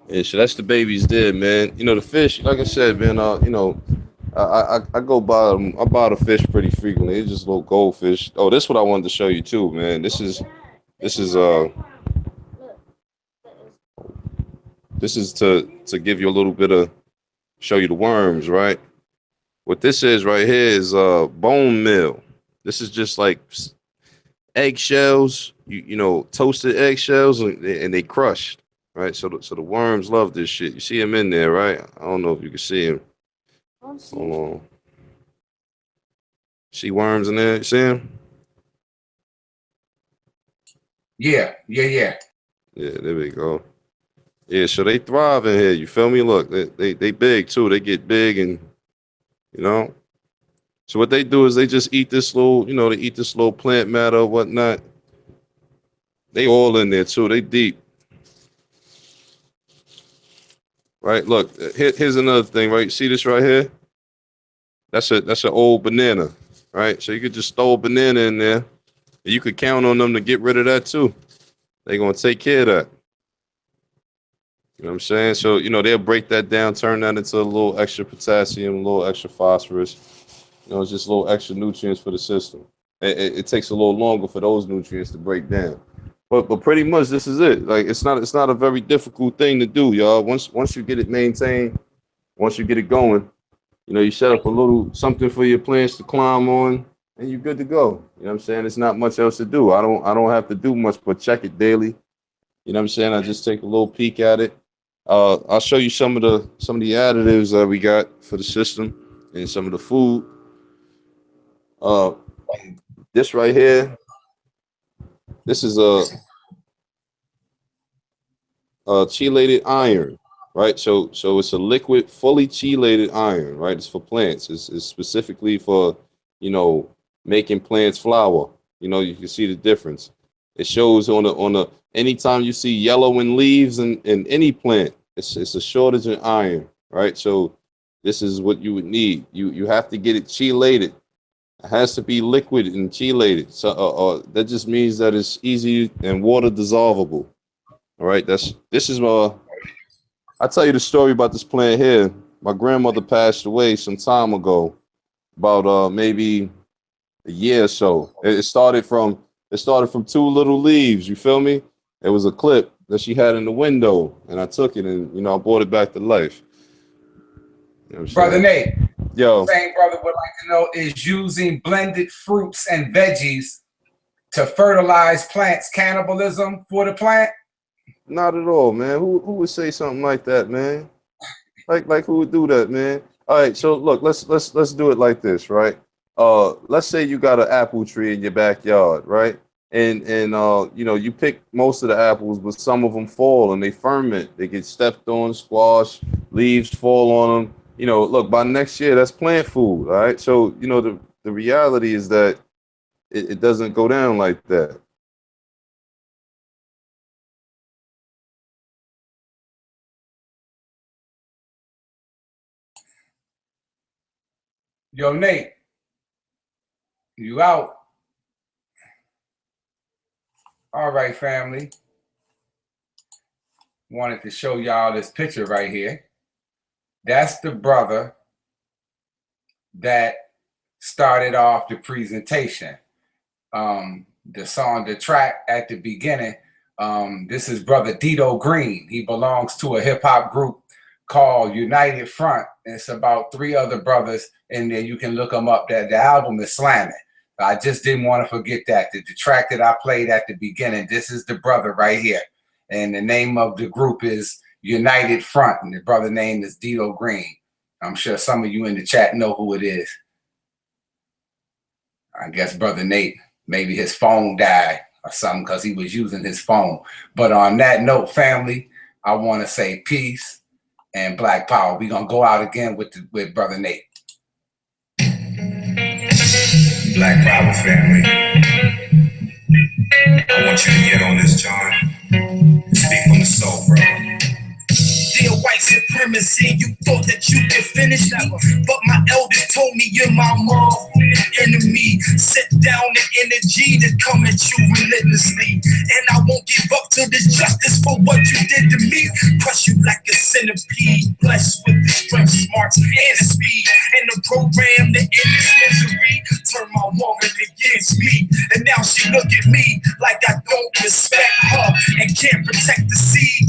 Yeah, so that's the babies there, man. You know the fish, like I said, man. I go buy them. I buy the fish pretty frequently. It's just little goldfish. Oh, this is what I wanted to show you too, man. This is Look. That is. this is to give you a little bit of show you the worms, right? What this is right here is bone meal. This is just like eggshells, toasted eggshells, and they crushed, right? So the worms love this shit. You see them in there, right? I don't know if you can see them. Don't see. Hold on. See worms in there? You see them? Yeah. Yeah, there we go. Yeah, so they thrive in here. You feel me? Look, they big too. They get big and you know. So what they do is they just eat this little, they eat this little plant matter or whatnot. They all in there too. They deep, right? Look, here's another thing, right? See this right here? That's an old banana, right? So you could just throw a banana in there, and you could count on them to get rid of that too. They're gonna take care of that. You know what I'm saying? So they'll break that down, turn that into a little extra potassium, a little extra phosphorus. It's just a little extra nutrients for the system. It takes a little longer for those nutrients to break down. But pretty much this is it. Like it's not a very difficult thing to do, y'all. Once you get it maintained, once you get it going, you set up a little something for your plants to climb on, and you're good to go. You know what I'm saying? It's not much else to do. I don't have to do much but check it daily. You know what I'm saying? I just take a little peek at it. I'll show you some of the additives that we got for the system and some of the food. Uh, this right here, this is a chelated iron, right? So it's a liquid, fully chelated iron, right? It's for plants. It's specifically for you know making plants flower. You can see the difference. It shows on the anytime you see yellow in leaves in any plant, it's a shortage in iron, right? So this is what you would need. You have to get it chelated. It has to be liquid and chelated. So that just means that it's easy and water dissolvable. All right, this is my. I'll tell you the story about this plant here. My grandmother passed away some time ago, about maybe a year or so. It started from two little leaves. You feel me? It was a clip that she had in the window, and I took it and I brought it back to life. You know what I'm Brother saying? Nate, Yo, same brother would like to know, is using blended fruits and veggies to fertilize plants cannibalism for the plant? not at all, man. Who would say something like that, man? Like who would do that, man? All right, so look, let's do it like this, right? Let's say you got an apple tree in your backyard, right? And you pick most of the apples, but some of them fall and they ferment. They get stepped on, squash, leaves fall on them. Look, by next year, that's plant food, all right? So, the reality is that it doesn't go down like that. Yo, Nate, you out? All right, family. Wanted to show y'all this picture right here. That's the brother that started off the presentation. The song, the track at the beginning, this is Brother Dito Green. He belongs to a hip hop group called United Front. It's about 3 other brothers in there. You can look them up. That the album is slamming. I just didn't want to forget that. The track that I played at the beginning, this is the brother right here. And the name of the group is United Front. And the brother name is Dito Green. I'm sure some of you in the chat know who it is. I guess Brother Nate, maybe his phone died or something because he was using his phone. But on that note, family, I want to say peace and Black Power. We're going to go out again with Brother Nate. Black Power family. I want you to get on this, John. Speak from the soul, bro. Dear white supremacy, you thought that you could finish me, but my elders told me you're my motherfucking enemy. Sit down the energy to come at you relentlessly, and I won't give up to this justice for what you did to me. Crush you like a centipede, blessed with the strength, smarts, and the speed, and the program to end this misery. Turn my woman against me, and now she look at me like I don't respect her and can't protect the seed.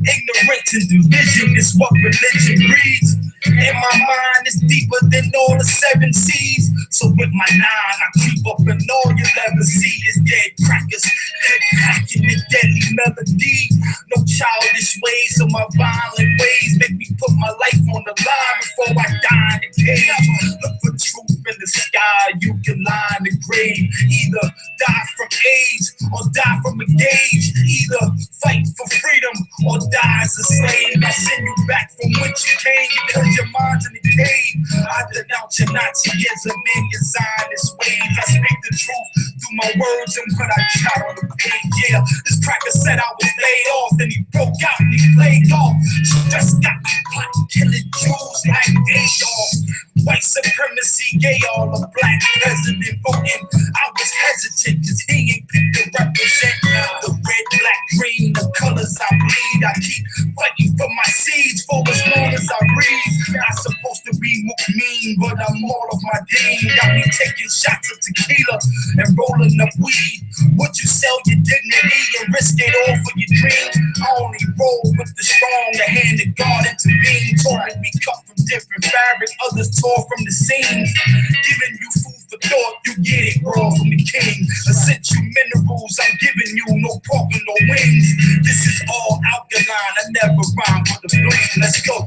Ignorance and division is what religion breeds. And my mind is deeper than all the 7 seas. So with my 9, I creep up and all you'll ever see is dead crackers, hacking the deadly melody. No childish ways or my violent ways make me put my life on the line before I die in the cage. Look for truth in the sky, you can line the grave. Either die from AIDS or die from a gauge. Either fight for freedom or die as a slave. I send you back from whence you came because your mind's in the cave. I denounce your Nazism and your Zionist ways. I speak the truth through my words and what I jot on the page. Yeah, this cracker said I was laid off, then he broke out and he played off. Just got pot killing Jews like Adolf. White supremacy, gay all a black president voting. I was hesitant because he ain't picked to represent the red, black, green, the colors I bleed. I keep fighting for my seeds for as long as I breathe. Not supposed to be mean, but I'm all of my dean. Got me taking shots of tequila and rolling up weed. Would you sell your dignity and risk it all for your dreams? I only roll with the strong, the hand of God intervene. Torn me cut from different fabric, others tore from the seams. Giving you food for thought, you get it raw from the king. Essential minerals, I'm giving you no pork and no wings. This is all alkaline, I never rhyme for the bling. Let's go.